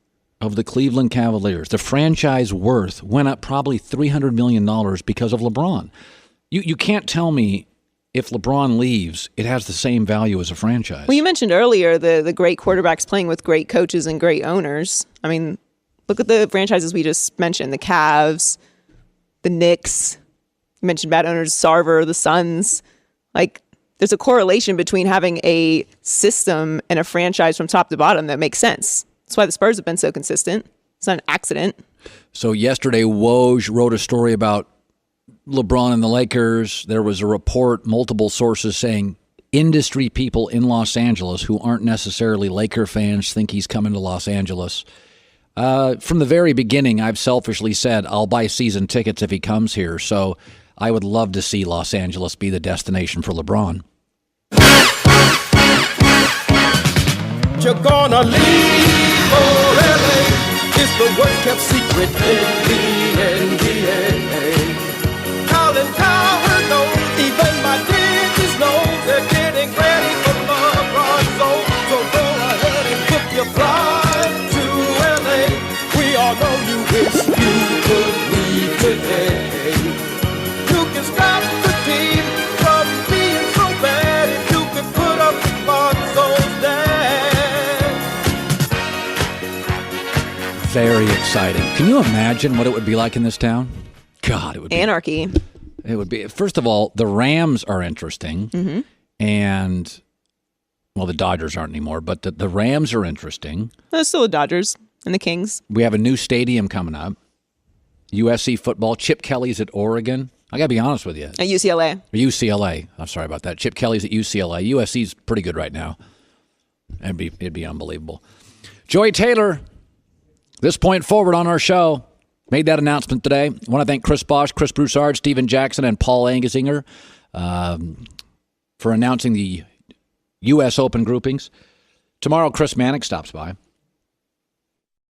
of the Cleveland Cavaliers, the franchise worth, went up probably $300 million because of LeBron. You can't tell me if LeBron leaves, it has the same value as a franchise. Well, you mentioned earlier the great quarterbacks playing with great coaches and great owners. I mean, look at the franchises we just mentioned, the Cavs, the Knicks. You mentioned bad owners, Sarver, the Suns. Like, there's a correlation between having a system and a franchise from top to bottom that makes sense. That's why the Spurs have been so consistent. It's not an accident. So yesterday, Woj wrote a story about LeBron and the Lakers. There was a report, multiple sources saying industry people in Los Angeles who aren't necessarily Laker fans think he's coming to Los Angeles. From the very beginning, I've selfishly said I'll buy season tickets if he comes here. So I would love to see Los Angeles be the destination for LeBron. You're gonna leave for LA. It's the worst kept secret in the NBA. Colin Cowherd knows, even my digits know they're getting ready for LeBron's zone. So go ahead and book your flight to LA. We all know you wish you could leave today. You can stop the team from being so bad if you could put up LeBron's zone there. Very exciting. Can you imagine what it would be like in this town? God, it would be anarchy. It would be. First of all, the Rams are interesting, and well, the Dodgers aren't anymore, but the Rams are interesting. There's still the Dodgers and the Kings. We have a new stadium coming up. USC football. Chip Kelly's at Oregon. I got to be honest with you. At UCLA. UCLA. I'm sorry about that. Chip Kelly's at UCLA. USC's pretty good right now. It'd be unbelievable. Joey Taylor. This point forward on our show, made that announcement today. I want to thank Chris Bosh, Chris Broussard, Steven Jackson, and Paul Azinger for announcing the U.S. Open groupings. Tomorrow, Chris Mannix stops by.